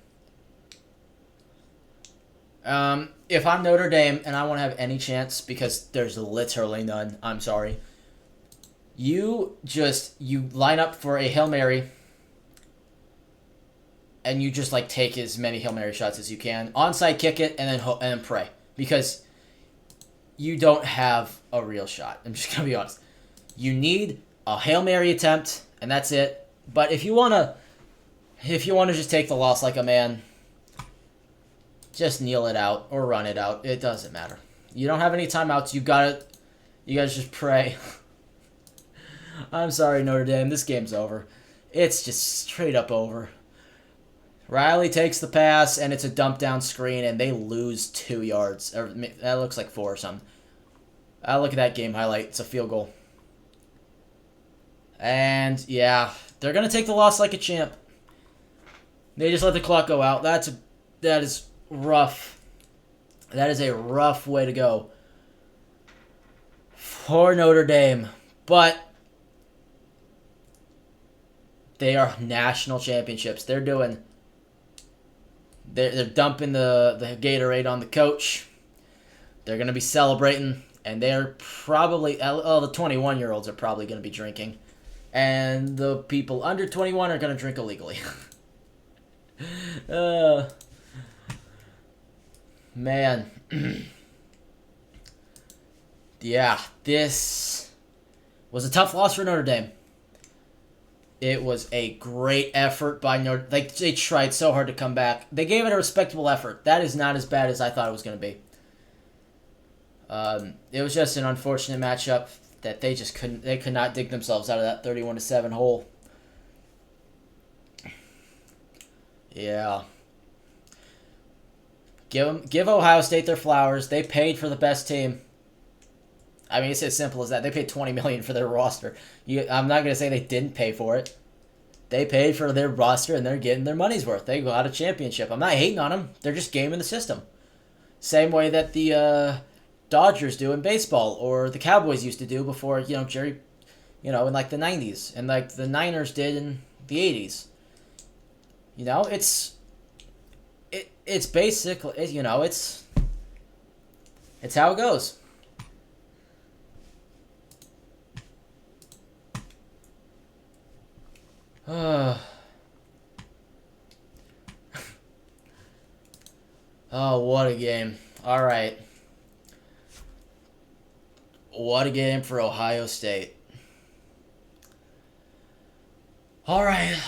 If I'm Notre Dame and I want to have any chance, because there's literally none, I'm sorry. You line up for a Hail Mary, and you just take as many Hail Mary shots as you can. Onside kick it, and then pray, because you don't have a real shot. I'm just gonna be honest. You need a Hail Mary attempt, and that's it. But if you wanna just take the loss like a man, just kneel it out or run it out. It doesn't matter. You don't have any timeouts. You gotta just pray. I'm sorry, Notre Dame. This game's over. It's just straight up over. Riley takes the pass, and it's a dump down screen, and they lose 2 yards. That looks like 4 or something. Look at that game highlight. It's a field goal. And, yeah, they're going to take the loss like a champ. They just let the clock go out. That is rough. That is a rough way to go for Notre Dame. But they are national championships. They're dumping the Gatorade on the coach. They're going to be celebrating, and they're probably the 21-year-olds are probably going to be drinking, and the people under 21 are going to drink illegally. Man. Yeah, this was a tough loss for Notre Dame. It was a great effort by Notre Dame. They tried so hard to come back. They gave it a respectable effort. That is not as bad as I thought it was going to be. It was just an unfortunate matchup that they could not dig themselves out of that 31-7 hole. Yeah. Give Ohio State their flowers. They paid for the best team. I mean, it's as simple as that. They paid $20 million for their roster. I'm not going to say they didn't pay for it. They paid for their roster and they're getting their money's worth. They got a championship. I'm not hating on them. They're just gaming the system. Same way that the Dodgers do in baseball, or the Cowboys used to do before, Jerry, in like the 90s, and like the Niners did in the 80s. It's basically, it's how it goes. Oh, what a game. All right. What a game for Ohio State. All right.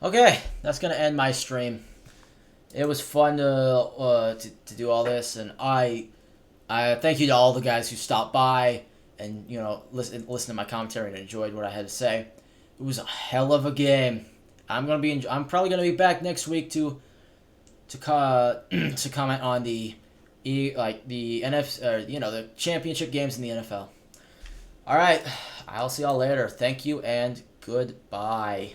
Okay, that's going to end my stream. It was fun to do all this, and I thank you to all the guys who stopped by and listen to my commentary and enjoyed what I had to say. It was a hell of a game. I'm probably gonna be back next week to comment on the NFC, the championship games in the NFL. All right, I'll see y'all later. Thank you and goodbye.